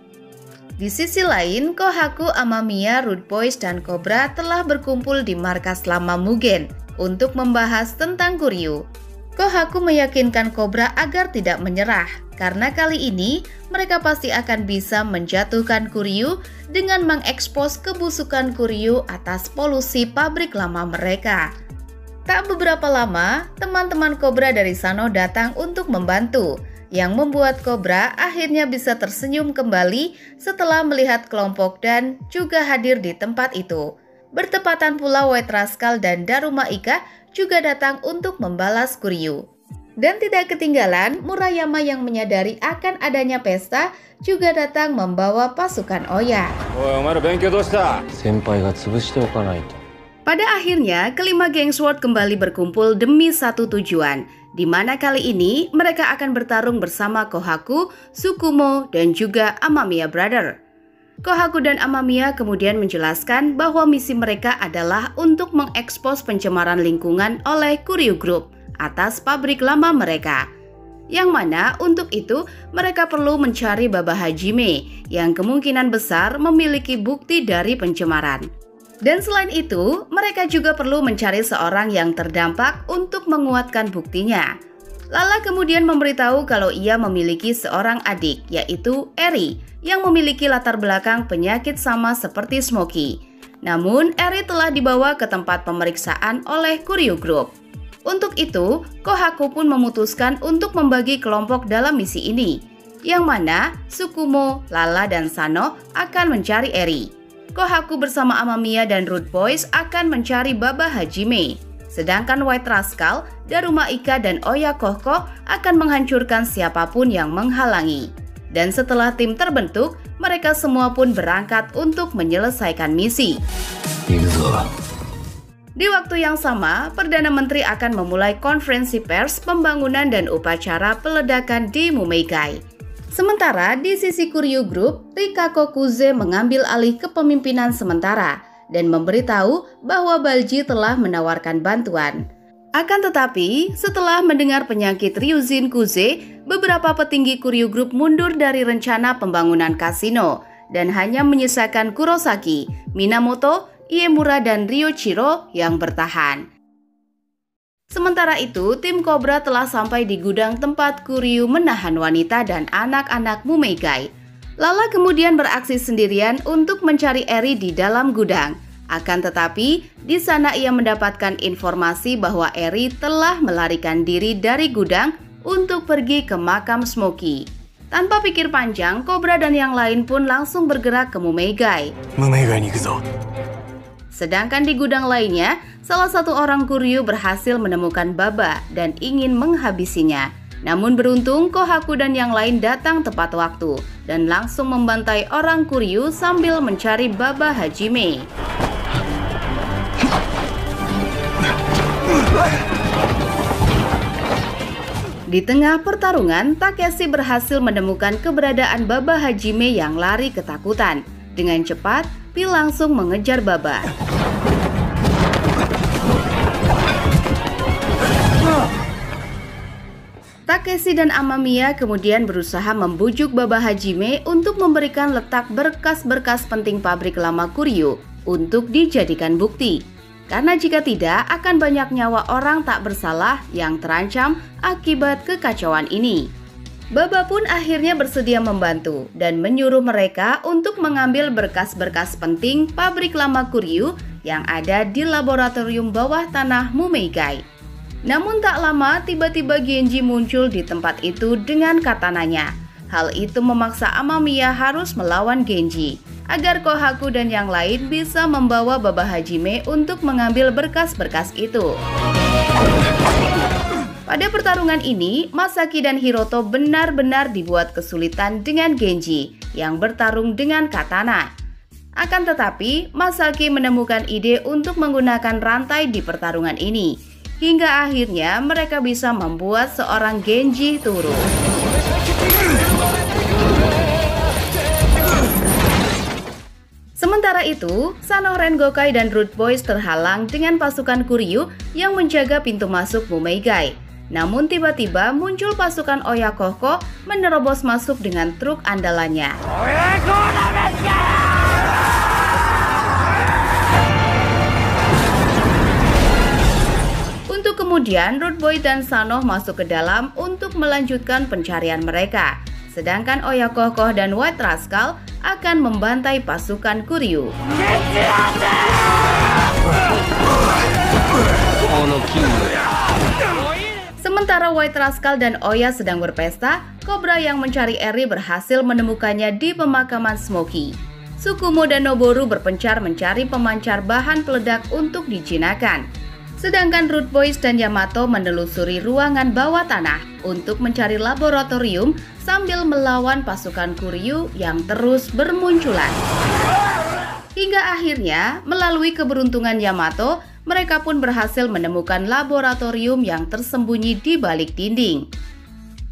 Di sisi lain, Kohaku, Amamiya, Rude Boys, dan Cobra telah berkumpul di markas lama Mugen untuk membahas tentang Kuryu. Kohaku meyakinkan Cobra agar tidak menyerah, karena kali ini mereka pasti akan bisa menjatuhkan Kuryu dengan mengekspos kebusukan Kuryu atas polusi pabrik lama mereka. Tak beberapa lama, teman-teman Cobra dari Sano datang untuk membantu, yang membuat Cobra akhirnya bisa tersenyum kembali setelah melihat kelompok dan juga hadir di tempat itu. Bertepatan pula White Rascal dan Daruma Ika juga datang untuk membalas Kuryu. Dan tidak ketinggalan, Murayama yang menyadari akan adanya pesta juga datang membawa pasukan Oya. Pada akhirnya, kelima geng Sword kembali berkumpul demi satu tujuan, di mana kali ini mereka akan bertarung bersama Kohaku, Tsukumo, dan juga Amamiya Brother. Kohaku dan Amamiya kemudian menjelaskan bahwa misi mereka adalah untuk mengekspos pencemaran lingkungan oleh Kuryu Group atas pabrik lama mereka. Yang mana untuk itu mereka perlu mencari Baba Hajime yang kemungkinan besar memiliki bukti dari pencemaran. Dan selain itu, mereka juga perlu mencari seorang yang terdampak untuk menguatkan buktinya. Lala kemudian memberitahu kalau ia memiliki seorang adik, yaitu Eri, yang memiliki latar belakang penyakit sama seperti Smokey. Namun, Eri telah dibawa ke tempat pemeriksaan oleh Kuryu Group. Untuk itu, Kohaku pun memutuskan untuk membagi kelompok dalam misi ini, yang mana Tsukumo, Lala, dan Sano akan mencari Eri. Kohaku bersama Amamiya dan Rude Boys akan mencari Baba Hajime. Sedangkan White Rascal, Daruma Ika, dan Oya Kohko akan menghancurkan siapapun yang menghalangi. Dan setelah tim terbentuk, mereka semua pun berangkat untuk menyelesaikan misi. Di waktu yang sama, Perdana Menteri akan memulai konferensi pers pembangunan dan upacara peledakan di Mumeigai. Sementara di sisi Kuryu Group, Rikako Kuze mengambil alih kepemimpinan sementara dan memberitahu bahwa Balji telah menawarkan bantuan. Akan tetapi, setelah mendengar penyakit Ryujin Kuze, beberapa petinggi Kuryu Group mundur dari rencana pembangunan kasino dan hanya menyisakan Kurosaki, Minamoto, Iemura, dan Ryoichiro yang bertahan. Sementara itu, tim Cobra telah sampai di gudang tempat Kuryu menahan wanita dan anak-anak Mumeigai. Lala kemudian beraksi sendirian untuk mencari Eri di dalam gudang. Akan tetapi, di sana ia mendapatkan informasi bahwa Eri telah melarikan diri dari gudang untuk pergi ke makam Smokey. Tanpa pikir panjang, Cobra dan yang lain pun langsung bergerak ke Mumeigai. Sedangkan di gudang lainnya, salah satu orang Kuryu berhasil menemukan Baba dan ingin menghabisinya. Namun beruntung Kohaku dan yang lain datang tepat waktu dan langsung membantai orang Kuryu sambil mencari Baba Hajime. Di tengah pertarungan, Takeshi berhasil menemukan keberadaan Baba Hajime yang lari ketakutan. Dengan cepat, Pi langsung mengejar Baba. Takeshi dan Amamiya kemudian berusaha membujuk Baba Hajime untuk memberikan letak berkas-berkas penting pabrik lama Kuryu untuk dijadikan bukti. Karena jika tidak, akan banyak nyawa orang tak bersalah yang terancam akibat kekacauan ini. Baba pun akhirnya bersedia membantu dan menyuruh mereka untuk mengambil berkas-berkas penting pabrik lama Kuryu yang ada di laboratorium bawah tanah Mumeigai. Namun tak lama tiba-tiba Genji muncul di tempat itu dengan katananya. Hal itu memaksa Amamiya harus melawan Genji agar Kohaku dan yang lain bisa membawa Baba Hajime untuk mengambil berkas-berkas itu. Pada pertarungan ini, Masaki dan Hiroto benar-benar dibuat kesulitan dengan Genji yang bertarung dengan katana. Akan tetapi, Masaki menemukan ide untuk menggunakan rantai di pertarungan ini. Hingga akhirnya mereka bisa membuat seorang Genji turun. Sementara itu, Sano Rengokai dan Rude Boys terhalang dengan pasukan Kuryu yang menjaga pintu masuk Mumeigai. Namun tiba-tiba muncul pasukan Oyakohko menerobos masuk dengan truk andalannya. Untuk kemudian Rude Boy dan Sanoh masuk ke dalam untuk melanjutkan pencarian mereka. Sedangkan Oyakohko dan White Rascal akan membantai pasukan Kuryu. Sementara White Rascal dan Oya sedang berpesta, Cobra yang mencari Eri berhasil menemukannya di pemakaman Smoky. Tsukumo dan Noboru berpencar mencari pemancar bahan peledak untuk dijinakan. Sedangkan Rude Boys dan Yamato menelusuri ruangan bawah tanah untuk mencari laboratorium sambil melawan pasukan Kuryu yang terus bermunculan. Hingga akhirnya, melalui keberuntungan Yamato, mereka pun berhasil menemukan laboratorium yang tersembunyi di balik dinding.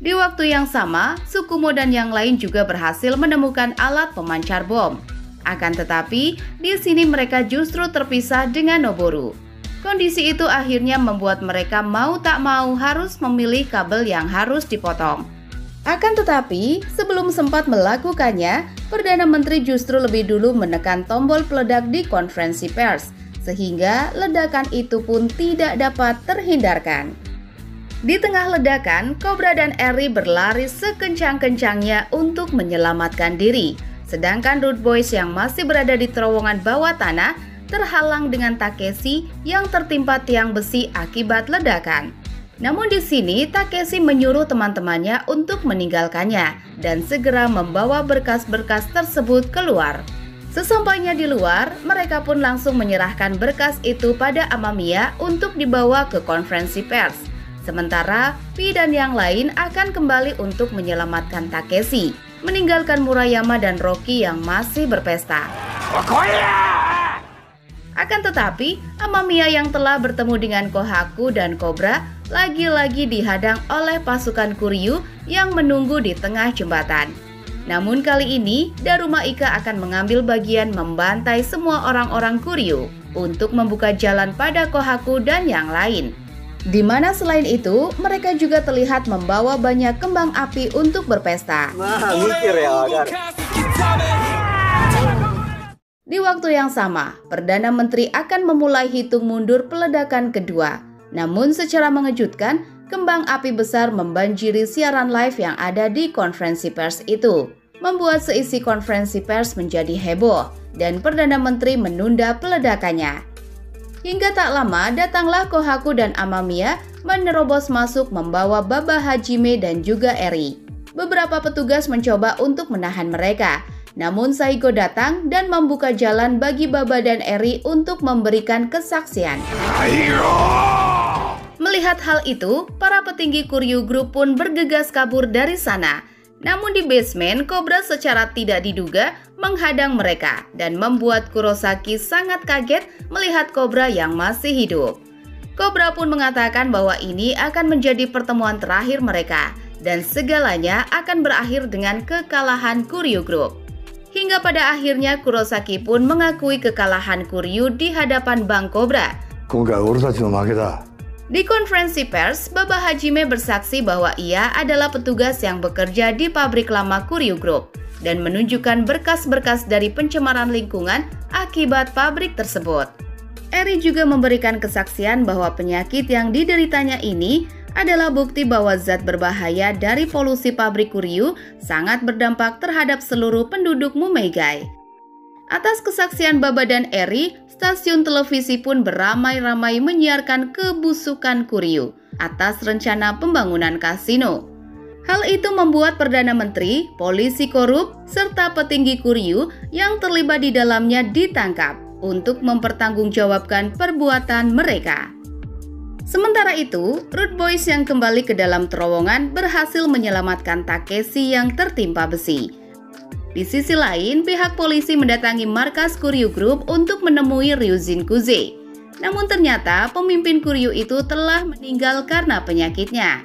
Di waktu yang sama, Tsukumo dan yang lain juga berhasil menemukan alat pemancar bom. Akan tetapi, di sini mereka justru terpisah dengan Noboru. Kondisi itu akhirnya membuat mereka mau tak mau harus memilih kabel yang harus dipotong. Akan tetapi, sebelum sempat melakukannya, Perdana Menteri justru lebih dulu menekan tombol peledak di konferensi pers, sehingga ledakan itu pun tidak dapat terhindarkan. Di tengah ledakan, Cobra dan Eri berlari sekencang-kencangnya untuk menyelamatkan diri, sedangkan Rude Boys yang masih berada di terowongan bawah tanah terhalang dengan Takeshi yang tertimpa tiang besi akibat ledakan. Namun di sini Takeshi menyuruh teman-temannya untuk meninggalkannya dan segera membawa berkas-berkas tersebut keluar. Sesampainya di luar, mereka pun langsung menyerahkan berkas itu pada Amamiya untuk dibawa ke konferensi pers. Sementara Pi dan yang lain akan kembali untuk menyelamatkan Takeshi, meninggalkan Murayama dan Rocky yang masih berpesta. Akan tetapi, Amamiya yang telah bertemu dengan Kohaku dan Cobra lagi-lagi dihadang oleh pasukan Kuryu yang menunggu di tengah jembatan. Namun kali ini, Daruma Ika akan mengambil bagian membantai semua orang-orang Kuryu untuk membuka jalan pada Kohaku dan yang lain. Di mana selain itu, mereka juga terlihat membawa banyak kembang api untuk berpesta. Di waktu yang sama, Perdana Menteri akan memulai hitung mundur peledakan kedua. Namun secara mengejutkan, kembang api besar membanjiri siaran live yang ada di konferensi pers itu, membuat seisi konferensi pers menjadi heboh dan Perdana Menteri menunda peledakannya. Hingga tak lama, datanglah Kohaku dan Amamiya menerobos masuk membawa Baba Hajime dan juga Eri. Beberapa petugas mencoba untuk menahan mereka, namun Saigo datang dan membuka jalan bagi Baba dan Eri untuk memberikan kesaksian. Melihat hal itu, para petinggi Kuryu Group pun bergegas kabur dari sana. Namun di basement, Cobra secara tidak diduga menghadang mereka dan membuat Kurosaki sangat kaget melihat Cobra yang masih hidup. Cobra pun mengatakan bahwa ini akan menjadi pertemuan terakhir mereka dan segalanya akan berakhir dengan kekalahan Kuryu Group. Hingga pada akhirnya Kurosaki pun mengakui kekalahan Kuryu di hadapan Bang Cobra. Di konferensi pers, Baba Hajime bersaksi bahwa ia adalah petugas yang bekerja di pabrik lama Kuryu Group dan menunjukkan berkas-berkas dari pencemaran lingkungan akibat pabrik tersebut. Eri juga memberikan kesaksian bahwa penyakit yang dideritanya ini adalah bukti bahwa zat berbahaya dari polusi pabrik Kuryu sangat berdampak terhadap seluruh penduduk Mumeigai. Atas kesaksian Baba dan Eri, stasiun televisi pun beramai-ramai menyiarkan kebusukan Kuryu atas rencana pembangunan kasino. Hal itu membuat Perdana Menteri, polisi korup, serta petinggi Kuryu yang terlibat di dalamnya ditangkap untuk mempertanggungjawabkan perbuatan mereka. Sementara itu, Rude Boys yang kembali ke dalam terowongan berhasil menyelamatkan Takeshi yang tertimpa besi. Di sisi lain, pihak polisi mendatangi markas Kuryu Group untuk menemui Ryujin Kuze. Namun ternyata pemimpin Kuryu itu telah meninggal karena penyakitnya.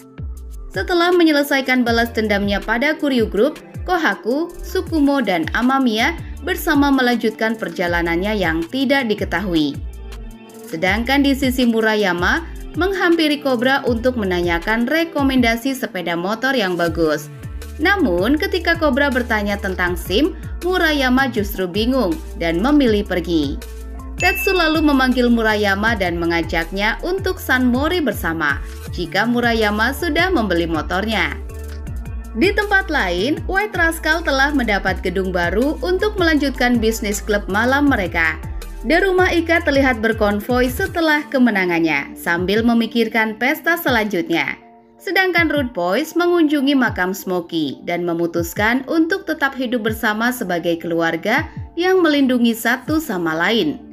Setelah menyelesaikan balas dendamnya pada Kuryu Group, Kohaku, Tsukumo, dan Amamiya bersama melanjutkan perjalanannya yang tidak diketahui. Sedangkan di sisi Murayama, menghampiri Cobra untuk menanyakan rekomendasi sepeda motor yang bagus. Namun, ketika Cobra bertanya tentang SIM, Murayama justru bingung dan memilih pergi. Tetsu lalu memanggil Murayama dan mengajaknya untuk San Mori bersama jika Murayama sudah membeli motornya. Di tempat lain, White Rascal telah mendapat gedung baru untuk melanjutkan bisnis klub malam mereka. Daruma Ika terlihat berkonvoi setelah kemenangannya sambil memikirkan pesta selanjutnya. Sedangkan Rude Boys mengunjungi makam Smokey dan memutuskan untuk tetap hidup bersama sebagai keluarga yang melindungi satu sama lain.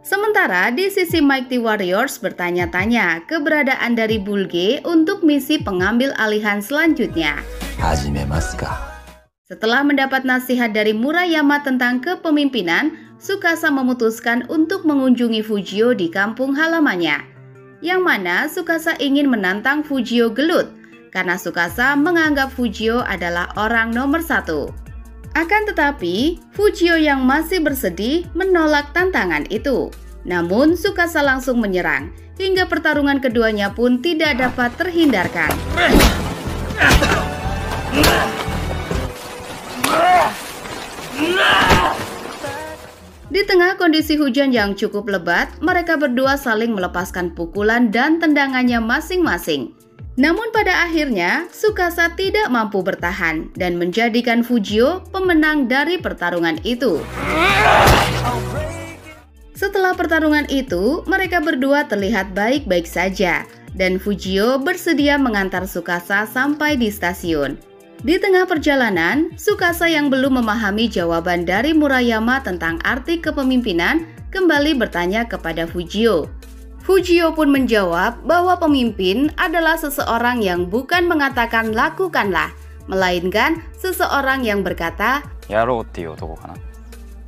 Sementara di sisi Mighty Warriors bertanya-tanya keberadaan dari Bulge untuk misi pengambil alihan selanjutnya. Setelah mendapat nasihat dari Murayama tentang kepemimpinan, Tsukasa memutuskan untuk mengunjungi Fujio di kampung halamannya. Yang mana Tsukasa ingin menantang Fujio gelut, karena Tsukasa menganggap Fujio adalah orang nomor 1. Akan tetapi, Fujio yang masih bersedih menolak tantangan itu. Namun, Tsukasa langsung menyerang, hingga pertarungan keduanya pun tidak dapat terhindarkan. Di tengah kondisi hujan yang cukup lebat, mereka berdua saling melepaskan pukulan dan tendangannya masing-masing. Namun pada akhirnya, Tsukasa tidak mampu bertahan dan menjadikan Fujio pemenang dari pertarungan itu. Setelah pertarungan itu, mereka berdua terlihat baik-baik saja dan Fujio bersedia mengantar Tsukasa sampai di stasiun. Di tengah perjalanan, Tsukasa yang belum memahami jawaban dari Murayama tentang arti kepemimpinan kembali bertanya kepada Fujio. Fujio pun menjawab bahwa pemimpin adalah seseorang yang bukan mengatakan lakukanlah, melainkan seseorang yang berkata,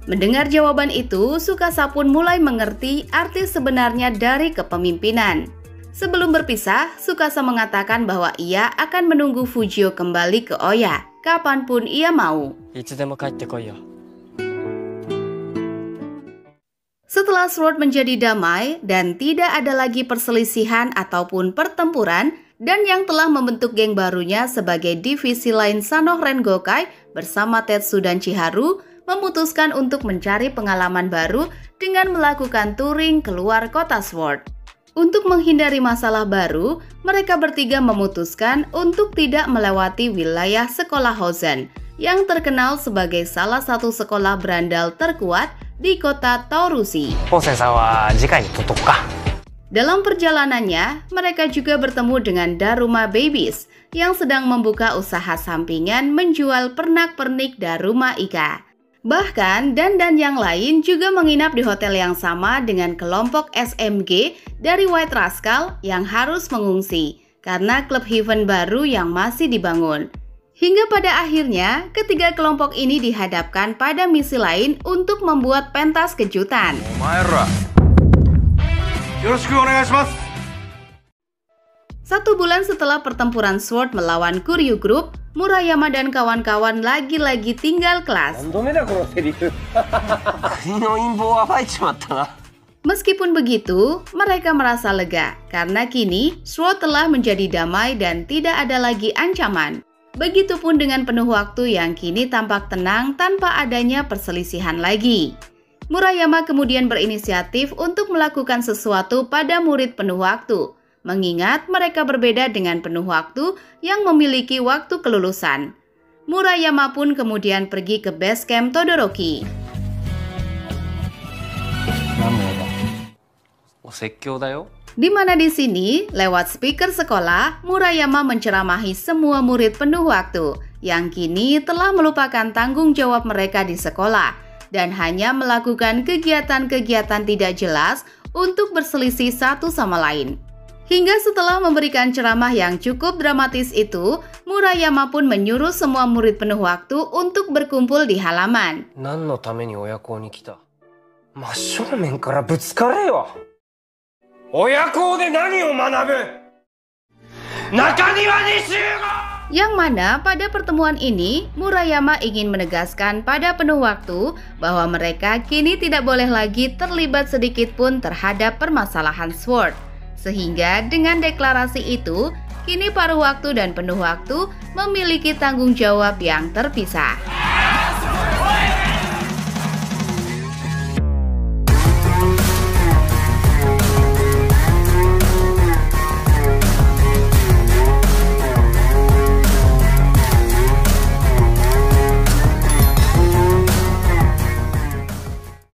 Mendengar jawaban itu, Tsukasa pun mulai mengerti arti sebenarnya dari kepemimpinan. Sebelum berpisah, Tsukasa mengatakan bahwa ia akan menunggu Fujio kembali ke Oya, kapanpun ia mau. Setelah Sword menjadi damai dan tidak ada lagi perselisihan ataupun pertempuran, dan yang telah membentuk geng barunya sebagai divisi lain Sanoh Rengokai bersama Tetsu dan Chiharu, memutuskan untuk mencari pengalaman baru dengan melakukan touring keluar kota Sword. Untuk menghindari masalah baru, mereka bertiga memutuskan untuk tidak melewati wilayah sekolah Hozen, yang terkenal sebagai salah satu sekolah berandal terkuat di kota Tourushi. Dalam perjalanannya, mereka juga bertemu dengan Daruma Babies yang sedang membuka usaha sampingan menjual pernak-pernik Daruma Ika. Bahkan Dan yang lain juga menginap di hotel yang sama dengan kelompok SMG dari White Rascal yang harus mengungsi karena klub Heaven baru yang masih dibangun. Hingga pada akhirnya, ketiga kelompok ini dihadapkan pada misi lain untuk membuat pentas kejutan. Satu bulan setelah pertempuran Sword melawan Kuryu Group, Murayama dan kawan-kawan lagi-lagi tinggal kelas. Meskipun begitu, mereka merasa lega karena kini Sword telah menjadi damai dan tidak ada lagi ancaman. Begitupun dengan penuh waktu yang kini tampak tenang tanpa adanya perselisihan lagi. Murayama kemudian berinisiatif untuk melakukan sesuatu pada murid penuh waktu, mengingat mereka berbeda dengan penuh waktu yang memiliki waktu kelulusan. Murayama pun kemudian pergi ke base camp Todoroki. Di mana di sini, lewat speaker sekolah, Murayama menceramahi semua murid penuh waktu yang kini telah melupakan tanggung jawab mereka di sekolah dan hanya melakukan kegiatan-kegiatan tidak jelas untuk berselisih satu sama lain. Hingga setelah memberikan ceramah yang cukup dramatis itu, Murayama pun menyuruh semua murid penuh waktu untuk berkumpul di halaman. Yang mana pada pertemuan ini, Murayama ingin menegaskan pada penuh waktu bahwa mereka kini tidak boleh lagi terlibat sedikit pun terhadap permasalahan Sword. Sehingga dengan deklarasi itu, kini paruh waktu dan penuh waktu memiliki tanggung jawab yang terpisah.